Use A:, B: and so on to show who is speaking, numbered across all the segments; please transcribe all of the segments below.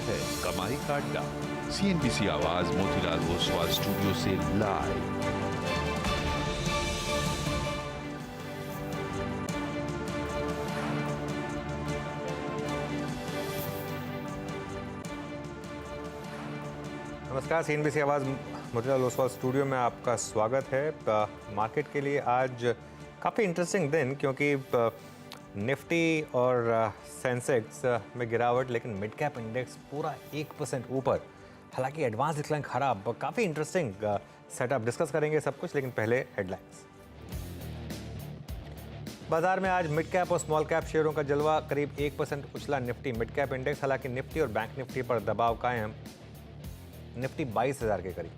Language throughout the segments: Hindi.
A: है कमाई का अड्डा। सीएनबीसी आवाज मोतीलाल ओसवाल स्टूडियो से लाइव।
B: नमस्कार, सीएनबीसी आवाज़ मोतीलाल ओसवाल स्टूडियो में आपका स्वागत है। मार्केट के लिए आज काफ़ी इंटरेस्टिंग दिन, क्योंकि निफ्टी और सेंसेक्स में गिरावट, लेकिन मिड कैप इंडेक्स पूरा 1% ऊपर। हालांकि एडवांस डिक्लाइन खराब। काफ़ी इंटरेस्टिंग सेटअप, डिस्कस करेंगे सब कुछ, लेकिन पहले हेडलाइंस। बाजार में आज मिड कैप और स्मॉल कैप शेयरों का जलवा। करीब 1% उछला निफ्टी मिड कैप इंडेक्स। हालांकि निफ्टी और बैंक निफ्टी पर दबाव कायम। निफ्टी 22,000 के करीब।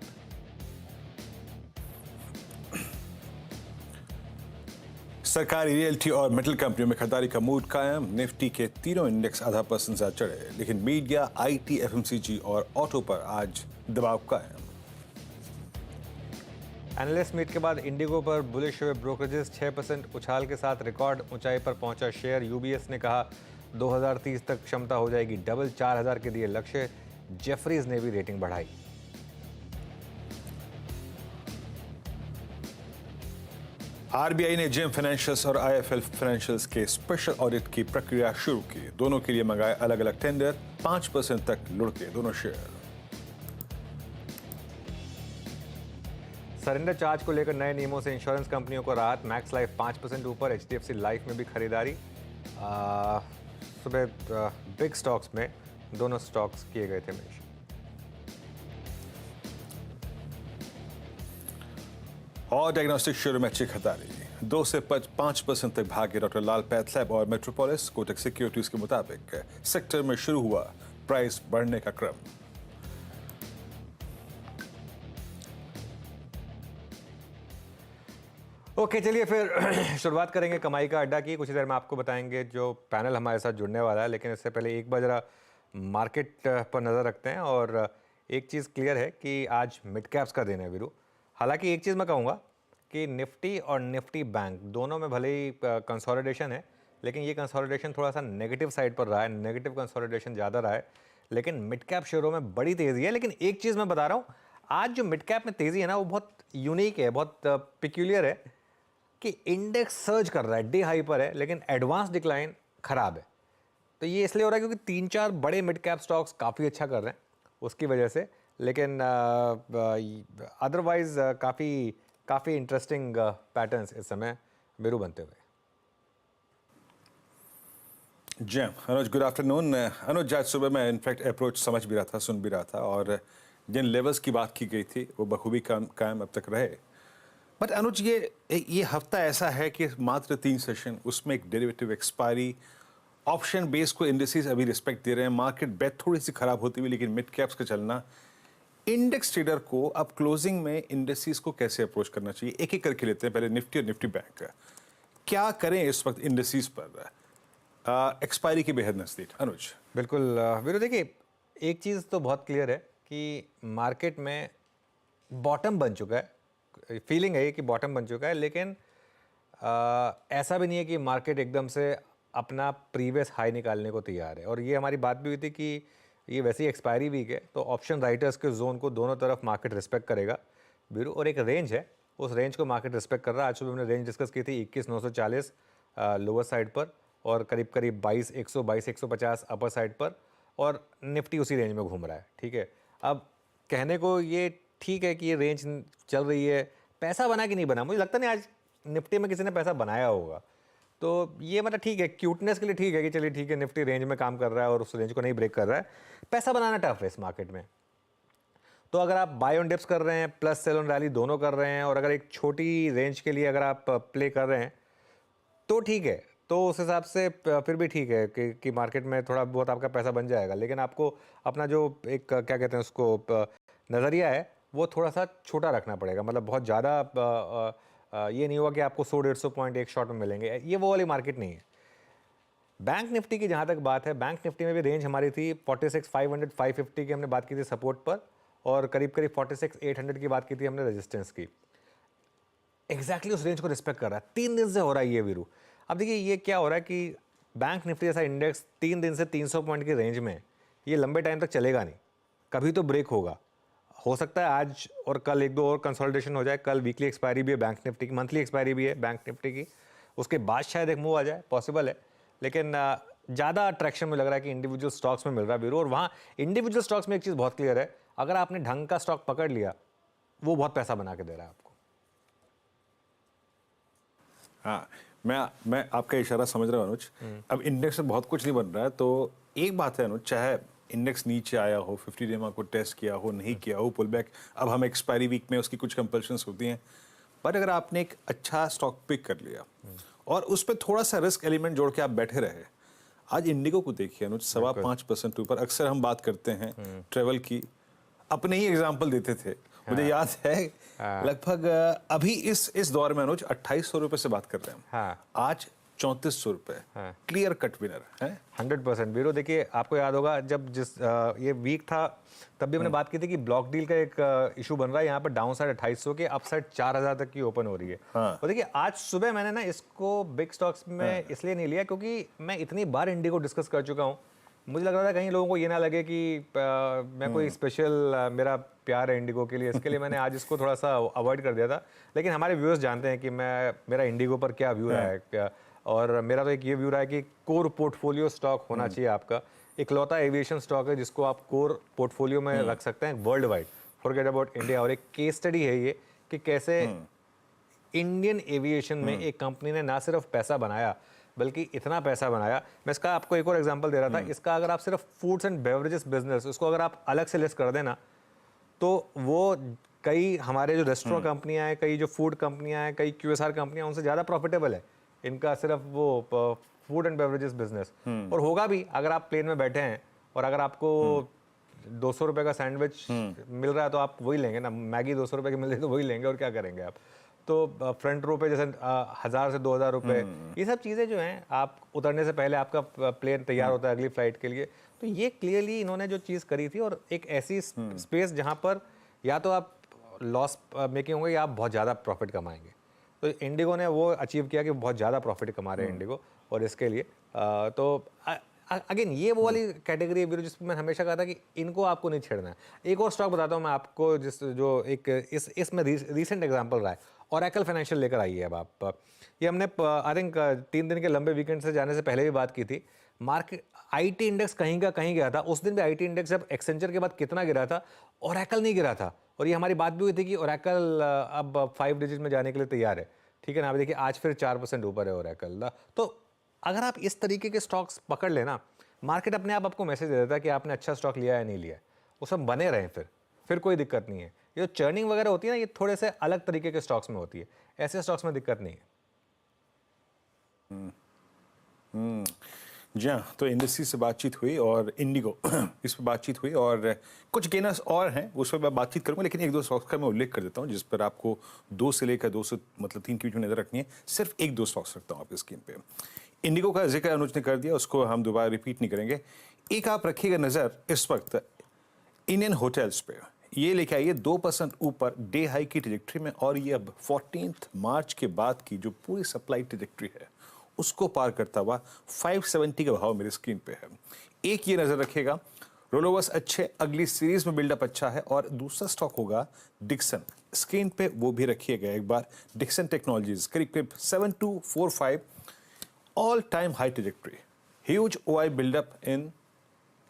C: सरकारी रियल्टी और मेटल कंपनियों में खरीदारी का मूड कायम। निफ्टी के तीनों इंडेक्स आधा % से चढ़े, लेकिन मीडिया, आईटी, एफएमसीजी और ऑटो पर आज दबाव कायम।
B: एनालिस्ट मीट के बाद इंडिगो पर बुलिश हुए ब्रोकरेजेस। 6% उछाल के साथ रिकॉर्ड ऊंचाई पर पहुंचा शेयर। यूबीएस ने कहा 2030 तक क्षमता हो जाएगी डबल। 4,000 के दिए लक्ष्य। जेफरीज ने भी रेटिंग बढ़ाई।
C: आरबीआई ने जेम फाइनेंशियल्स और आईएफएल फाइनेंशियल्स के स्पेशल ऑडिट की प्रक्रिया शुरू की। दोनों के लिए मंगाए अलग अलग टेंडर। 5% तक लुढ़के दोनों शेयर।
B: सरेंडर चार्ज को लेकर नए नियमों से इंश्योरेंस कंपनियों को राहत। मैक्स लाइफ 5% ऊपर। एचडीएफसी लाइफ में भी खरीदारी। सुबह बिग स्टॉक्स में दोनों स्टॉक्स किए गए थे मेंशन।
C: और डायग्नोस्टिक शेयरों में अच्छी खरीदारी। 2 से 5% तक भागे डॉक्टर लाल पैथलैब और मेट्रोपोलिस। कोटक सिक्योरिटीज के मुताबिक सेक्टर में शुरू हुआ प्राइस बढ़ने का क्रम।
B: ओके, चलिए फिर शुरुआत करेंगे कमाई का अड्डा की। कुछ देर में आपको बताएंगे जो पैनल हमारे साथ जुड़ने वाला है, लेकिन इससे पहले एक बार जरा मार्केट पर नज़र रखते हैं। और एक चीज़ क्लियर है कि आज मिड कैप्स का दिन है वीरू। हालांकि एक चीज़ मैं कहूँगा कि निफ्टी और निफ्टी बैंक दोनों में भले ही कंसोलिडेशन है, लेकिन ये कंसोलिडेशन थोड़ा सा नेगेटिव साइड पर रहा है। नेगेटिव कंसोलिडेशन ज़्यादा रहा है, लेकिन मिड कैप शेयरों में बड़ी तेज़ी है। लेकिन एक चीज़ मैं बता रहा हूँ, आज जो मिड कैप में तेज़ी है ना, वो बहुत यूनिक है, बहुत पिक्यूलियर है कि इंडेक्स सर्ज कर रहा है, डे हाई पर है, लेकिन एडवांस डिक्लाइन खराब है। तो ये इसलिए हो रहा है क्योंकि 3-4 बड़े मिड कैप स्टॉक्स काफ़ी अच्छा कर रहे हैं, उसकी वजह से। लेकिन अदरवाइज काफ़ी इंटरेस्टिंग पैटर्न्स इस समय बिरू बनते हुए।
C: जैम अनुज, गुड आफ्टरनून। अनुज, आज सुबह मैं इनफैक्ट अप्रोच समझ भी रहा था, सुन भी रहा था, और जिन लेवल्स की बात की गई थी वो बखूबी कायम अब तक रहे। बट अनुज, ये हफ्ता ऐसा है कि मात्र 3 सेशन, उसमें एक डेरिवेटिव एक्सपायरी, ऑप्शन बेस को इंडेक्सेस अभी रिस्पेक्ट दे रहे हैं। मार्केट बेट थोड़ी सी खराब होती हुई, लेकिन मिड कैप्स का चलना। इंडेक्स ट्रेडर को अब क्लोजिंग में इंडेक्सेस को कैसे अप्रोच करना चाहिए? एक एक करके लेते हैं। पहले निफ्टी और निफ्टी बैंक, क्या करें इस वक्त इंडेक्सेस पर? एक्सपायरी की बेहद नजदीक। अनुज
B: बिल्कुल वीरू, देखिए एक चीज़ तो बहुत क्लियर है कि मार्केट में बॉटम बन चुका है। फीलिंग है कि बॉटम बन चुका है, लेकिन ऐसा भी नहीं है कि मार्केट एकदम से अपना प्रीवियस हाई निकालने को तैयार है। और ये हमारी बात भी हुई थी कि ये वैसे ही एक्सपायरी वीक है, तो ऑप्शन राइटर्स के जोन को दोनों तरफ मार्केट रिस्पेक्ट करेगा बीरू। और एक रेंज है, उस रेंज को मार्केट रिस्पेक्ट कर रहा है। आज सुबह हमने रेंज डिस्कस की थी 21,940 लोअर साइड पर, और करीब 22,100 22,150 अपर साइड पर, और निफ्टी उसी रेंज में घूम रहा है। ठीक है, अब कहने को ये ठीक है कि ये रेंज चल रही है। पैसा बना कि नहीं बना, मुझे लगता नहीं आज निफ्टी में किसी ने पैसा बनाया होगा। तो ये मतलब ठीक है, क्यूटनेस के लिए ठीक है कि चलिए ठीक है, निफ्टी रेंज में काम कर रहा है और उस रेंज को नहीं ब्रेक कर रहा है। पैसा बनाना टफ है इस मार्केट में। तो अगर आप बाय ऑन डिप्स कर रहे हैं, प्लस सेल ऑन रैली दोनों कर रहे हैं, और अगर एक छोटी रेंज के लिए अगर आप प्ले कर रहे हैं तो ठीक है, तो उस हिसाब से फिर भी ठीक है कि मार्केट में थोड़ा बहुत आपका पैसा बन जाएगा। लेकिन आपको अपना जो एक क्या कहते हैं उसको नज़रिया है, वो थोड़ा सा छोटा रखना पड़ेगा। मतलब बहुत ज़्यादा ये नहीं हुआ कि आपको 100-150 पॉइंट एक शॉट में मिलेंगे, ये वो वाली मार्केट नहीं है। बैंक निफ्टी की जहाँ तक बात है, बैंक निफ्टी में भी रेंज हमारी थी 46,500 550 की हमने बात की थी सपोर्ट पर, और करीब 46,800 की बात की थी हमने रेजिस्टेंस की। एग्जैक्टली उस रेंज को रिस्पेक्ट कर रहा है। 3 दिन से हो रहा है ये वीरू। अब देखिए ये क्या हो रहा है कि बैंक निफ्टी जैसा इंडेक्स 3 दिन से 300 पॉइंट की रेंज में ये लंबे टाइम तक चलेगा नहीं, कभी तो ब्रेक होगा। हो सकता है आज और कल एक दो और कंसोलिडेशन हो जाए, कल वीकली एक्सपायरी भी है बैंक निफ्टी की, मंथली एक्सपायरी भी है बैंक निफ्टी की, उसके बाद शायद एक मूव आ जाए, पॉसिबल है। लेकिन ज़्यादा अट्रैक्शन में लग रहा है कि इंडिविजुअल स्टॉक्स में मिल रहा है वीरू। और वहाँ इंडिविजुअल स्टॉक्स में एक चीज़ बहुत क्लियर है, अगर आपने ढंग का स्टॉक पकड़ लिया वो बहुत पैसा बना के दे रहा है आपको।
C: हाँ, मैं आपका इशारा समझ रहा हूँ अनुज। अब इंडेक्स में बहुत कुछ नहीं बन रहा है, तो एक बात है अनुज, चाहे इंडेक्स नीचे आया हो, 50 डे को टेस्ट किया हो, नहीं किया हो, पुल बैक, अब हम एक्सपायरी वीक में उसकी कुछ कंपल्शंस होती हैं, पर अगर आपने एक अच्छा स्टॉक पिक कर लिया और उस पर थोड़ा सा रिस्क एलिमेंट जोड़ के आप बैठे रहे, आज इंडिगो को देखिए अनुज, 5.25% ऊपर। अक्सर हम बात करते हैं ट्रेवल की, अपने ही एग्जाम्पल देते थे, मुझे याद है लगभग अभी इस दौर में अनुज 2800 रुपए से बात कर रहे हैं।
B: हाँ।
C: आज 3400 रुपए, क्लियर कट विनर है।
B: 100% वीरो। देखिए आपको याद होगा जब ये वीक था तब भी हमने बात की थी कि ब्लॉक डील का एक इशू बन रहा है, यहाँ पर डाउन साइड 2800 के, अप साइड 4000 तक की ओपन हो रही है। और देखिए आज सुबह मैंने ना इसको बिग स्टॉक्स में इसलिए नहीं लिया क्योंकि मैं इतनी बार इंडिगो डिस्कस कर चुका हूँ, मुझे लग रहा था कहीं लोगों को ये ना लगे कि मैं कोई स्पेशल मेरा प्यार है इंडिगो के लिए, इसके लिए मैंने आज इसको थोड़ा सा अवॉइड कर दिया था। लेकिन हमारे व्यूअर्स जानते हैं कि मेरा इंडिगो पर क्या व्यू रहा है, और मेरा तो एक ये व्यू रहा है कि कोर पोर्टफोलियो स्टॉक होना चाहिए आपका। इकलौता एविएशन स्टॉक है जिसको आप कोर पोर्टफोलियो में रख सकते हैं world wide, forget about India. और एक केस स्टडी है ये कि कैसे इंडियन एविएशन में एक कंपनी ने ना सिर्फ पैसा बनाया बल्कि इतना पैसा बनाया। मैं इसका आपको एक और एग्जांपल दे रहा था, इसका अगर आप सिर्फ फूड्स एंड बेवरेजेस बिजनेस उसको अगर आप अलग से लिस्ट कर देना तो वो कई हमारे जो रेस्टोरेंट कंपनियां हैं, कई जो फूड कंपनियां हैं, कई क्यूएसआर कंपनियां, उनसे ज़्यादा प्रॉफिटेबल है इनका सिर्फ वो फूड एंड बेवरेजेस बिजनेस। और होगा भी अगर आप प्लेन में बैठे हैं और अगर आपको 200 रुपये का सैंडविच मिल रहा है तो आप वही लेंगे ना, मैगी 200 रुपये की मिल रही है तो वही लेंगे, और क्या करेंगे आप। तो फ्रंट रो पे जैसे 1000 से 2000 रुपये, ये सब चीज़ें जो हैं, आप उतरने से पहले आपका प्लेन तैयार होता है अगली फ्लाइट के लिए। तो ये क्लियरली इन्होंने जो चीज़ करी थी, और एक ऐसी स्पेस जहाँ पर या तो आप लॉस मेकिंग होंगे या आप बहुत ज़्यादा प्रॉफिट कमाएंगे। तो इंडिगो ने वो अचीव किया कि बहुत ज़्यादा प्रॉफिट कमा रहे हैं इंडिगो, और इसके लिए तो अगेन ये वो वाली कैटेगरी है वीरू जिसमें मैं हमेशा कहा था कि इनको आपको नहीं छेड़ना है। एक और स्टॉक बताता हूँ मैं आपको, जो एक इसमें रिसेंट एग्जांपल रहा है, ओरेकल फाइनेंशियल लेकर आई है। अब आप ये हमने आई थिंक 3 दिन के लंबे वीकेंड से जाने से पहले भी बात की थी। मार्केट आईटी इंडेक्स कहीं का कहीं गया था, उस दिन भी आईटी इंडेक्स जब एक्सेंचर के बाद कितना गिरा था, ओरेकल नहीं गिरा था। और ये हमारी बात भी हुई थी कि ओरेकल अब 5 डिजिट में जाने के लिए तैयार है, ठीक है ना। अभी देखिए आज फिर 4% ऊपर है ओरेकल। तो अगर आप इस तरीके के स्टॉक्स पकड़ लेना, मार्केट अपने आप आपको मैसेज दे देता है कि आपने अच्छा स्टॉक लिया है नहीं लिया है, उसमें बने रहें, फिर कोई दिक्कत नहीं है। ये जो चर्निंग वगैरह होती है ना, ये थोड़े से अलग तरीके के स्टॉक्स में होती है, ऐसे स्टॉक्स में दिक्कत नहीं है।
C: जी हाँ, तो इंडस्ट्री से बातचीत हुई और इंडिगो इस पर बातचीत हुई, और कुछ गेनर्स और हैं उस पर मैं बातचीत करूंगा, लेकिन एक दो स्टॉक्स का मैं उल्लेख कर देता हूं जिस पर आपको 2 से लेकर 2 से मतलब 3 के बीच में नजर रखनी है। सिर्फ 1-2 स्टॉक्स रखता हूँ आपकी स्क्रीन पे। इंडिगो का जिक्र अनुज ने कर दिया, उसको हम दोबारा रिपीट नहीं करेंगे। एक आप रखिएगा नजर इस वक्त इंडियन होटल्स पे, ये लेके आइए 2% ऊपर डे हाई की ट्रैजेक्टरी में, और ये अब 14 मार्च के बाद की जो पूरी सप्लाई ट्रैजेक्टरी है उसको पार करता हुआ 570 का भाव मेरी स्क्रीन पे है। एक ये नजर रखिएगा, रोलोवर्स अच्छे, अगली सीरीज में बिल्डअप अच्छा है। और दूसरा स्टॉक होगा डिक्सन, स्क्रीन पे वो भी रखिएगा एक बार। डिक्सन टेक्नोलॉजीज करीब 7245, all time high trajectory, huge OI buildup in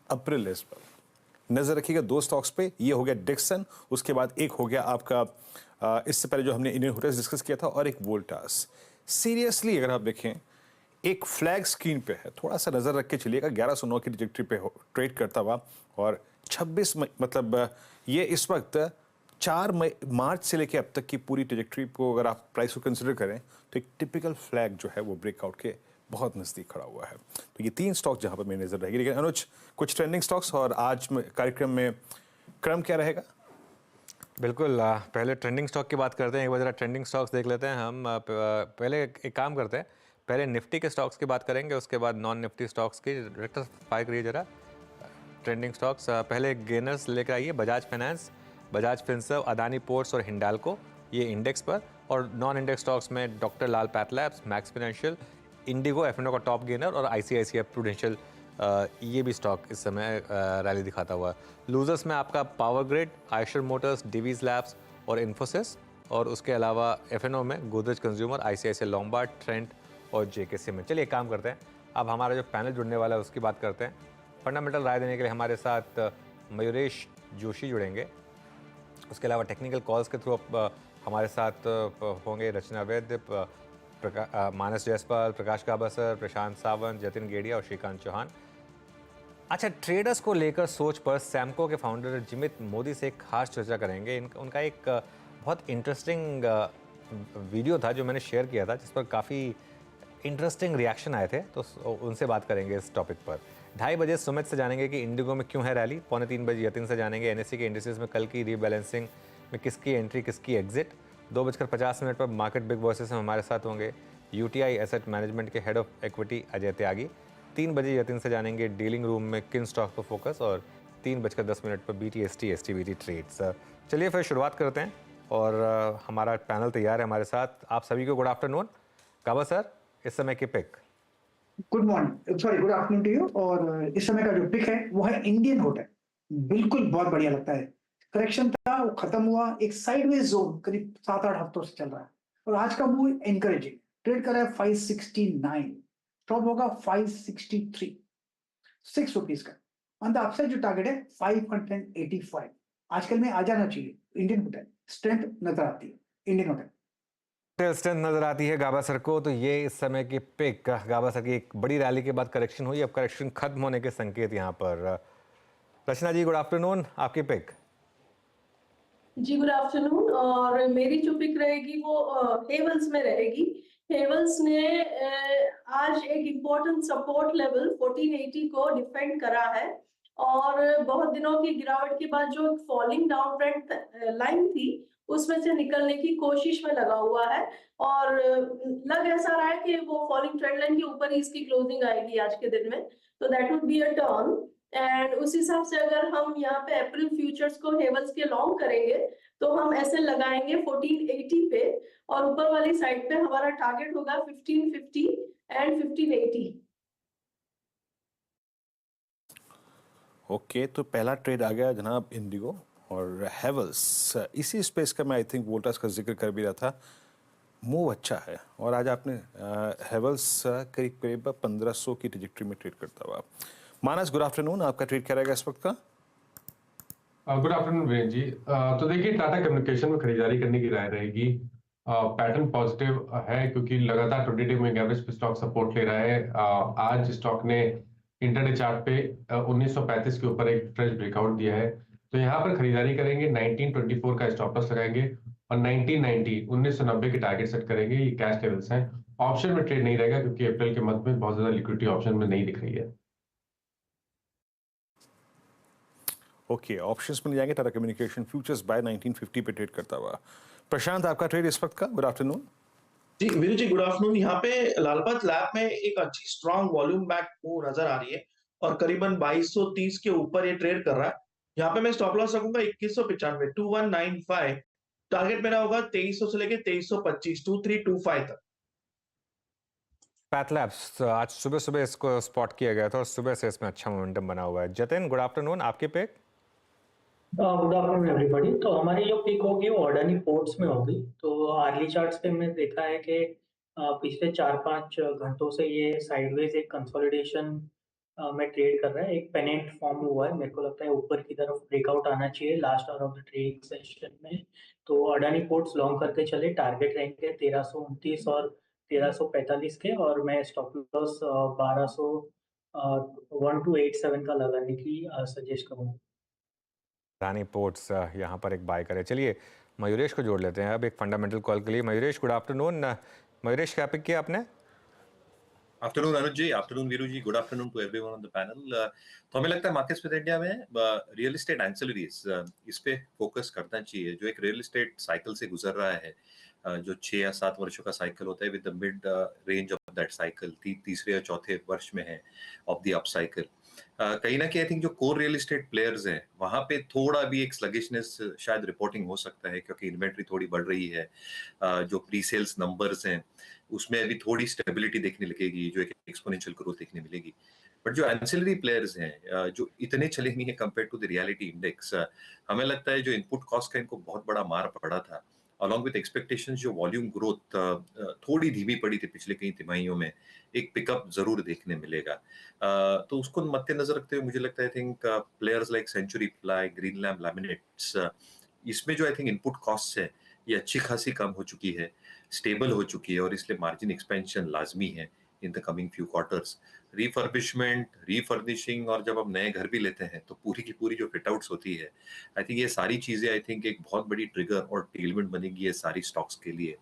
C: April as well. नजर रखिएगा 2 स्टॉक्स पे, ये हो गया डिक्सन, उसके बाद एक हो गया आपका इससे पहले जो हमने इंडियन होटल्स डिस्कस किया था, और एक वोल्टास। सीरियसली अगर आप देखें, एक फ्लैग स्क्रीन पे है, थोड़ा सा नजर रख के चलिएगा। 1109 की ट्रैजेक्टरी पे ट्रेड करता हुआ, और 26 मतलब ये इस वक्त 4 मार्च से लेकर अब तक की पूरी ट्रैजेक्टरी को अगर आप प्राइस को कंसिडर करें तो एक टिपिकल फ्लैग जो है वो ब्रेकआउट के बहुत नज़दीक खड़ा हुआ है। तो ये 3 स्टॉक जहां पर मेरी नजर रहेगी। लेकिन अनुज, कुछ ट्रेंडिंग स्टॉक्स, और आज कार्यक्रम में क्रम क्या रहेगा?
B: बिल्कुल, पहले ट्रेंडिंग स्टॉक की बात करते हैं। एक बार जरा ट्रेंडिंग स्टॉक्स देख लेते हैं हम। पहले एक काम करते हैं, पहले निफ्टी के स्टॉक्स की बात करेंगे, उसके बाद नॉन निफ्टी स्टॉक्स की। डायरेक्टर फाइल करिए जरा ट्रेंडिंग स्टॉक्स। पहले गेनर्स लेकर आइए, Bajaj finance, Bajaj Finserv, Adani ports और हिंडाल्को, ये इंडेक्स पर। और नॉन इंडेक्स स्टॉक्स में डॉक्टर लाल PathLabs, max financial, Indigo, F&O का टॉप गेनर, और आईसीआईसीआई प्रूडेंशियल ये भी स्टॉक इस समय रैली दिखाता हुआ है। लूजर्स में आपका power grid, Eicher motors, Divi's labs और इन्फोसिस, और उसके अलावा एफएनओ में Godrej consumer, ICICI Lombard, Trent और जेके सीमेंट। चलिए एक काम करते हैं, अब हमारा जो पैनल जुड़ने वाला है उसकी बात करते हैं। फंडामेंटल राय देने के लिए हमारे साथ मयूरेश जोशी जुड़ेंगे। उसके अलावा टेक्निकल कॉल्स के थ्रू हमारे साथ होंगे रचना वैद्य, मानस जायसवाल, प्रकाश काबासर, प्रशांत सावंत, जतिन गेडिया और श्रीकांत चौहान। अच्छा, ट्रेडर्स को लेकर सोच पर सैमको के फाउंडर जिमित मोदी से एक खास चर्चा करेंगे। उनका एक बहुत इंटरेस्टिंग वीडियो था जो मैंने शेयर किया था, जिस पर काफ़ी इंटरेस्टिंग रिएक्शन आए थे, तो उनसे बात करेंगे इस टॉपिक पर। 2:30 बजे सुमित से जानेंगे कि इंडिगो में क्यों है रैली। 2:45 बजे यतिन से जानेंगे एनएससी के इंडिसेस में कल की रीबैलेंसिंग में किसकी एंट्री किसकी एग्जिट। 2:50 पर मार्केट बिग बॉसेस में हमारे साथ होंगे यूटीआई एसेट मैनेजमेंट के हेड ऑफ इक्विटी अजय त्यागी। 3 बजे यतिन से जानेंगे डीलिंग रूम में किन स्टॉक पर फोकस, और 3:10 पर बीटीएसटी एसटीबीटी ट्रेड्स। चलिए फिर शुरुआत करते हैं, और हमारा पैनल तैयार है हमारे साथ। आप सभी को गुड आफ्टरनून। काबा सर, इस समय की pick.
D: Good morning, sorry good afternoon to you. और इस समय का जो पिक है वो है इंडियन होटल। बिल्कुल बहुत बढ़िया लगता है। करेक्शन था, वो खत्म हुआ, एक साइडवेज जोन करीब 7-8 हफ्तों से चल रहा है, और आज का मूव एनकरेजिंग। ट्रेड कर रहा है 569, स्टॉप होगा 563, ₹6 का। ऑन द अपसाइड जो टारगेट है 585। आजकल में आ जाना चाहिए। इंडियन होटल स्ट्रेंथ नजर आती है, इंडियन होटल
B: स्ट्रेंथ नजर आती है गाबा सर को। तो ये इस समय की पिक। गाबा सर की एक बड़ी रैली के बाद करेक्शन हुई, अब करेक्शन खत्म होने के संकेत यहाँ पर। रचना जी, गुड आफ्टरनून, आपकी पिक।
E: जी गुड आफ्टरनून। और मेरी जो पिक रहेगी वो हेवल्स में रहेगी। हेवल्स ने आज एक इम्पोर्टेंट सपोर्ट लेवल 1480 को डिफेंड करा है, और बहुत दिनों की गिरावट के बाद जो फॉलिंग डाउन ट्रेंड लाइन थी उसमें से निकलने की कोशिश में लगा हुआ है, और लग ऐसा रहा है कि वो फॉलिंग ट्रेंड लाइन के ऊपर ही इसकी क्लोजिंग आएगी आज के दिन में, तो that would be a turn. And उस हिसाब से अगर हम यहाँ पे अप्रैल फ्यूचर्स को हेवल्स के लॉन्ग करेंगे तो हम ऐसे लगाएंगे 1480 पे, और ऊपर वाली साइड पे हमारा टारगेट होगा 1550 एंड 1580।
C: ओके, तो पहला ट्रेड आ गया जनाब इंडिगो और हेवल्स। इसी स्पेस का मैं आई थिंक वोल्टास का जिक्र कर भी रहा था। मूव अच्छा है, और आज आपने हेवल्स करीब करीब 1500 की ट्रेजेक्टरी में ट्रेड करता हुआ। मानस, गुड आफ्टरनून, आपका ट्रेड क्या रहेगा इस वक्त का?
F: Good afternoon Virendra ji. तो देखिए, टाटा कम्युनिकेशन में खरीदारी करने की राय रहेगी। पैटर्न पॉजिटिव है क्योंकि लगातार 20-डे मूविंग एवरेज पे स्टॉक सपोर्ट ले रहा है। आज स्टॉक ने इंटरडे चार्ट पे 1935 के ऊपर एक फ्रेश ब्रेकआउट दिया है, तो यहाँ पर खरीदारी करेंगे। 1924 का स्टॉप लॉस लगाएंगे, और 1990 के टारगेट सेट करेंगे। ये कैश लेवल्स हैं। ऑप्शन में ट्रेड नहीं रहेगा क्योंकि अप्रैल के मंथ में बहुत ज्यादा लिक्विडिटी ऑप्शन में नहीं दिख रही है।
C: ओके, ऑप्शंस मिल जाएंगे। टाटा कम्युनिकेशन फ्यूचर्स बाय 1950 पे ट्रेड करता हुआ। प्रशांत, आपका ट्रेड इस वक्त का? गुड आफ्टरनून
G: जी वीरू जी, गुड आफ्टरनून। यहाँ पे लालपत लैब में एक अच्छी स्ट्रांग वॉल्यूम बैक मूव नजर आ रही है, और करीबन 2230 के ऊपर ये ट्रेड कर रहा है। यहाँ पे मैं स्टॉप लॉस रखूंगा 2195, 2195। टारगेट मेरा होगा 2300 से लेके 2325, 2325 तक।
B: पैथ लैब्स, आज सुबह सुबह इसको स्पॉट किया गया था, और सुबह से इसमें अच्छा मोमेंटम बना हुआ है। जतिन, गुड आफ्टरनून, आपकी पिक।
H: Good afternoon everybody. तो हमारी जो पिक होगी वो अडानी पोर्ट्स में होगी। तो आर्ली चार्ट्स पे हमने देखा है कि पिछले 4-5 घंटों से ये साइडवेज एक कंसोलिडेशन में ट्रेड कर रहा है। एक पेनेंट फॉर्म हुआ है, मेरे को लगता है ऊपर की तरफ ब्रेकआउट आना चाहिए last hour of the trading session में। तो अडानी पोर्ट्स लॉन्ग करके चले, टारगेट रहेंगे 1329 और 1345 के, और मैं स्टॉप लॉस 1287 का लगाने की सजेस्ट करूँगा।
B: अडानी पोर्ट्स यहाँ पर एक बाय करें। चलिए मयूरेश को जोड़ लेते हैं अब एक फंडामेंटल कॉल के लिए। Mayuresh, good afternoon. मयूरेश, क्या पिक किया आपने?
I: Afternoon Anuj ji, afternoon Veeru ji, good afternoon to everyone on the panel. तो हमें लगता है मार्केट्स विद इंडिया में रियल एस्टेट एंसिलरीज इस पे फोकस करना चाहिए, जो एक रियल एस्टेट साइकिल से गुजर रहा है, जो 6 या 7 वर्षों का साइकिल होता है, with the mid range of that cycle, तीसरे या चौथे वर्ष में है ऑफ द अप साइकिल। कहीं ना कहीं आई थिंक जो कोर रियल एस्टेट प्लेयर्स हैं वहां पे थोड़ा भी एक स्लगिशनेस शायद रिपोर्टिंग हो सकता है, क्योंकि इन्वेंट्री थोड़ी बढ़ रही है। जो प्री सेल्स नंबर्स हैं उसमें अभी थोड़ी स्टेबिलिटी देखने लगेगी, जो एक एक्सपोनेंशियल ग्रोथ देखने मिलेगी। बट जो एंसिलरी प्लेयर्स हैं जो इतने चले नहीं है compare to the reality index, हमें लगता है जो इनपुट कॉस्ट का इनको बहुत बड़ा मार पड़ा था, अलॉन्ग विद एक्सपेक्टेशंस जो वॉल्यूम ग्रोथ थोड़ी धीमी पड़ी थी पिछले कई तिमाहियों में, एक पिकअप जरूर देखने मिलेगा। तो उसको मद्देनजर रखते हुए मुझे लगता है I think players like Century Ply, Greenland laminates, इसमें जो आई थिंक इनपुट कॉस्ट है ये अच्छी खासी कम हो चुकी है, स्टेबल हो चुकी है, और इसलिए मार्जिन एक्सपेंशन लाजमी है in the coming few quarters. Refurbishment, refurnishing, और जब हम नए घर भी लेते हैं तो पूरी की पूरी जो फिट आउट्स होती है, आई थिंक ये सारी चीजें आई थिंक एक बहुत बड़ी ट्रिगर और टेलविंड बनेगी ये सारी स्टॉक्स के लिए।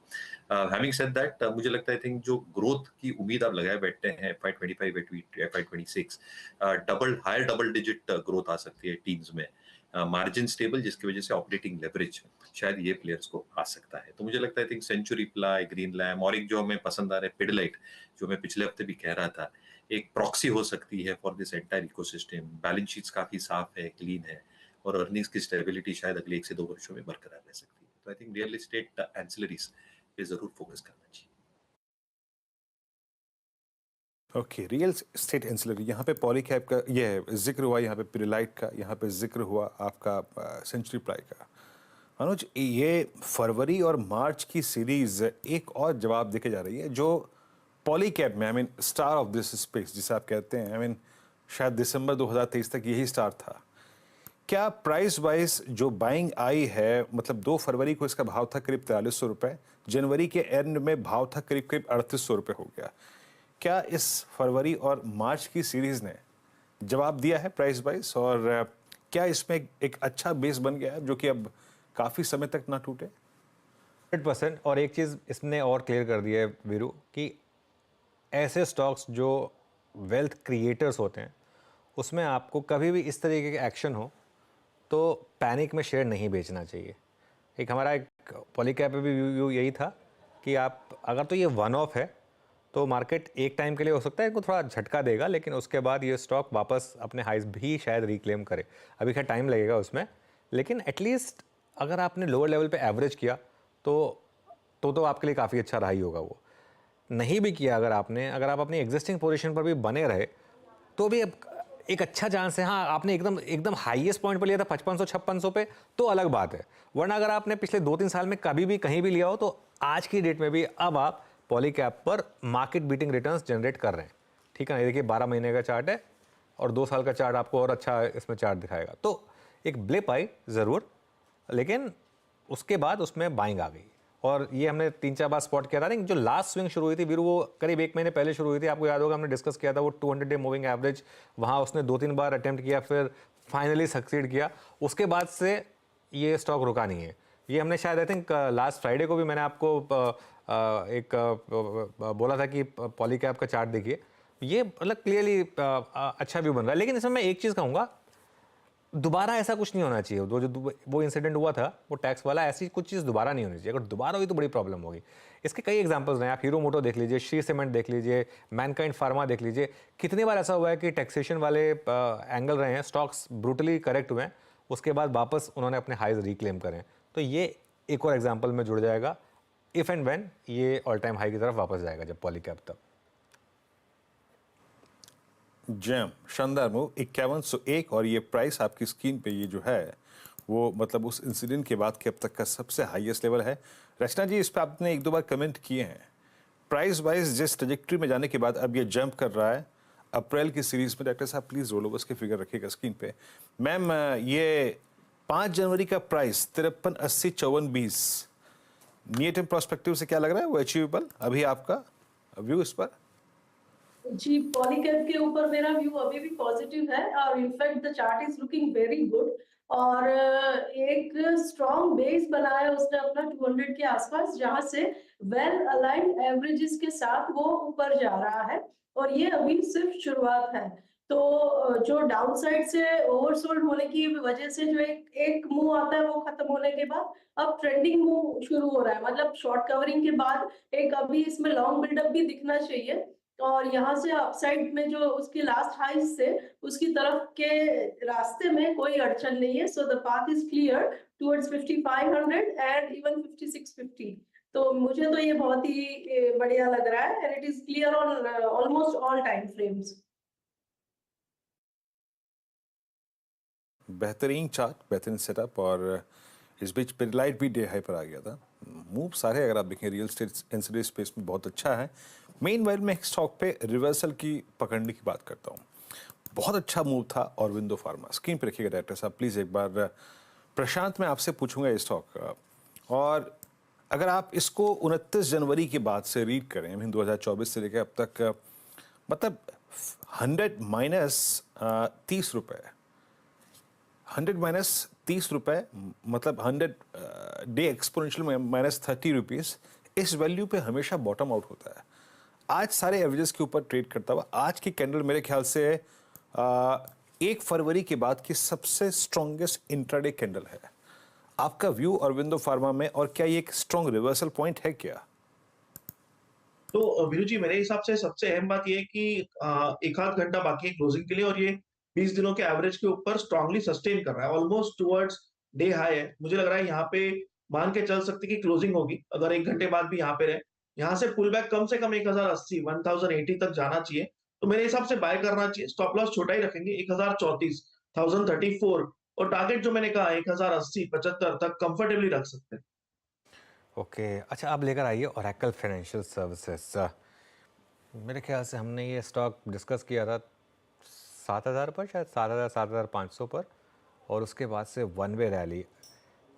I: हैविंग सेड दैट, मुझे लगता है आई थिंक जो ग्रोथ की उम्मीद आप लगाए बैठते हैं FY25 FY26, higher double digit growth आ सकती है टीम्स में, मार्जिन स्टेबल, जिसकी वजह से ऑपरेटिंग लेवरेज शायद ये प्लेयर्स को आ सकता है। तो मुझे लगता है I think Century Ply, Green Lam, और एक जो हमें पसंद आ रहा है पिडलाइट, जो मैं पिछले हफ्ते भी कह रहा था, एक प्रॉक्सी हो सकती है for this entire ecosystem. Balance sheets काफी साफ है, क्लीन है, और अर्निंग्स की स्टेबिलिटी शायद अगले 1 से 2 वर्षों में बरकरार रह सकती है। तो I think real estate ancillaries पे जरूर फोकस करना चाहिए।
C: ओके, रियल एस्टेट एंसिलरी, यहाँ पे पॉलीकैब का ये जिक्र हुआ, यहाँ पे पिडलाइट का, यहाँ पे जिक्र हुआ आपका सेंचुरी प्लाई का। अनुज, ये फरवरी और मार्च की सीरीज एक और जवाब देके जा रही है जो पॉलीकैब में, I mean star of this space जिसे आप कहते हैं, आई मीन शायद दिसंबर 2023 तक यही स्टार था। क्या प्राइस वाइज जो बाइंग आई है, मतलब 2 फरवरी को इसका भाव था करीब 4300 रुपये, जनवरी के एंड में भाव था करीब करीब 3800 रुपये हो गया। क्या इस फरवरी और मार्च की सीरीज ने जवाब दिया है प्राइस वाइज, और क्या इसमें एक अच्छा बेस बन गया है जो कि अब काफ़ी समय तक ना टूटे?
B: 100%। और एक चीज़ इसने और क्लियर कर दिया है वीरू, कि ऐसे स्टॉक्स जो वेल्थ क्रिएटर्स होते हैं उसमें आपको कभी भी इस तरीके के एक्शन हो तो पैनिक में शेयर नहीं बेचना चाहिए। एक हमारा एक पॉलीकैब पे भी व्यू यही था कि आप अगर तो ये वन ऑफ है तो मार्केट एक टाइम के लिए हो सकता है इनको थोड़ा झटका देगा, लेकिन उसके बाद ये स्टॉक वापस अपने हाइज भी शायद रिक्लेम करे। अभी खैर टाइम लगेगा उसमें, लेकिन एटलीस्ट अगर आपने लोअर लेवल पे एवरेज किया तो आपके लिए काफ़ी अच्छा रहा ही होगा। वो नहीं भी किया अगर आप अपनी एग्जिस्टिंग पोजीशन पर भी बने रहे तो भी एक अच्छा चांस है। हाँ, आपने एकदम हाईएस्ट पॉइंट पर लिया था 5500-5600 पे तो अलग बात है, वरना अगर आपने पिछले 2-3 साल में कभी भी कहीं भी लिया हो तो आज की डेट में भी अब आप पॉलीकैब पर मार्केट बीटिंग रिटर्न्स जनरेट कर रहे हैं। ठीक है ना, ये देखिए 12 महीने का चार्ट है और 2 साल का चार्ट आपको और अच्छा इसमें चार्ट दिखाएगा। तो एक ब्लिप आई ज़रूर, लेकिन उसके बाद उसमें बाइंग आ गई, और ये हमने 3-4 बार स्पॉट किया था। नहीं, जो लास्ट स्विंग शुरू हुई थी वीरू, वो करीब 1 महीने पहले शुरू हुई थी। आपको याद होगा हमने डिस्कस किया था वो 200 डे मूविंग एवरेज, वहाँ उसने 2-3 बार अटेम्प्ट किया, फिर फाइनली सक्सीड किया। उसके बाद से ये स्टॉक रुका नहीं है। ये हमने शायद आई थिंक लास्ट फ्राइडे को भी मैंने आपको बोला था कि पॉलीकैब का चार्ट देखिए, ये मतलब क्लियरली अच्छा व्यू बन रहा है। लेकिन इसमें मैं एक चीज़ कहूँगा, दोबारा ऐसा कुछ नहीं होना चाहिए। वो इंसिडेंट हुआ था वो टैक्स वाला, ऐसी कुछ चीज़ दोबारा नहीं होनी चाहिए। अगर दोबारा हुई तो बड़ी प्रॉब्लम होगी। इसके कई एग्जांपल्स हैं, आप हीरो मोटो देख लीजिए, श्री सीमेंट देख लीजिए, मैनकाइंड फार्मा देख लीजिए। कितनी बार ऐसा हुआ है कि टैक्सेशन वाले एंगल रहे हैं, स्टॉक्स ब्रूटली करेक्ट हुए हैं, उसके बाद वापस उन्होंने अपने हाइज रिक्लेम करें। तो ये एक और एग्जाम्पल में जुड़ जाएगा इफ़ एंड व्हेन ये ऑल टाइम हाई की तरफ वापस जाएगा, जब पॉलीकैब तक।
C: जैम शानदार मूव 5101, और ये प्राइस आपकी स्क्रीन पे ये जो है वो मतलब उस इंसिडेंट के बाद के अब तक का सबसे हाईएस्ट लेवल है। रचना जी, इस पर आपने 1-2 बार कमेंट किए हैं। प्राइस वाइज जिस ट्रेजेक्ट्री में जाने के बाद अब ये जंप कर रहा है अप्रैल की सीरीज में, डॉक्टर साहब प्लीज रोल ओवर्स के फिगर रखिएगा स्क्रीन पे। मैम, ये 5 जनवरी का प्राइस 53.80-54.20 नियर टर्म प्रोस्पेक्टिव से क्या लग रहा है, वो अचीवेबल अभी आपका व्यू इस पर?
E: जी, पॉलीकैब के ऊपर मेरा व्यू अभी भी पॉजिटिव है, और in fact the chart is looking very good, और एक स्ट्रॉन्ग बेस बनाया उसने अपना 200 के आसपास, जहां से वेल अलाइंड एवरेजेस के साथ वो ऊपर जा रहा है, और ये अभी सिर्फ शुरुआत है। तो जो डाउनसाइड से ओवरसोल्ड होने की वजह से जो एक मूव आता है वो खत्म होने के बाद अब ट्रेंडिंग मूव शुरू हो रहा है, मतलब शॉर्ट कवरिंग के बाद एक अभी इसमें लॉन्ग बिल्डअप भी दिखना चाहिए, और यहाँ से अपसाइड में जो उसकी लास्ट हाइज से उसकी तरफ के रास्ते में कोई अड़चन नहीं है। So the path is clear towards 5500 and even 5650। तो मुझे तो ये बहुत ही बढ़िया लग रहा है, and it is clear on almost all time frames.
C: बेहतरीन चार्ट, बेहतरीन सेटअप, और इस बीच पिडलाइट भी डे हाई पर आ गया था। मूव सारे अगर आप देखें रियल स्टेट एंसिलरी स्पेस में बहुत अच्छा है। मेन वाइल में एक स्टॉक पे रिवर्सल की पकड़ने की बात करता हूँ। बहुत अच्छा मूव था ऑरबिंदो फार्मा। स्क्रीन पर रखिएगा डायरेक्टर साहब प्लीज़। एक बार प्रशांत मैं आपसे पूछूंगा ये स्टॉक, और अगर आप इसको 29 जनवरी के बाद से रीड करें, 2024 से लेकर अब तक, मतलब 100 माइनस 30 रुपये, 100 माइनस 30 रुपये, मतलब 100 डे एक्सपोनेंशियल माइनस 30 रुपीज़, इस वैल्यू पे हमेशा बॉटम आउट होता है। आज सारे एवरेजेस के ऊपर ट्रेड करता हुआ आज की कैंडल मेरे ख्याल से 1 फरवरी के बाद की सबसे स्ट्रॉन्गेस्ट इंट्राडे कैंडल है। आपका व्यू ऑरबिंदो फार्मा में, और क्या ये एक स्ट्रॉन्ग रिवर्सल पॉइंट है क्या?
G: तो वीरू जी, मेरे हिसाब से सबसे अहम बात ये है कि एक आध घंटा बाकी है क्लोजिंग के लिए, और ये 20 दिनों के एवरेज के ऊपर स्ट्रांगली सस्टेन कर रहा है, ऑलमोस्ट टुवर्ड्स डे हाई है। मुझे लग रहा है यहाँ पे मान के चल सकते कि क्लोजिंग होगी, अगर 1 घंटे बाद भी यहाँ पे रहे। यहाँ से पुल बैक कम से कम 1080 1080 तक जाना चाहिए, तो मेरे हिसाब से बाय करना चाहिए। स्टॉप लॉस छोटा ही रखेंगे, 1034 1034, और टारगेट जो मैंने कहा 1080 75 तक कंफर्टेबली रख सकते हैं।
B: ओके अच्छा, आप लेकर आइए ओरेकल फाइनेंशियल सर्विसेज। मेरे ख्याल से हमने ये स्टॉक डिस्कस किया था 7000 पर, शायद 7000 7500 पर, और उसके बाद से वन वे रैली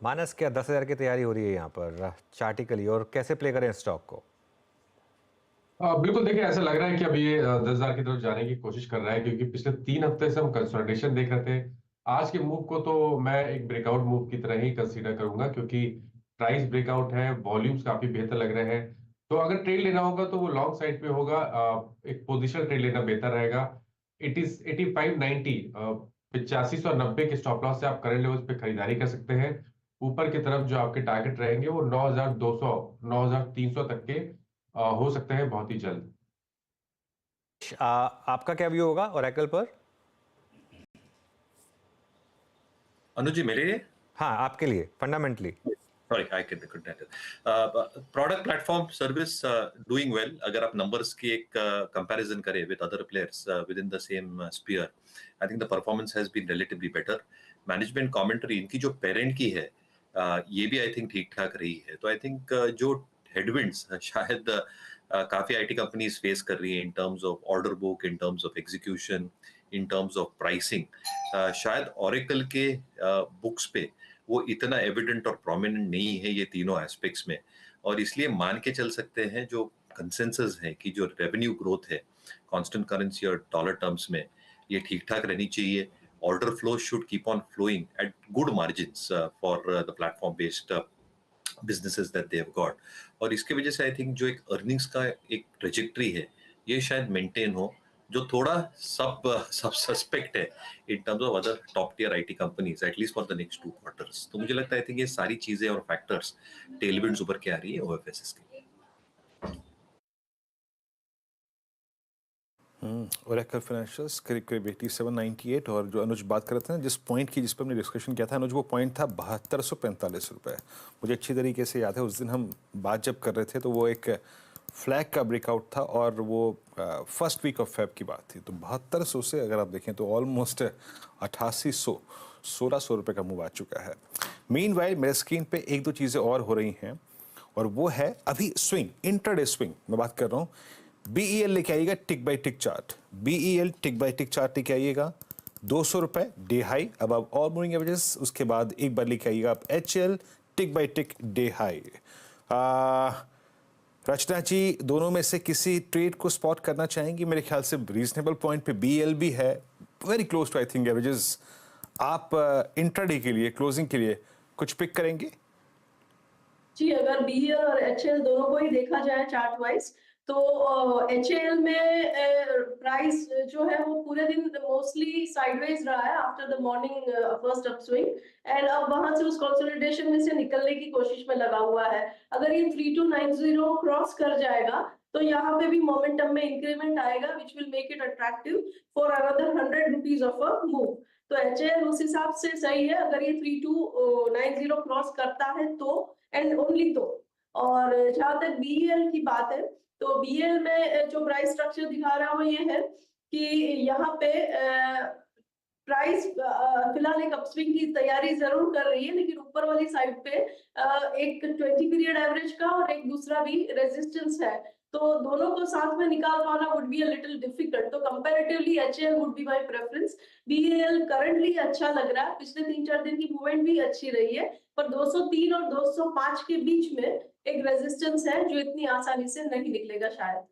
B: माइनस क्या 10,000 की तैयारी हो रही है यहाँ पर चार्टिकली, और कैसे प्ले करें स्टॉक को?
F: बिल्कुल देखिए, ऐसा लग रहा है कि अब ये 10,000 की तरफ जाने की कोशिश कर रहा है, क्योंकि पिछले 3 हफ्ते से हम कंसोलिडेशन देख रहे थे। आज के मूव को तो मैं एक ब्रेकआउट मूव की तरह ही कंसीडर करूंगा, क्योंकि प्राइस ब्रेकआउट है, वॉल्यूम्स काफी बेहतर लग रहे हैं। तो अगर ट्रेड लेना होगा तो वो लॉन्ग साइड पे होगा, एक पोजिशनल ट्रेड लेना बेहतर रहेगा। इट इज 8590, 8590 के स्टॉप लॉस से आप करंट लेवल्स पे खरीदारी कर सकते हैं। ऊपर की तरफ जो आपके टारगेट रहेंगे वो 9200 9300 तक के हो सकते हैं बहुत ही जल्द।
B: आपका क्या व्यू होगा ओरेकल पर?
I: अनुज जी मेरे लिए?
B: हाँ, आपके लिए fundamentally.
I: Sorry, I couldn't handle. Product platform service doing well. अगर आप numbers की एक comparison करें with other players within the same sphere, I think the performance has been relatively better. Management commentary इनकी जो parent की है, ये भी I think ठीक ठाक रही है। तो I think जो headwinds शायद काफी IT companies face कर रही हैं in terms of order book, in terms of execution, in terms of pricing, शायद Oracle के books पे वो इतना एविडेंट और प्रोमिनेंट नहीं है ये तीनों एस्पेक्ट्स में, और इसलिए मान के चल सकते हैं जो कंसेंसस है कि जो रेवेन्यू ग्रोथ है कांस्टेंट करेंसी और डॉलर टर्म्स में ये ठीक ठाक रहनी चाहिए। Order flow should keep on flowing at good margins for the platform based businesses that they have got, और इसकी वजह से आई थिंक जो एक अर्निंग्स का एक ट्रेजेक्ट्री है ये शायद मेंटेन हो, जो थोड़ा सब सस्पेक्ट है in terms of other top tier IT companies at least for the next 2 quarters. तो मुझे लगता है आई थिंक ये सारी चीजें और फैक्टर्स टेलविंड्स उभर के आ रही है ओएफएसएस के।
C: ओरेकल फाइनेंशियल्स करीब करीब 8798, और जो अनुज बात कर रहे थे ना जिस पॉइंट की जिस पर हमने डिस्कशन किया था अनुज, वो पॉइंट था 7245 रुपये। मुझे अच्छी तरीके से याद है उस दिन हम बात जब कर रहे थे तो वो एक फ्लैग का ब्रेकआउट था, और वो फर्स्ट वीक ऑफ फेब की बात थी। तो 7200 से अगर आप देखें तो ऑलमोस्ट 8800 1600 रुपये का मूव आ चुका है। मीन वाइल मेरे स्क्रीन पे 1-2 चीज़ें और हो रही हैं, और वो है अभी स्विंग, इंट्राडे स्विंग मैं बात कर रहा हूँ। BEL लेके आइएगा टिक बाय टिक चार्ट, BEL टिक बाय टिक चार्ट लेके आइएगा 200 रुपये डे हाई अब ऑल मूविंग एवरेजेस। उसके बाद एक बार लेके आइएगा आप HL टिक बाय टिक डे हाई। रचना जी, दोनों में से किसी ट्रेड को स्पॉट करना चाहेंगी? मेरे ख्याल से रीजनेबल पॉइंट पे BEL भी है, very close to I think averages. आप इंट्राडे के लिए क्लोजिंग के लिए कुछ पिक करेंगे?
E: जी, अगर BEL और HL दोनों को ही देखा जाए चार्ट वाइज, तो HL में प्राइस जो है वो पूरे दिन मोस्टली साइडवेज रहा है after the morning first upswing, and अब वहां से उस कंसोलिडेशन में से निकलने की कोशिश में लगा हुआ है। अगर ये 3290 क्रॉस कर जाएगा तो यहाँ पे भी मोमेंटम में इंक्रीमेंट आएगा which will make it attractive for another 100 rupees of a move. तो HL उस हिसाब से सही है अगर ये 3290 क्रॉस करता है तो, एंड ओनली तो। और जहां तक BEL की बात है तो BEL में जो प्राइस स्ट्रक्चर दिखा रहा है वो ये है कि यहाँ पे प्राइस फिलहाल एक अपस्विंग की तैयारी जरूर कर रही है, लेकिन ऊपर वाली साइड पे एक 20 पीरियड एवरेज का और एक दूसरा भी रेजिस्टेंस है, तो दोनों को साथ में निकाल पाना would be a little difficult. तो comparatively HAL would be my preference. BAL currently अच्छा लग रहा है, पिछले 3-4 दिन की मूवमेंट भी अच्छी रही है, पर 203 और 205 के बीच में एक रेजिस्टेंस है जो इतनी आसानी से नहीं निकलेगा शायद।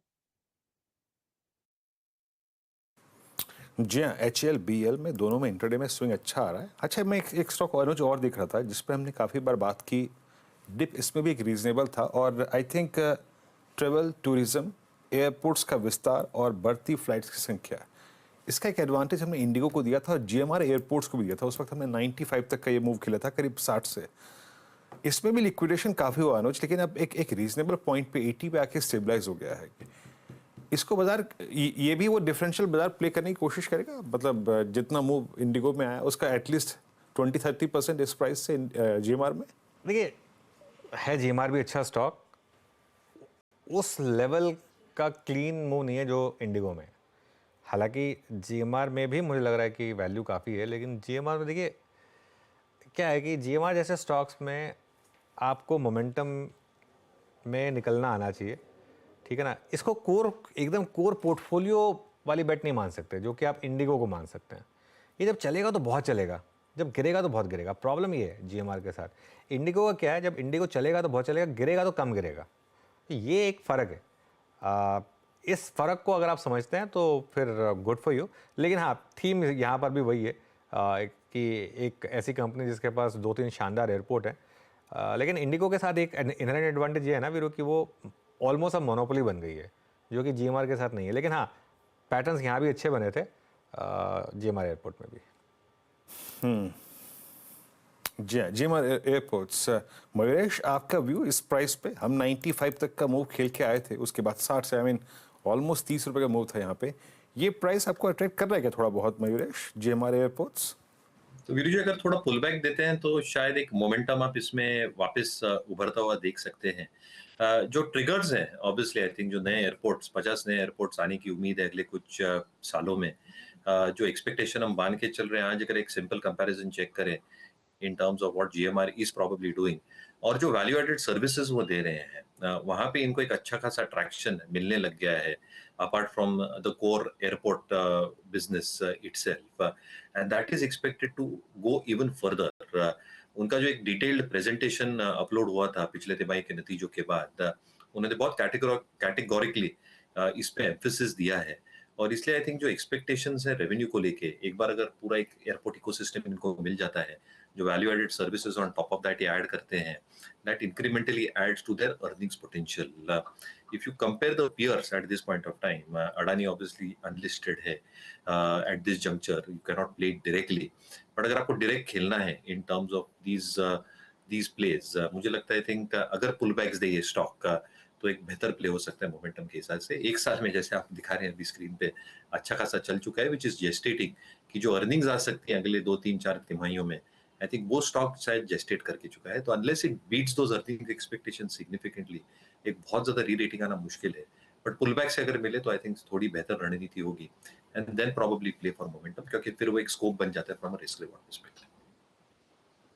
C: जी हाँ, HAL BL में दोनों में इंटरडे में स्विंग अच्छा आ रहा है। अच्छा, मैं एक स्टॉक अनुज और दिख रहा था जिस पे हमने काफ़ी बार बात की, डिप इसमें भी एक रीजनेबल था, और I think travel tourism, airports का विस्तार और बढ़ती फ्लाइट्स की संख्या, इसका एक एडवांटेज हमने इंडिगो को दिया था और GMR एयरपोर्ट्स को भी दिया था। उस वक्त हमने 95 तक का ये मूव खेला था, करीब 60 से। इसमें भी लिक्विडेशन काफ़ी हुआ अनुज, लेकिन अब एक रीजनेबल पॉइंट पे 80 पे आके स्टेबलाइज हो गया है। इसको बाजार ये भी वो डिफरेंशियल बाजार प्ले करने की कोशिश करेगा, मतलब जितना मूव इंडिगो में आया उसका एटलीस्ट 20-30% इस प्राइस से GMR में।
B: देखिए, है GMR भी अच्छा स्टॉक, उस लेवल का क्लीन मूव नहीं है जो इंडिगो में। हालांकि GMR में भी मुझे लग रहा है कि वैल्यू काफ़ी है, लेकिन GMR में देखिए क्या है कि GMR जैसे स्टॉक्स में आपको मोमेंटम में निकलना आना चाहिए, ठीक है ना। इसको एकदम कोर पोर्टफोलियो वाली बेट नहीं मान सकते जो कि आप इंडिगो को मान सकते हैं। ये जब चलेगा तो बहुत चलेगा, जब गिरेगा तो बहुत गिरेगा। प्रॉब्लम ये है GMR के साथ। इंडिगो का क्या है, जब इंडिगो चलेगा तो बहुत चलेगा, गिरेगा तो कम गिरेगा। तो ये एक फ़र्क है। इस फ़र्क को अगर आप समझते हैं तो फिर गुड फॉर यू। लेकिन हाँ, थीम यहाँ पर भी वही है कि एक ऐसी कंपनी जिसके पास 2-3 शानदार एयरपोर्ट हैं। लेकिन इंडिगो के साथ एक इनहेरेंट एडवांटेज ये है ना वीरू कि वो ऑलमोस्ट अब मोनोपोली बन गई है, जो कि GMR के साथ नहीं है। लेकिन हाँ, पैटर्न्स यहाँ भी अच्छे बने थे GMR एयरपोर्ट में भी।
C: जी हाँ, GMR एयरपोर्ट्स। मयूरेश, आपका व्यू इस प्राइस पे? हम 95 तक का मूव खेल के आए थे, उसके बाद 60 से, आई मीन ऑलमोस्ट 30 रुपए का मूव था यहाँ पे। ये प्राइस आपको अट्रैक्ट कर रहा है क्या थोड़ा बहुत मयूरेश, GMR एयरपोर्ट्स?
I: तो वीरू जी, अगर थोड़ा पुल बैक देते हैं तो शायद एक मोमेंटम आप इसमें वापस उभरता हुआ देख सकते हैं। जो ट्रिगर्स हैं, ऑब्वियसली आई थिंक जो नए एयरपोर्ट्स, 50 नए एयरपोर्ट्स आने की उम्मीद है अगले कुछ सालों में। जो एक्सपेक्टेशन हम मान के चल रहे हैं आज, अगर एक सिंपल कंपैरिजन चेक करें in terms of what GMR is probably doing, और जो वैल्यू एडेड सर्विसेज वो दे रहे हैं, वहाँ पे इनको एक अच्छा खासा ट्रैक्शन मिलने लग गया है, apart from the core airport business itself, and that is expected to go even further. उनका जो एक डिटेल्ड प्रेजेंटेशन अपलोड हुआ था पिछले तिमाही के नतीजों के बाद, उन्होंने बहुत कैटेगोरिकली इस पे एम्फेसिस दिया है, और इसलिए आई थिंक जो एक्सपेक्टेशंस है रेवेन्यू को लेके, एक बार अगर पूरा एक एयरपोर्ट इकोसिस्टम इनको मिल जाता है, जो value added services on top of that ये ऐड करते हैं, that incrementally adds to their earnings potential. If you compare the peers at this point of time, Adani obviously unlisted है at this juncture, you cannot play it directly, but अगर आपको direct खेलना है in terms of these plays, मुझे लगता है I think अगर pullbacks दे ये stock तो एक बेहतर प्ले हो सकता है मोमेंटम के हिसाब से। एक साल में जैसे आप दिखा रहे हैं अभी स्क्रीन पे अच्छा खासा चल चुका है, विच इज जेस्टेटिंग कि जो अर्निंग्स आ सकती हैं अगले 2-3-4 तिमाहियों में, आई थिंक वो स्टॉक शायद जेस्टेट करके चुका है। तो unless it beats those earning expectation significantly, एक बहुत ज्यादा री रेटिंग आना मुश्किल है। बट पुल बैक से अगर मिले तो आई थिंक थोड़ी बेहतर रणनीति होगी, and then probably play for momentum, क्योंकि फिर वो एक स्कोप बन जाता है from a risk reward perspective.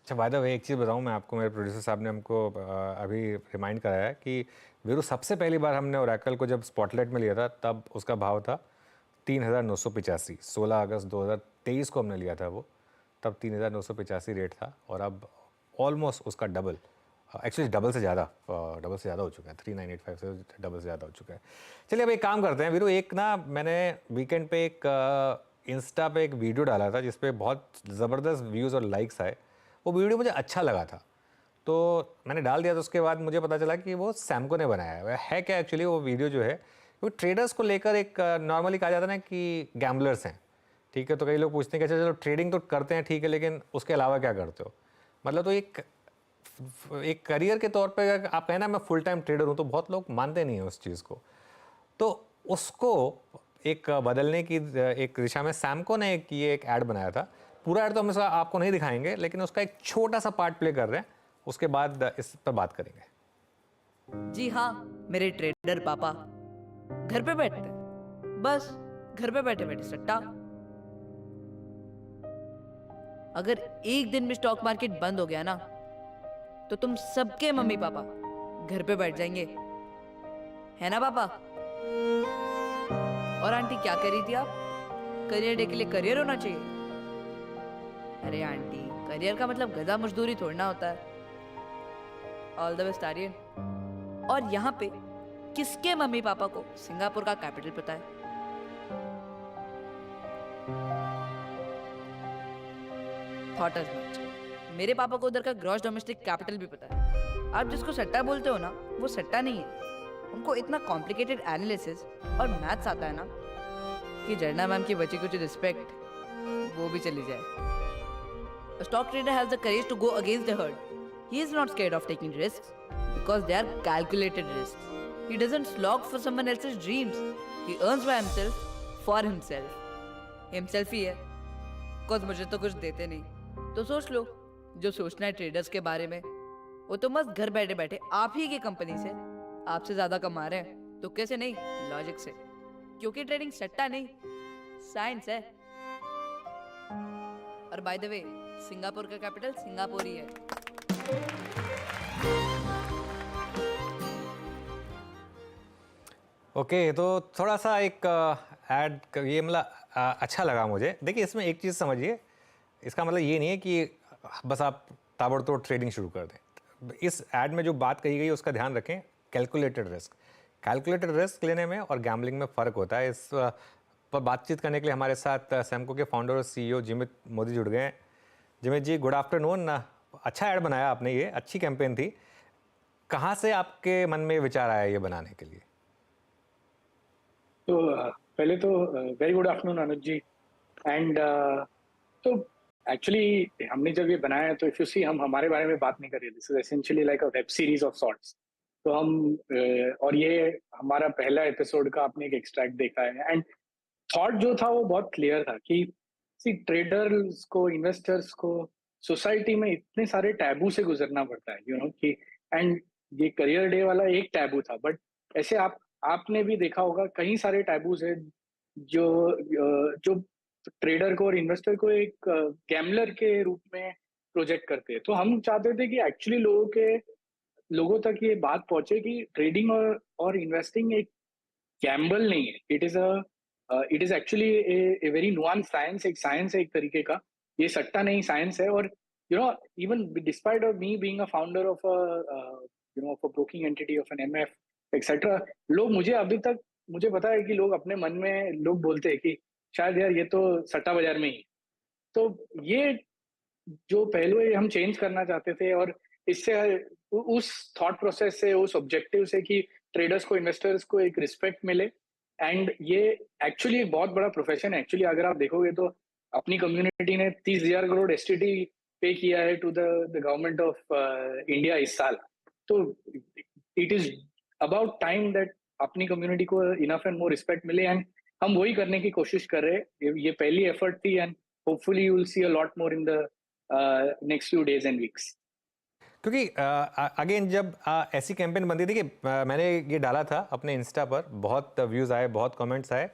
B: अच्छा, बाय द वे एक चीज़ बताऊँ मैं आपको, मेरे प्रोड्यूसर साहब ने हमको अभी रिमाइंड कराया कि वीरू सबसे पहली बार हमने ओरेकल को जब स्पॉटलाइट में लिया था तब उसका भाव था 3,985। 16 अगस्त 2023 को हमने लिया था वो, तब 3,985 रेट था, और अब ऑलमोस्ट उसका डबल, एक्चुअली डबल से ज़्यादा हो चुका है। 3,985 से डबल से ज़्यादा हो चुका है। चलिए अब एक काम करते हैं वीरू, एक ना मैंने वीकेंड पे एक इंस्टा पे एक वीडियो डाला था जिसपे बहुत ज़बरदस्त व्यूज़ और लाइक्स आए। वो वीडियो मुझे अच्छा लगा था तो मैंने डाल दिया। तो उसके बाद मुझे पता चला कि वो सैमको ने बनाया है क्या एक्चुअली वो वीडियो जो है, वो ट्रेडर्स को लेकर एक नॉर्मली कहा जाता है ना कि गैम्बलर्स हैं, ठीक है। तो कई लोग पूछते हैं कि अच्छा चलो ट्रेडिंग तो करते हैं, ठीक है, लेकिन उसके अलावा क्या करते हो? मतलब तो एक करियर के तौर पे आप कहें ना मैं फुल टाइम ट्रेडर हूँ, तो बहुत लोग मानते नहीं हैं उस चीज़ को। तो उसको एक बदलने की एक दिशा में सैमको ने एक ऐड बनाया था। पूरा ऐड तो हम इसका आपको नहीं दिखाएंगे, लेकिन उसका एक छोटा सा पार्ट प्ले कर रहे हैं, उसके बाद इस पर बात करेंगे।
J: जी हाँ, मेरे ट्रेडर पापा घर पे बैठते हैं, बस घर पे बैठे बैठे सट्टा। अगर एक दिन में स्टॉक मार्केट बंद हो गया ना, तो तुम सबके मम्मी पापा घर पे बैठ जाएंगे, है ना पापा? और आंटी क्या कह रही थी आप? करियर डे के लिए करियर होना चाहिए। अरे आंटी, करियर का मतलब गधा मजदूरी थोड़ना होता है। All the best Aryan. और यहाँ पे किसके मम्मी पापा को सिंगापुर का कैपिटल पता है? Thought as much. मेरे पापा को उधर का ग्रॉस डोमेस्टिक कैपिटल भी पता है। आप जिसको सट्टा बोलते हो ना, वो सट्टा नहीं है। उनको इतना कॉम्प्लिकेटेड एनालिसिस और मैथ्स आता है ना कि जर्ना मैम की बची कुछ रिस्पेक्ट वो भी चली जाए। A stock trader has the courage to go against the herd. He is not scared of taking risks because they are calculated risks. He doesn't slog for someone else's dreams. He earns by himself for himself. Himself ही है। Cause मुझे तो कुछ देते नहीं। तो सोच लो, जो सोचना है ट्रेडर्स के बारे में, वो तो मस्त घर बैठे बैठे आप ही की कंपनी से आपसे ज्यादा कमा रहे हैं। तो कैसे नहीं, लॉजिक से। क्योंकि ट्रेडिंग सट्टा नहीं, साइंस है। और बाय द वे, सिंगापुर का कैपिटल सिंगापुर ही है।
B: ओके, तो थोड़ा सा एक ऐड ये मतलब अच्छा लगा मुझे। देखिए, इसमें एक चीज़ समझिए, इसका मतलब ये नहीं है कि बस आप ताबड़तोड़ ट्रेडिंग शुरू कर दें। इस ऐड में जो बात कही गई है उसका ध्यान रखें, कैलकुलेटेड रिस्क लेने में और गैम्बलिंग में फ़र्क होता है। इस पर बातचीत करने के लिए हमारे साथ सैमको के फाउंडर और CEO जिमित मोदी जुड़ गए हैं। जिमित जी, गुड आफ्टरनून। अच्छा ऐड बनाया आपने, ये अच्छी कैंपेन थी। कहाँ से आपके मन में विचार आया ये बनाने के लिए?
K: तो पहले तो very good afternoon Anuj ji. And तो एक्चुअली हमने जब ये बनाया, तो इफ यू सी, हम हमारे बारे में बात नहीं कर रहे। This is essentially like a web series of sorts. तो हम और ये हमारा पहला एपिसोड का आपने एक एक्सट्रैक्ट देखा है। एंड थॉट जो था वो बहुत क्लियर था कि सी, ट्रेडर्स को, इन्वेस्टर्स को सोसाइटी में इतने सारे टैबू से गुजरना पड़ता है, यू नो कि, एंड ये करियर डे वाला एक टैबू था, बट ऐसे आपने भी देखा होगा कई सारे टैबूज है जो ट्रेडर को और इन्वेस्टर को एक गैम्बलर के रूप में प्रोजेक्ट करते हैं। तो हम चाहते थे कि एक्चुअली लोगों तक ये बात पहुंचे कि ट्रेडिंग और इन्वेस्टिंग एक गैम्बल नहीं है। It is actually a very nuance science. एक साइंस है एक तरीके का, ये सट्टा नहीं, साइंस है। और you know, even despite of me being a founder of of a broking entity of an MF etcetera, लोग मुझे पता है कि लोग अपने मन में लोग बोलते हैं कि शायद यार ये तो सट्टा बाजार में ही। तो ये जो पहलू है हम चेंज करना चाहते थे, और इससे उस थॉट प्रोसेस से, उस ऑब्जेक्टिव से कि ट्रेडर्स को, इन्वेस्टर्स को एक रिस्पेक्ट मिले। एंड ये एक्चुअली एक बहुत बड़ा प्रोफेशन है। एक्चुअली अगर आप देखोगे तो अपनी कम्युनिटी ने 30,000 करोड़ STT पे किया है to the government of India इस साल। तो it is about time that अपनी कम्युनिटी को इनफ एंड मोर रिस्पेक्ट मिले, एंड हम वही करने की कोशिश कर रहे हैं। ये पहली एफर्ट थी, and hopefully you will C a lot more in the next few days and weeks.
B: क्योंकि अगेन जब ऐसी कैंपेन बनती थी कि मैंने ये डाला था अपने इंस्टा पर, बहुत व्यूज़ आए, बहुत कमेंट्स आए,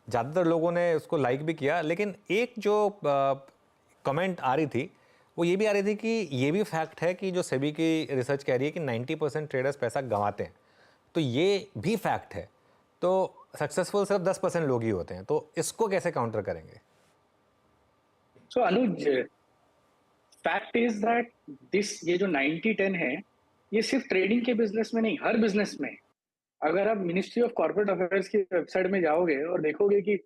B: ज़्यादातर लोगों ने उसको लाइक भी किया। लेकिन एक जो कमेंट आ रही थी वो ये भी आ रही थी कि ये भी फैक्ट है कि जो सेबी की रिसर्च कह रही है कि 90% ट्रेडर्स पैसा गंवाते हैं, तो ये भी फैक्ट है। तो सक्सेसफुल सिर्फ 10% लोग ही होते हैं, तो इसको कैसे काउंटर करेंगे?
K: सो अनुज, फैक्ट इज दैट ये जो 90-10 है, ये सिर्फ ट्रेडिंग के बिजनेस में नहीं, हर बिजनेस में। अगर आप मिनिस्ट्री ऑफ कॉर्पोरेट अफेयर्स की वेबसाइट में जाओगे और देखोगे कि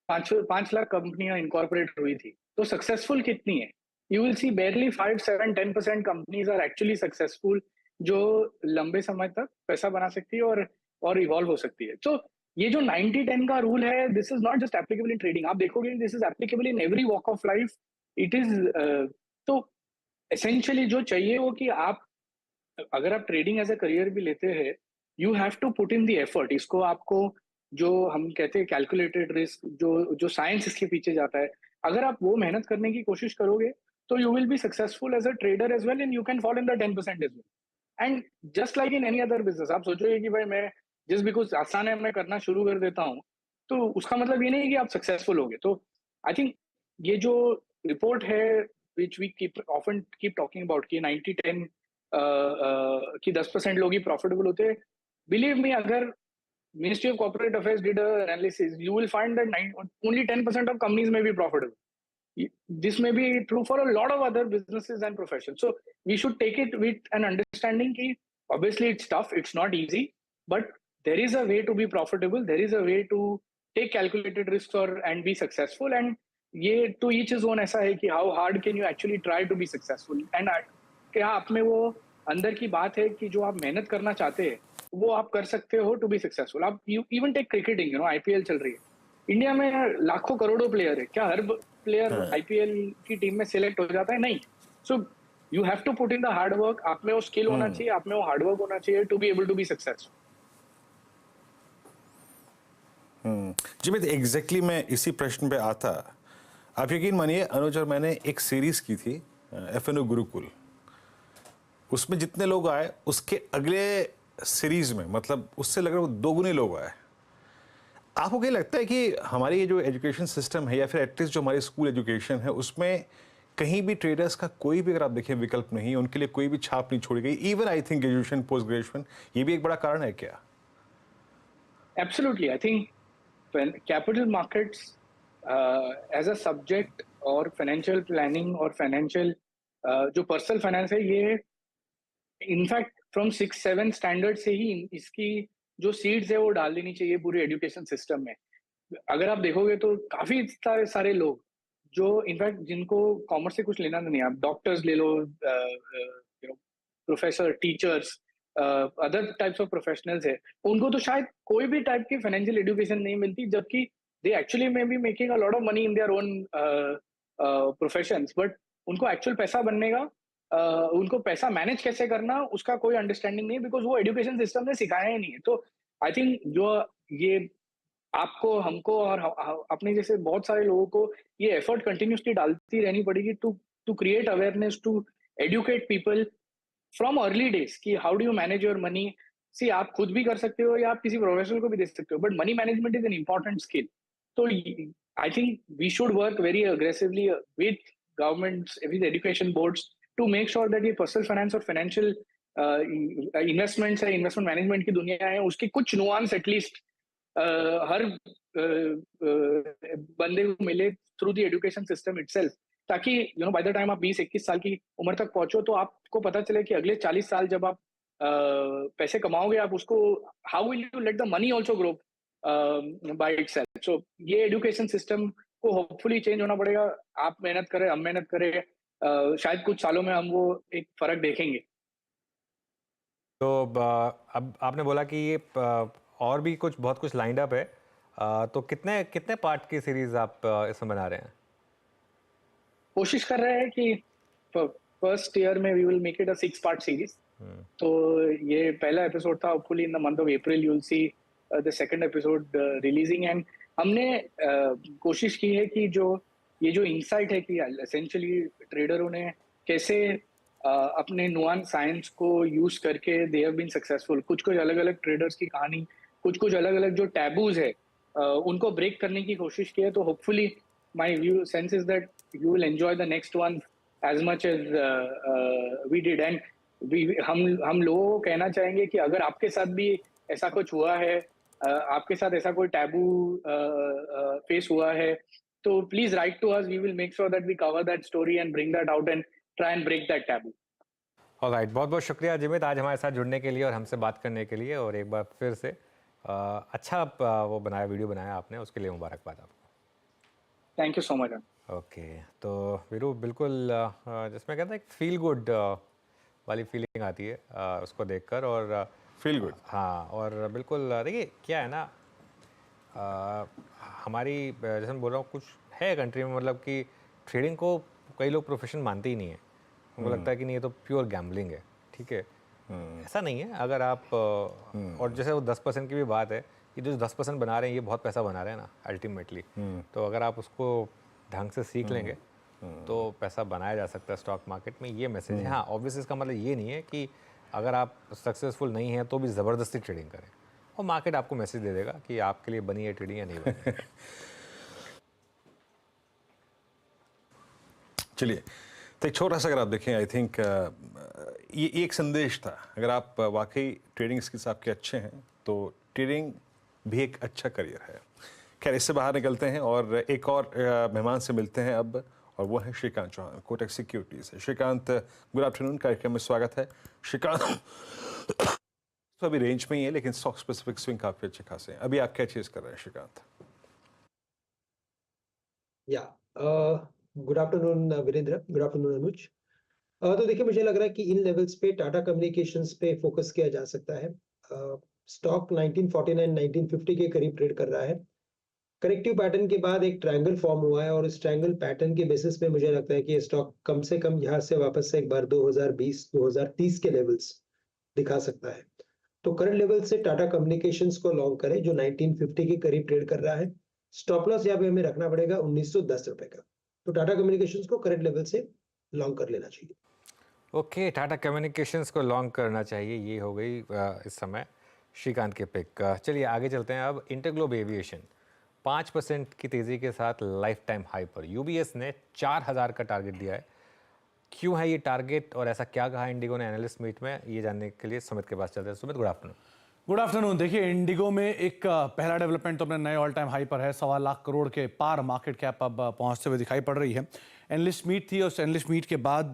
K: 5 लाख कंपनियां इनकॉर्पोरेट हुई थी, तो सक्सेसफुल कितनी है? You will see barely 5, 7, 10% companies are actually successful, जो लंबे समय तक पैसा बना सकती है और इवॉल्व हो सकती है। तो ये जो 90-10 का रूल है, this is not just applicable in trading. आप देखोगे this is applicable in every walk of life. It is तो एसेंशियली जो चाहिए वो कि आप, अगर आप ट्रेडिंग एज अ करियर भी लेते हैं, you have to put in the effort. इसको आपको, जो हम कहते हैं कैलकुलेटेड रिस्क, जो साइंस इसके पीछे जाता है, अगर आप वो मेहनत करने की कोशिश करोगे तो you will be successful as a trader as well, and you can fall in the 10% as well. And just like in any other business, आप सोचोगे कि भाई मैं जस्ट बिकॉज आसान है मैं करना शुरू कर देता हूँ, तो उसका मतलब ये नहीं है कि आप सक्सेसफुल होगे। तो आई थिंक ये जो रिपोर्ट है which we often keep talking about कि 90-10 कि 10% लोग ही profitable होते हैं. Believe me, अगर Ministry of Corporate Affairs did an analysis, you will find that only 10% of companies may be profitable. This may be true for a lot of other businesses and professions. So we should take it with an understanding that obviously it's tough, it's not easy, but there is a way to be profitable. There is a way to take calculated risks and be successful. And ये to each his own ऐसा है कि how hard can you actually try to be successful. And क्या आप में वो अंदर की बात है कि जो आप मेहनत करना चाहते हैं वो आप कर सकते हो to be successful. आप even take cricketing, IPL चल रही है. इंडिया में लाखों करोड़ों प्लेयर है. क्या हर प्लेयर आईपीएल की टीम में सिलेक्ट हो जाता है? नहीं. So you have to put in the hard work. आप में वो स्किल होना चाहिए, आप में वो हार्ड वर्क होना चाहिए to be able to be successful.
C: Jimeet exactly मैं इसी प्रश्न पे आता. आप यकीन मानिए अनुज और मैंने एक सीरीज की थी FNO गुरुकुल. उसमें जितने लोग आए उसके अगले सीरीज में मतलब उससे लगभग 2 गुने लोग आए. आपको क्या लगता है कि हमारी ये जो एजुकेशन सिस्टम है या फिर एटलीस्ट जो हमारी स्कूल एजुकेशन है उसमें कहीं भी ट्रेडर्स का कोई भी अगर आप देखें विकल्प नहीं, उनके लिए कोई भी छाप नहीं छोड़ी गई? Even I think graduation, post graduation, ये भी एक बड़ा कारण है क्या?
K: Absolutely. I think capital markets as a subject और फाइनेंशियल प्लानिंग और फाइनेंशियल जो पर्सनल फाइनेंस है ये इनफैक्ट फ्रॉम 6-7 स्टैंडर्ड से ही इसकी जो सीड्स है वो डाल देनी चाहिए पूरे एजुकेशन सिस्टम में. अगर आप देखोगे तो काफी सारे लोग जो इनफैक्ट जिनको कॉमर्स से कुछ लेना नहीं, आप डॉक्टर्स ले लो, professor, teachers, other types of professionals है, उनको तो शायद कोई भी टाइप की फाइनेंशियल एजुकेशन नहीं मिलती, जबकि they actually may be making a lot of money in their own professions. But उनको एक्चुअल पैसा बनने का उनको पैसा मैनेज कैसे करना उसका कोई अंडरस्टैंडिंग नहीं, बिकॉज वो एजुकेशन सिस्टम ने सिखाया ही नहीं है. तो आई थिंक जो ये आपको, हमको और अपने जैसे बहुत सारे लोगों को ये एफर्ट कंटिन्यूसली डालती रहनी पड़ेगी to create awareness, to educate people from early days कि how do you manage your money. See आप खुद भी कर सकते हो या आप किसी प्रोफेशनल को भी दे सकते हो, but money management is an important skill. तो I think we should work very aggressively with governments, with education boards to make sure that ये personal finance और financial investments है, investment management की दुनिया है, उसकी कुछ nuance at least हर बंदे को मिले through the education system itself, ताकि by the time आप 20-21 साल की उम्र तक पहुंचो तो आपको पता चले कि अगले 40 साल जब आप पैसे कमाओगे आप उसको how will you let the money also grow by itself. So ये education system को hopefully change होना पड़ेगा. आप मेहनत करें, हम मेहनत करें, शायद कुछ सालों में हम वो एक फर्क देखेंगे.
B: तो अब आपने बोला कि ये और भी बहुत कुछ लाइंड अप है, तो कितने पार्ट की सीरीज आप इसमें बना रहे हैं?
K: कोशिश कर रहे हैं कि फर्स्ट ईयर में we will make it a 6-part series. तो ये पहला एपिसोड था. Hopefully in the month of April you will see the second episode releasing. And हमने कोशिश की है कि ये जो इंसाइट है कि एसेंशियली ट्रेडरों ने कैसे अपने नुआंस साइंस को यूज करके दे हैव बीन सक्सेसफुल. कुछ अलग अलग ट्रेडर्स की कहानी, कुछ अलग अलग जो टैबूज है उनको ब्रेक करने की कोशिश की है. तो hopefully my view sense is that you will enjoy the next one as much as we did. And हम लोगों को कहना चाहेंगे कि अगर आपके साथ भी ऐसा कुछ हुआ है, आपके साथ ऐसा कोई टैबू फेस हुआ है, तो please write to us. We will make sure that we cover that story and bring that out and try and break that taboo.
B: Alright, बहुत बहुत शुक्रिया जिमित आज हमारे साथ जुड़ने के लिए और हमसे बात करने के लिए. और एक बार फिर से अच्छा वो वीडियो बनाया आपने, उसके लिए मुबारकबाद आपको.
K: Thank you so much.
B: Okay, तो वीरू बिल्कुल जिसमें कहते हैं एक फील गुड वाली फीलिंग आती है उसको देखकर. और
C: फील गुड,
B: हाँ, और बिल्कुल देखिए क्या है ना, हमारी जैसे मैं बोल रहा हूँ कुछ है कंट्री में मतलब कि ट्रेडिंग को कई लोग प्रोफेशन मानते ही नहीं है. उनको लगता है कि नहीं ये तो प्योर गैम्बलिंग है. ठीक है, ऐसा नहीं है. अगर आप और जैसे वो 10% की भी बात है कि जो 10% बना रहे हैं ये बहुत पैसा बना रहे हैं ना अल्टीमेटली. तो अगर आप उसको ढंग से सीख लेंगे तो पैसा बनाया जा सकता है स्टॉक मार्केट में. ये मैसेज है. हाँ, ऑब्वियस इसका मतलब ये नहीं है कि अगर आप सक्सेसफुल नहीं हैं तो भी ज़बरदस्ती ट्रेडिंग करें, और मार्केट आपको मैसेज दे देगा कि आपके लिए बनी है ट्रेडिंग या नहीं बनी है.
C: चलिए तो एक छोटा सा अगर आप देखें, आई थिंक ये एक संदेश था, अगर आप वाकई ट्रेडिंग स्किल्स आपके अच्छे हैं तो ट्रेडिंग भी एक अच्छा करियर है। खैर, इससे बाहर निकलते हैं और एक और मेहमान से मिलते हैं अब, और वो है Shrikant Chauhan, Kotak securities. Shrikant, good afternoon, कार्यक्रम में स्वागत है। श्रीकांत, तो अभी रेंज में ही है लेकिन स्टॉक स्पेसिफिक स्विंग काफी अच्छे खासे हैं। अभी आप क्या चीज कर रहे हैं श्रीकांत?
L: या good afternoon Virendra, good afternoon Anuj. तो देखिए, मुझे लग रहा है कि इन लेवल्स पे टाटा कम्युनिकेशंस पे फोकस किया जा सकता है। स्टॉक 1949 1950 के करीब ट्रेड कर रहा है। करेक्टिव पैटर्न के बाद एक ट्रायंगल फॉर्म हुआ है और इस ट्रायंगल पैटर्न के बेसिस पे मुझे लगता है कि ये स्टॉक कम से कम यहाँ से वापस से एक बार 2020-2030 के लेवल्स दिखा सकता है। तो करंट लेवल से टाटा कम्युनिकेशंस को लॉन्ग करें जो 1950 के करीब ट्रेड कर रहा है। स्टॉप लॉस यहाँ पे हमें रखना पड़ेगा 1910 रुपए का। तो टाटा कम्युनिकेशंस को करंट लेवल से लॉन्ग कर लेना चाहिए।
B: ओके, टाटा कम्युनिकेशंस को लॉन्ग करना चाहिए, ये हो गई इस समय श्रीकांत के पिक। चलिए आगे चलते हैं। अब इंटरग्लोब एविएशन 5% की तेज़ी के साथ लाइफ टाइम हाई पर। यूबीएस ने 4000 का टारगेट दिया है। क्यों है ये टारगेट और ऐसा क्या कहा इंडिगो ने एनालिस्ट मीट में, ये जानने के लिए सुमित के पास चलते हैं। Sumit, good afternoon.
M: Good afternoon. देखिए, इंडिगो में एक पहला डेवलपमेंट तो अपने नए ऑल टाइम हाई पर है। 1.25 लाख करोड़ के पार मार्केट कैप अब पहुंचते हुए दिखाई पड़ रही है। एनालिस्ट मीट थी और एनालिस्ट मीट के बाद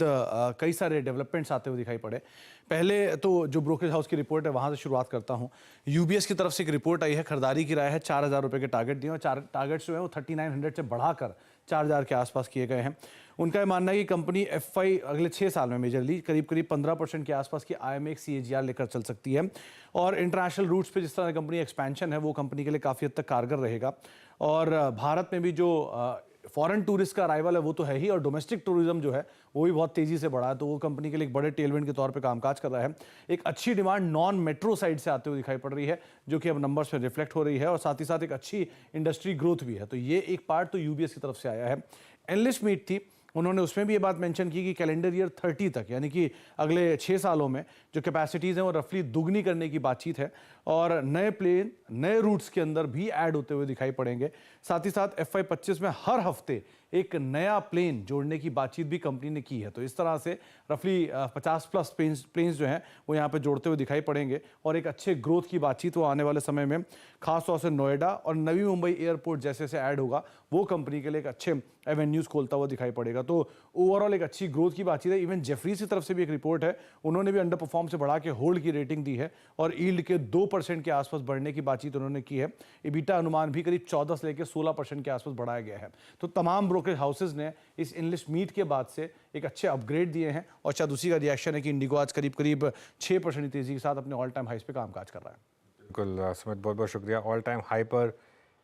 M: कई सारे डेवलपमेंट्स आते हुए दिखाई पड़े। पहले तो जो ब्रोकरेज हाउस की रिपोर्ट है वहां से शुरुआत करता हूं। यूबीएस की तरफ से एक रिपोर्ट आई है, खरीदारी की राय है, 4000 रुपये के टारगेट दिए और टारगेट्स जो है वो 3900 से बढ़ाकर 4000 के आसपास किए गए हैं। उनका ये मानना है कि कंपनी एफआई अगले 6 साल में मेजरली करीब 15% के आसपास की IMX CAGR लेकर चल सकती है और इंटरनेशनल रूट्स पे जिस तरह कंपनी एक्सपेंशन है वो कंपनी के लिए काफ़ी हद तक कारगर रहेगा। और भारत में भी जो फॉरेन टूरिस्ट का अराइवल है वो तो है ही, और डोमेस्टिक टूरिज्म जो है वो भी बहुत तेज़ी से बढ़ा है, तो वो कंपनी के लिए एक बड़े टेलविंड के तौर पे कामकाज कर रहा है। एक अच्छी डिमांड नॉन मेट्रो साइड से आते हुए दिखाई पड़ रही है जो कि अब नंबर्स में रिफ्लेक्ट हो रही है, और साथ ही साथ एक अच्छी इंडस्ट्री ग्रोथ भी है। तो ये एक पार्ट तो यूबीएस की तरफ से आया है। एनालिस्ट मीट थी, उन्होंने उसमें भी ये बात मेंशन की कि कैलेंडर ईयर 30 तक यानी कि अगले 6 सालों में जो कैपेसिटीज़ हैं वो रफली दुगनी करने की बातचीत है और नए प्लेन नए रूट्स के अंदर भी ऐड होते हुए दिखाई पड़ेंगे। साथ ही साथ FY25 में हर हफ्ते एक नया प्लेन जोड़ने की बातचीत भी कंपनी ने की है। तो इस तरह से रफली 50+ प्लेन्स जो हैं वो यहाँ पे जोड़ते हुए दिखाई पड़ेंगे और एक अच्छे ग्रोथ की बातचीत वो आने वाले समय में खासतौर से नोएडा और नवी मुंबई एयरपोर्ट जैसे से ऐड होगा वो कंपनी के लिए एक अच्छे एवेन्यूज़ खोलता हुआ दिखाई पड़ेगा। तो ओवरऑल एक अच्छी ग्रोथ की बातचीत है। इवन जेफरीज की तरफ से भी एक रिपोर्ट है, उन्होंने भी अंडर परफॉर्म से बढ़ा के होल्ड की रेटिंग दी है और यील्ड के 2% के आसपास बढ़ने की बातचीत उन्होंने की है। इबिटा अनुमान भी करीब 14 से लेकर 16% के आसपास बढ़ाया गया है। तो तमाम ब्रोकरेज हाउसेज ने इस एनालिस्ट मीट के बाद से एक अच्छे अपग्रेड दिए हैं और शायद उसी का रिएक्शन है कि इंडिगो आज करीब 6% की तेजी के साथ अपने ऑल टाइम हाइस पे कामकाज कर रहा है।
B: बिल्कुल सुमित, बहुत बहुत शुक्रिया। ऑल टाइम हाई पर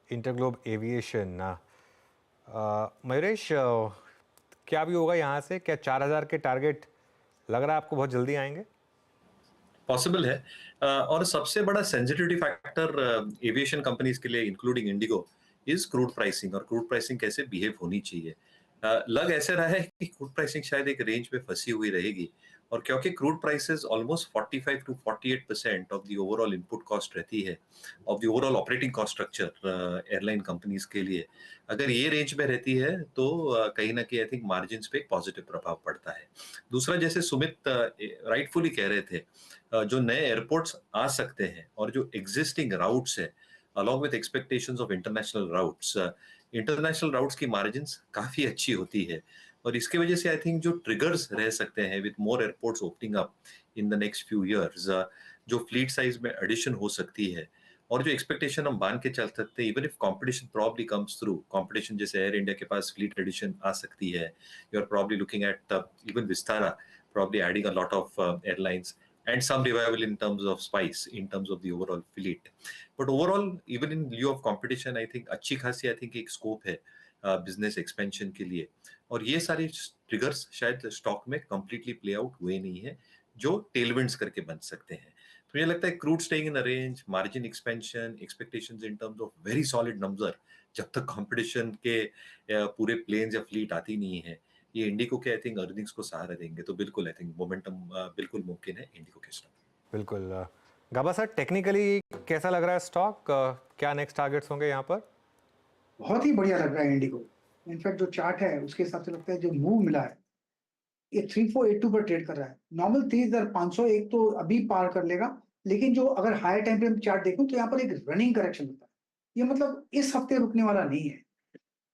B: इंटरग्लोब एविएशन। मयूरेश, क्या भी होगा यहाँ से? क्या 4000 के टारगेट लग रहा है आपको बहुत जल्दी आएंगे?
I: पॉसिबल है और सबसे बड़ा सेंसिटिविटी फैक्टर एविएशन कंपनीज के लिए including Indigo is crude pricing, और क्रूड प्राइसिंग कैसे बिहेव होनी चाहिए। लग ऐसे रहा है कि क्रूड प्राइसिंग शायद एक रेंज में फंसी हुई रहेगी, और क्योंकि crude prices almost 45 to 48% of the overall input cost रहती है, of the overall operating cost structure airline companies के लिए, अगर ये रेंज में रहती है तो कहीं ना कहीं आई थिंक मार्जिन्स पे एक पॉजिटिव प्रभाव पड़ता है। दूसरा, जैसे सुमित राइटफुली कह रहे थे, जो नए एयरपोर्ट्स आ सकते हैं और जो एग्जिस्टिंग राउट्स है along with expectations of international routes की मार्जिन्स काफी अच्छी होती है, और इसके वजह से आई थिंक जो ट्रिगर्स रह सकते हैं with more airports opening up in the next few years, जो फ्लीट साइज में एडिशन हो सकती है और जो एक्सपेक्टेशन हम मान के चल सकते हैं, even if competition probably comes through, competition जैसे एयर इंडिया के पास फ्लीट एडिशन आ सकती है, you are probably looking at even Vistara probably adding a lot of airlines and some revival in terms of Spice, in terms of the overall fleet. But overall, even in lieu of competition, I think अच्छी खासी I think एक scope है business expansion के लिए, और ये सारे triggers शायद stock में completely play out हुए नहीं है जो tailwinds करके बन सकते हैं। तो मुझे लगता है crude staying in a range, margin expansion, expectations in terms of very solid number, जब तक competition के पूरे planes या fleet आती नहीं है, ये इंडिगो के आई थिंक अर्निंग्स को सहारा देंगे। तो बिल्कुल आई थिंक मोमेंटम बिल्कुल मुमकिन है इंडिगो के स्टॉक।
B: बिल्कुल। गाबा सर, टेक्निकली कैसा लग रहा है स्टॉक? क्या नेक्स्ट टारगेट्स होंगे यहाँ पर?
D: बहुत ही बढ़िया लग रहा है इंडिगो। इनफैक्ट जो चार्ट है उसके हिसाब से लगता है जो मूव मिला है ये 3482 पर ट्रेड कर रहा है। नॉर्मल 3501 तो अभी पार कर लेगा, लेकिन जो अगर हायर टाइम फ्रेम चार्ट देखूं तो यहाँ पर एक रनिंग करेक्शन होता है। ये मतलब इस हफ्ते रुकने वाला नहीं है,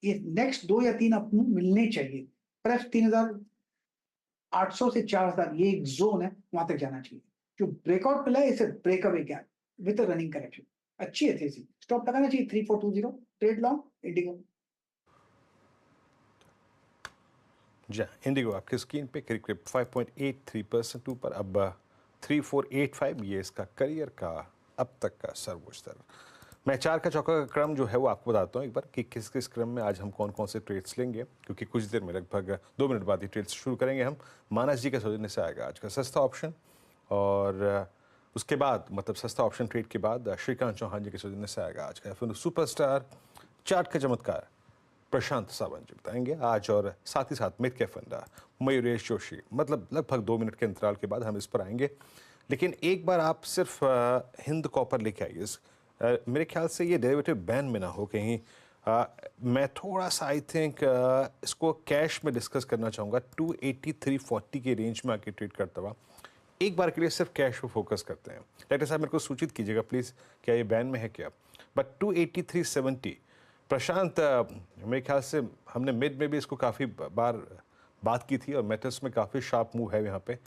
D: ये नेक्स्ट 2 या 3 हफ्तों में मिलने चाहिए। पर 3800 से 4000 ये एक जोन है, वहां तक जाना चाहिए। जो ब्रेकआउट मिला है इसे breakaway gap with running correction, अच्छी है थी। स्टॉप लगाना चाहिए 3420, ट्रेड लॉन्ग इंडिगो।
C: इंडिगो आपकी स्क्रीन पे करीब करीब 5.83% ऊपर, अब 3485 ये इसका करियर का अब तक का सर्वोच्च स्तर। मैं 4 का चौका का क्रम जो है वो आपको बताता हूँ एक बार कि किस किस क्रम में आज हम कौन कौन से ट्रेड्स लेंगे, क्योंकि कुछ देर में लगभग 2 मिनट बाद ही ट्रेड्स शुरू करेंगे हम। मानस जी के सौजन्य से आएगा आज का सस्ता ऑप्शन, और उसके बाद मतलब सस्ता ऑप्शन ट्रेड के बाद श्रीकांत चौहान जी के सौजन्य से आएगा आज का फिर सुपरस्टार चार्ट का चमत्कार प्रशांत सावंत जी बताएंगे आज, और साथ ही साथ मिड कैप फंडा मयूरेश जोशी। मतलब लगभग 2 मिनट के अंतराल के बाद हम इस पर आएंगे। लेकिन एक बार आप सिर्फ हिंद कॉपर लेके आइए। मेरे ख्याल से ये डेरिवेटिव बैन में ना हो कहीं। मैं थोड़ा सा आई थिंक इसको कैश में डिस्कस करना चाहूँगा। 283.40 के रेंज में आके ट्रेड करता हुआ एक बार के लिए सिर्फ कैश पे फोकस करते हैं। डायरेक्टर साहब मेरे को सूचित कीजिएगा प्लीज़, क्या ये बैन में है क्या? बट 283.70 प्रशांत, मेरे ख्याल से हमने मिड में भी इसको काफ़ी बार बात की थी और मेटल्स में काफ़ी शार्प मूव है यहाँ पे।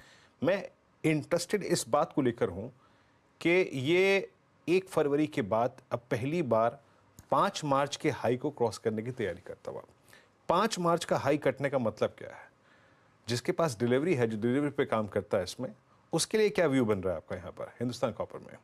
C: मैं इंटरेस्टेड इस बात को लेकर हूँ कि ये 1 फरवरी के बाद अब पहली बार 5 मार्च के हाई को क्रॉस करने की तैयारी करता हुआ। 5 मार्च का हाई कटने का मतलब क्या है? जिसके पास डिलीवरी है, जो डिलीवरी पे काम करता है इसमें, उसके लिए क्या व्यू बन रहा है आपका यहाँ पर हिंदुस्तान कॉपर में?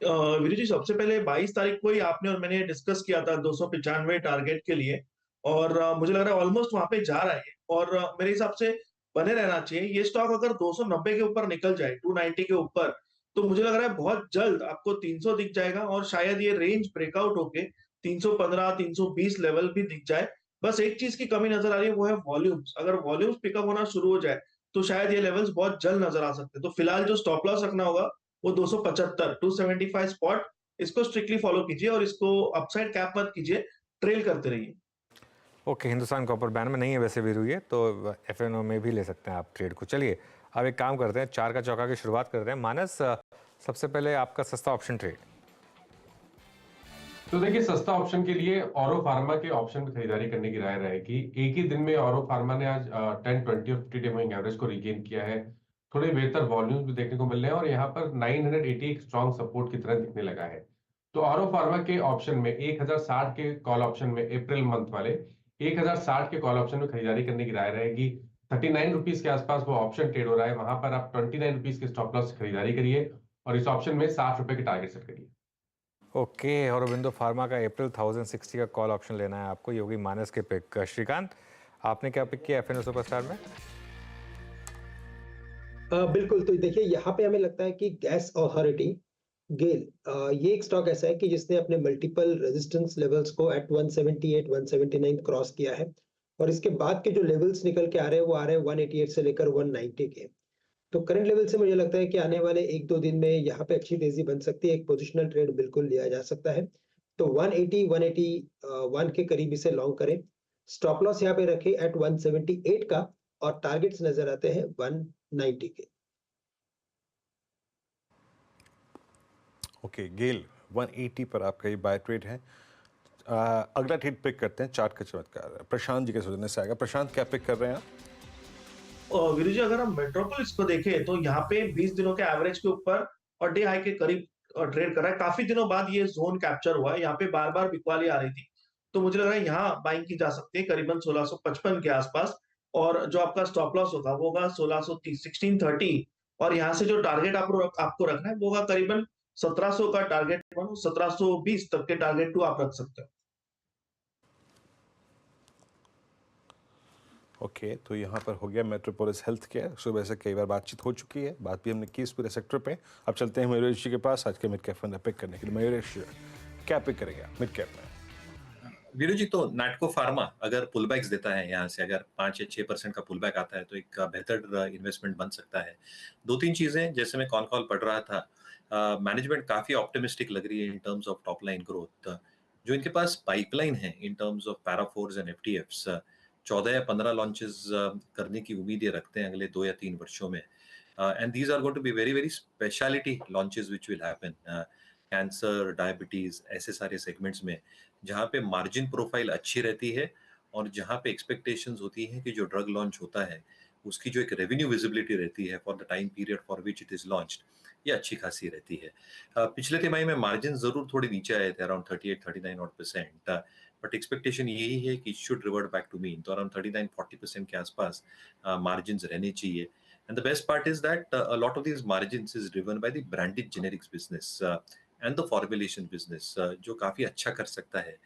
G: वीरू जी, सबसे पहले 22 तारीख को ही आपने और मैंने डिस्कस किया था 295 टारगेट के लिए, और मुझे लग रहा है ऑलमोस्ट वहां पे जा रहा है, और मेरे हिसाब से बने रहना चाहिए। ये स्टॉक अगर 290 के ऊपर निकल जाए, 290 के ऊपर, तो मुझे लग रहा है बहुत जल्द आपको 300 दिख जाएगा, और शायद ये रेंज ब्रेकआउट होके 315 320 लेवल भी दिख जाए। बस एक चीज की कमी नजर आ रही है, वो है वॉल्यूम्स। अगर वॉल्यूम्स पिकअप होना शुरू हो जाए तो शायद ये लेवल्स बहुत जल्द नजर आ सकते हैं। तो फिलहाल जो स्टॉप लॉस रखना होगा वो 275 275 स्पॉट, इसको स्ट्रिक्टली फॉलो कीजिए और इसको अपसाइड कैप मत कीजिए, ट्रेल करते रहिए।
B: ओके, हिंदुस्तान कॉपर बैन में नहीं है वैसे भी रुई है, तो एफएनओ में भी ले सकते हैं आप ट्रेड को। चलिए अब एक काम करते हैं, 4 का चौका की शुरुआत करते हैं। मानस, सबसे पहले आपका सस्ता ऑप्शन ट्रेड।
F: तो देखिए, सस्ता ऑप्शन के लिए ऑरो फार्मा के ऑप्शन में खरीदारी करने की राय रहेगी। एक ही दिन में ऑरो फार्मा ने आज 10, 20 और 50 डे मूविंग एवरेज को रिगेन किया है। थोड़े बेहतर वॉल्यूम्स भी देखने को मिल रहे हैं और यहाँ पर 980 एक स्ट्रॉन्ग सपोर्ट की तरह दिखने लगा है। तो ऑरो फार्मा के ऑप्शन में 1060 के कॉल ऑप्शन में अप्रैल मंथ वाले 1060 के कॉल ऑप्शन में खरीदारी करने की राय रहेगी। 39 रुपीज के आसपास वो ऑप्शन ट्रेड हो रहा है, वहां पर आप 29 रुपीज के स्टॉप लॉस से खरीदारी करिए और इस ऑप्शन में 60 रुपए के टारगेट सेट करिए।
B: ओके, औरोबिंदो फार्मा का अप्रैल 1060 का कॉल ऑप्शन लेना है आपको। ये होगी मानस के पिक। श्रीकांत, आपने क्या पिक किया एफएनओ सुपरस्टार में?
L: बिल्कुल, तो देखिए यहाँ पे हमें लगता है कि गैस अथॉरिटी गेल ये एक स्टॉक ऐसा है कि जिसने अपने मल्टीपल रेजिस्टेंस लेवल्स को एट 178 179 क्रॉस किया है, और इसके बाद के जो लेवल्स निकल के आ रहे हैं वो आ रहे हैं 188 से लेकर 190 के। तो करंट लेवल से मुझे लगता है कि आने वाले 1-2 दिन में यहाँ पे अच्छी तेजी बन सकती है, एक पोजिशनल ट्रेड बिल्कुल लिया जा सकता है। तो 181 के करीब इसे लॉन्ग करें, स्टॉप लॉस यहाँ पे रखें एट 178 का, और टारगेट्स नजर आते हैं 190 के।
C: ओके, गेल 180 पर आपका ये बाय ट्रेड है। अगला ट्रेड पिक करते हैं, चार्ट का चमत्कार प्रशांत जी के सोचने से आएगा। प्रशांत, क्या पिक कर रहे हैं आप?
G: वीरू जी, अगर हम मेट्रोपोलिस को देखें तो यहाँ पे 20 दिनों के एवरेज के ऊपर और डे हाई के करीब ट्रेड कर रहा है। काफी दिनों बाद ये जोन कैप्चर हुआ है, यहाँ पे बार बार बिकवाली आ रही थी, तो मुझे लग रहा है यहाँ बाइंग की जा सकती है करीबन 1655 के आसपास, और जो आपका स्टॉप लॉस होगा वो होगा 1630 और यहाँ से जो टारगेट आपको रखना है वो होगा करीबन 1700 का टारगेट 1, 1720 तक के टारगेट 2 आप रख सकते हो।
C: ओके, तो यहाँ पर हो गया मेट्रोपोलिस हेल्थ केयर। सुबह से कई बार बातचीत हो चुकी है, बात भी हमने की इस पूरे सेक्टर पे। अब चलते हैं मयूरेश जी के पास आज के मिड कैप फंड पिक करने के लिए। मयूरेश, क्या पिक करेंगे मिड कैप में?
I: वीरू जी, तो नाटको फार्मा अगर पुलबैक्स देता है यहाँ से, अगर 5 या 6% का पुलबैक आता है तो एक बेहतर इन्वेस्टमेंट बन सकता है। 2-3 चीजें, जैसे मैं कॉन कॉल पढ़ रहा था, मैनेजमेंट काफी ऑप्टिमिस्टिक लग रही है in terms of top line growth. जो इनके पास पाइपलाइन है इन टर्म्स ऑफ पैराफोर्स एंड एफटीएफ्स, 14 या 15 लॉन्चेस करने की उम्मीद ये रखते हैं अगले 2 या 3 वर्षों में। And these are going to be very very speciality launches which will happen, cancer, diabetes, ऐसे सारे सेगमेंट्स में जहाँ पे मार्जिन प्रोफाइल अच्छी रहती है और जहाँ पे एक्सपेक्टेशंस होती हैं कि जो ड्रग लॉन्च होता है उसकी जो एक रेवेन्यू विजिबिलिटी रहती है for the time period for which it is launched, ये अच्छी खासी रहती है। पिछले तिमाही में मार्जिन जरूर थोड़े नीचे आए थे, अराउंड 38-39% बट एक्सपेक्टेशन यही है कि should revert back to mean, तो अराउंड 39-40% के आसपास मार्जिन रहने चाहिए। And the best part is that a lot of these margins is driven by the branded generics business and the formulation business, जो काफी अच्छा कर सकता है,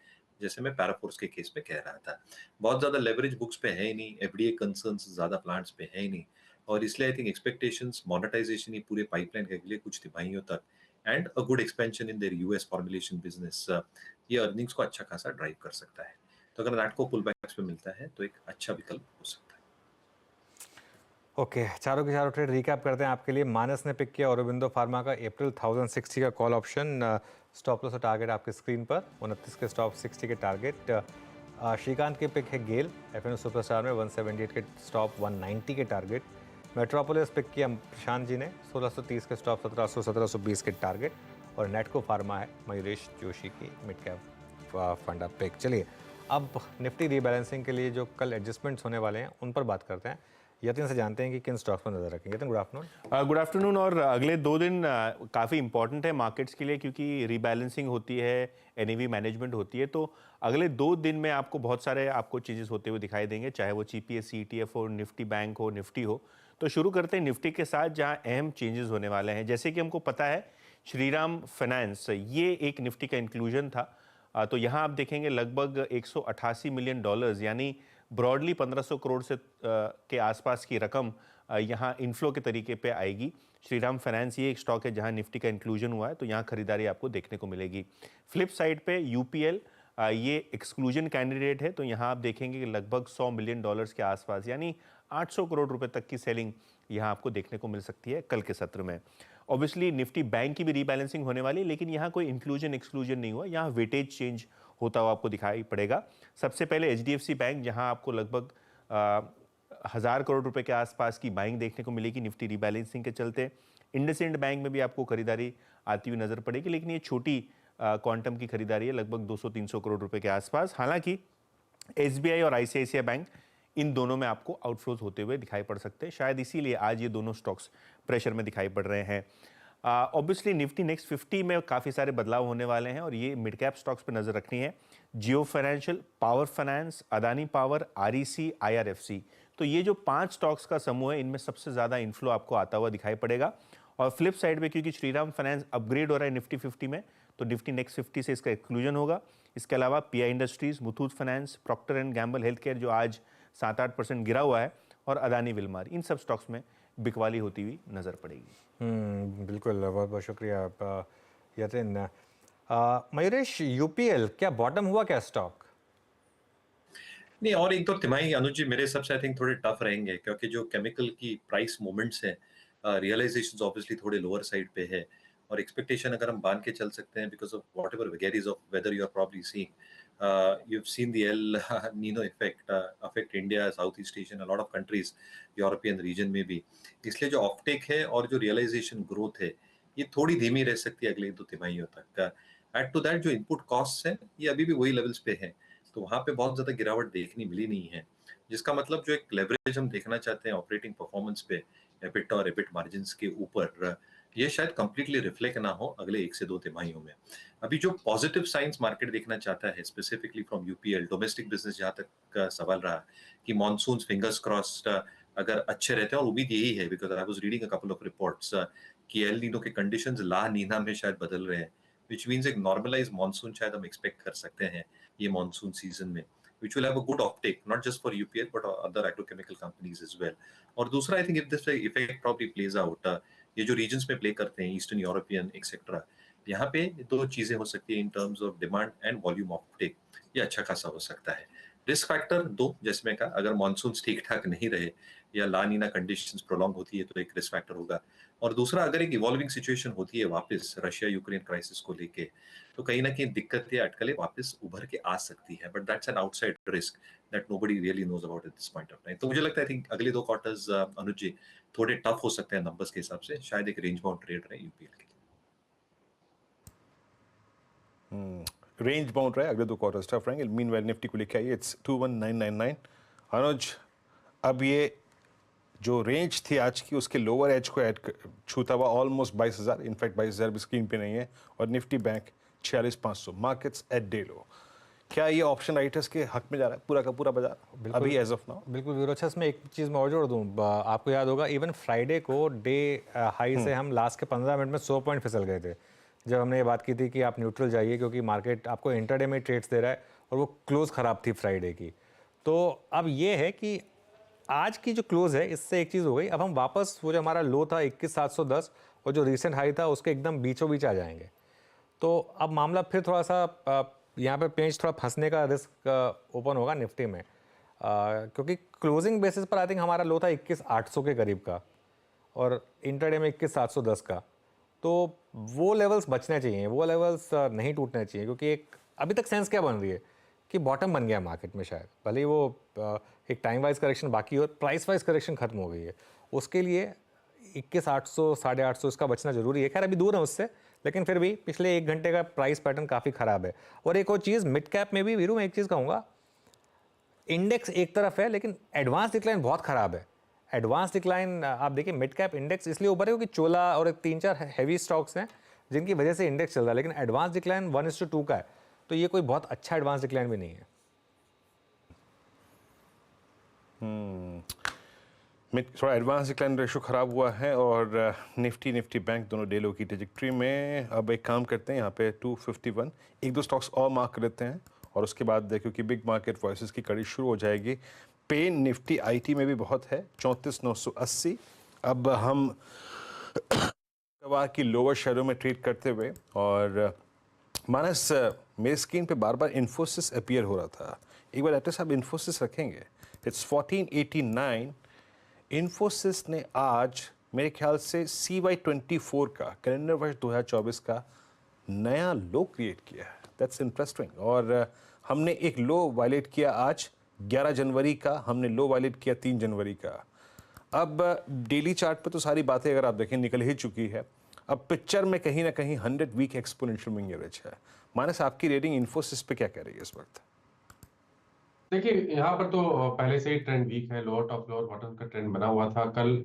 I: जैसे मैं पैराफोर्स के केस में कह रहा था। बहुत ज्यादा लेवरेज बुक्स पे है ही नहीं, एफडीए कंसर्न्स ज्यादा प्लांट्स पे है ही नहीं, और इसलिए आई थिंक एक्सपेक्टेशंस मोनेटाइजेशन ही पूरे पाइपलाइन के अगले कुछ तिमाहियों तक and a good expansion in their US formulation business, ये अर्निंग्स को अच्छा खासा ड्राइव कर सकता है। तो अगर नैटको पुल बैक्स पे मिलता है तो एक अच्छा विकल्प हो सकता है।
B: ओके, चारों के चारों ट्रेड रिकैप करते हैं आपके लिए। मानस ने पिक किया औरोबिंदो फार्मा का अप्रैल 1060 का कॉल ऑप्शन, स्टॉप लॉस और टारगेट आपके स्क्रीन पर, 29 के स्टॉप, 60 के टारगेट। श्रीकांत के पिक है गेल, एफएनओ सुपरस्टार में 178 के स्टॉप, 190 के टारगेट। मेट्रोपोलिस पिक किया प्रशांत जी ने, 1630 के स्टॉप, 1700 1720 के टारगेट। और नेटको फार्मा है मयूरेश जोशी की mid cap fund up pick. चलिए अब निफ्टी रीबैलेंसिंग के लिए जो कल एडजस्टमेंट्स होने वाले हैं उन पर बात करते हैं। यतिन से जानते हैं कि किन स्टॉक्स पर नजर रखेंगे। Yatin, good afternoon.
N: Good afternoon. और अगले 2 दिन काफ़ी इंपॉर्टेंट है मार्केट्स के लिए, क्योंकि रीबैलेंसिंग होती है, एनएवी मैनेजमेंट होती है। तो अगले 2 दिन में आपको बहुत सारे चेंजेस होते हुए दिखाई देंगे, चाहे वो जीपीएस, सीईटीएफ हो, निफ्टी बैंक हो, निफ्टी हो। तो शुरू करते हैं निफ्टी के साथ, जहां अहम चेंजेस होने वाले हैं। जैसे कि हमको पता है श्रीराम फाइनेंस, ये एक निफ्टी का इंक्लूजन था। तो यहाँ आप देखेंगे लगभग $188 मिलियन, यानी ब्रॉडली 1500 करोड़ से के आसपास की रकम यहाँ इनफ्लो के तरीके पे आएगी। श्रीराम फाइनेंस ये एक स्टॉक है जहाँ निफ्टी का इंक्लूजन हुआ है, तो यहाँ खरीदारी आपको देखने को मिलेगी। फ्लिप साइड पे यूपीएल ये एक्सक्लूजन कैंडिडेट है, तो यहाँ आप देखेंगे कि लगभग $100 मिलियन के आसपास, यानी 800 करोड़ रुपए तक की सेलिंग यहाँ आपको देखने को मिल सकती है कल के सत्र में। ऑब्वियसली निफ्टी बैंक की भी रीबैलेंसिंग होने वाली है, लेकिन यहाँ कोई इंक्लूजन एक्सक्लूजन नहीं हुआ, यहाँ वेटेज चेंज होता हुआ आपको दिखाई पड़ेगा। सबसे पहले एचडीएफसी बैंक, जहाँ आपको लगभग 1000 करोड़ रुपए के आसपास की बाइंग देखने को मिलेगी निफ्टी रीबैलेंसिंग के चलते। इंडसइंड बैंक में भी आपको खरीदारी आती हुई नजर पड़ेगी, लेकिन ये छोटी क्वांटम की खरीदारी है, लगभग 200-300 करोड़ रुपए के आसपास। हालांकि एसबीआई और आईसीआईसीआई बैंक, इन दोनों में आपको आउटफ्लोज होते हुए दिखाई पड़ सकते हैं, शायद इसीलिए आज ये दोनों स्टॉक्स प्रेशर में दिखाई पड़ रहे हैं। ऑब्वियसली निफ्टी नेक्स्ट 50 में काफ़ी सारे बदलाव होने वाले हैं, और ये मिड कैप स्टॉक्स पर नजर रखनी है। Jio financial, power finance, Adani power, REC, IRFC, तो ये जो 5 स्टॉक्स का समूह है, इनमें सबसे ज़्यादा इन्फ्लो आपको आता हुआ दिखाई पड़ेगा। और फ्लिप साइड पे, क्योंकि श्रीराम फाइनेंस अपग्रेड हो रहा है निफ्टी 50 में, तो निफ्टी नेक्स्ट 50 से इसका एक्सक्लूजन होगा। इसके अलावा PI Industries, Muthoot finance, Procter and Gamble health care जो आज 7-8% गिरा हुआ है, और अदानी विल्मार, इन सब स्टॉक्स में बिकवाली होती हुई नजर पड़ेगी।
B: बिल्कुल, बहुत बहुत शुक्रिया यतिन। मयूरेश, यूपीएल क्या बॉटम हुआ क्या स्टॉक?
I: नहीं, और एक 2 तिमाही अनुज जी मेरे हिसाब से आई थिंक थोड़े टफ रहेंगे, क्योंकि जो केमिकल की प्राइस मूवमेंट्स हैं, रियलाइजेशंस ऑब्वियसली थोड़े लोअर साइड पे है, और एक्सपेक्टेशन अगर हम बांध के चल सकते हैं because of whatever vagaries of weather you are probably seeing, you've seen the El Nino effect affect India, Southeast Asian, a lot of countries, European region में भी, इसलिए जो ऑफटेक है और जो रियलाइजेशन ग्रोथ है, ये थोड़ी धीमी रह सकती है अगले 2 तिमाहियों तक। एड टू दैट जो इनपुट कॉस्ट है, ये अभी भी वही लेवल्स पे है, तो वहाँ पे बहुत ज्यादा गिरावट देखनी मिली नहीं है, जिसका मतलब जो एक लेवरेज हम देखना चाहते हैं ऑपरेटिंग परफॉर्मेंस पे, एबिट और एबिट मार्जिन्स के ऊपर, ये शायद कंप्लीटली रिफ्लेक्ट ना हो अगले 1 से 2 तिमाहियों में। अभी जो पॉजिटिव साइंस मार्केट देखना चाहता है, specifically from UPL domestic business, जहाँ तक का सवाल रहा कि मॉनसून फिंगर्स क्रॉस्ड अगर अच्छे रहते हैं, और उम्मीद यही है because I was reading a couple of reports कि एल नीनो के कंडीशंस ला नीना में शायद बदल रहे हैं, विच मीन्स एक नॉर्मलाइज मॉनसून शायद हम एक्सपेक्ट कर सकते हैं ये मॉनसून सीजन में, which will have a good uptake, not just for UPL but other agrochemical companies as well. और दूसरा, I think if this effect probably plays out, ये जो regions में play करते हैं, Eastern European etc., यहाँ पे 2 चीजें हो सकती है in terms of demand and volume uptake, ये अच्छा खासा हो सकता है। रिस्क फैक्टर 2, जैसे मैं कहा, अगर मानसून ठीक ठाक नहीं रहे या ला नीना कंडीशंस प्रोलॉन्ग होती है तो एक रिस्क फैक्टर होगा, और दूसरा अगर एक इवॉल्विंग सिचुएशन होती है वापस रशिया यूक्रेन क्राइसिस को लेके, तो कहीं ना कहीं दिक्कतें, अटकलें वापस उभर के आ सकती है, but that's an outside risk that nobody really knows about at this point of time. तो मुझे लगता है I think अगले 2 क्वार्टर्स अनुज जी थोड़े टफ हो सकते हैं नंबर्स के हिसाब से, शायद एक रेंज बाउंड ट्रेड रहे यूपीएल के लिए।
C: रेंज बाउंड रहे, अगले 2 क्वार्टर्स टफ रहेंगे। मीनवाइल निफ्टी को लेके आइए, इट्स 21999। अनुज, अब ये जो रेंज थी आज की उसके लोअर एज को छूता हुआ ऑलमोस्ट 22,000, इनफैक्ट 22,000 भी स्क्रीन पे नहीं है, और Nifty bank 46,500, markets at day low. क्या ये ऑप्शन राइटर्स के हक में जा रहा है पूरा का पूरा बाजार अभी एज ऑफ नाउ?
B: बिल्कुल विरोचस में एक चीज़ मैं और जोड़ दूँ, आपको याद होगा इवन फ्राइडे को डे हाई से हम लास्ट के 15 मिनट में 100 पॉइंट फिसल गए थे, जब हमने ये बात की थी कि आप न्यूट्रल जाइए क्योंकि मार्केट आपको इंटरडे में ट्रेड्स दे रहा है, और वो क्लोज ख़राब थी फ्राइडे की। तो अब ये है कि आज की जो क्लोज है इससे एक चीज़ हो गई, अब हम वापस वो जो हमारा लो था 21,710 और जो रिसेंट हाई था उसके एकदम बीचों बीच आ जाएंगे। तो अब मामला फिर थोड़ा सा यहाँ पे पेंच थोड़ा फंसने का रिस्क ओपन होगा निफ्टी में, क्योंकि क्लोजिंग बेसिस पर आई थिंक हमारा लो था 21,800 के करीब का और इंटरडे में 21,710 का। तो वो लेवल्स बचने चाहिए, वो लेवल्स नहीं टूटने चाहिए, क्योंकि एक अभी तक सेंस क्या बन रही है कि बॉटम बन गया मार्केट में, शायद भले ही वो एक टाइम वाइज करेक्शन बाकी हो, प्राइस वाइज करेक्शन खत्म हो गई है। उसके लिए 21,800 850 इसका बचना जरूरी है। खैर अभी दूर है उससे, लेकिन फिर भी पिछले 1 घंटे का प्राइस पैटर्न काफ़ी ख़राब है। और एक और चीज़ मिड कैप में भी वीरू मैं एक चीज़ कहूँगा, इंडेक्स एक तरफ है लेकिन एडवांस डिक्लाइन बहुत ख़राब है। एडवांस डिक्लाइन आप देखिए, मिड कैप इंडेक्स इसलिए ऊपर है क्योंकि चोला और 3-4 हैवी स्टॉक्स हैं जिनकी वजह से इंडेक्स चल रहा है, लेकिन एडवांस डिक्लाइन 1:2 का है, तो ये कोई बहुत अच्छा एडवांस डिक्लाइन भी नहीं है।
C: थोड़ा एडवांस डिक्लाइन रेशो ख़राब हुआ है और निफ्टी बैंक दोनों डे लो की ट्रेजेक्ट्री में। अब एक काम करते हैं, यहाँ पे 251 1-2 स्टॉक्स और मार्क कर लेते हैं और उसके बाद क्योंकि बिग मार्केट वॉइसेस की कड़ी शुरू हो जाएगी। पेन निफ्टी आईटी में भी बहुत है 34,980। अब हम की लोअर शेयरों में ट्रेड करते हुए, और मानस मेरे स्क्रीन पे बार बार इन्फोसिस अपीयर हो रहा था, एक बार एड्रेस आप इन्फोसिस रखेंगे, इट्स 1489। इन्फोसिस ने आज मेरे ख्याल से CY24 का कैलेंडर वर्ष 2024 का नया लो क्रिएट किया है, दैट्स इंटरेस्टिंग। और हमने एक लो वायलेट किया आज 11 जनवरी का, हमने लो वायलेट किया 3 जनवरी का। अब डेली चार्ट पे तो सारी बातें अगर आप देखें निकल ही चुकी है, अब पिक्चर में कहीं ना कहीं 100 वीक एक्सपोनेंशियल मूविंग एवरेज है। मानस, आपकी रेटिंग इन्फोसिस पे क्या कह रही है इस वक्त?
F: देखिए यहाँ पर तो पहले से ही ट्रेंड वीक है, लोअर टॉप लोअर बॉटम का ट्रेंड बना हुआ था। कल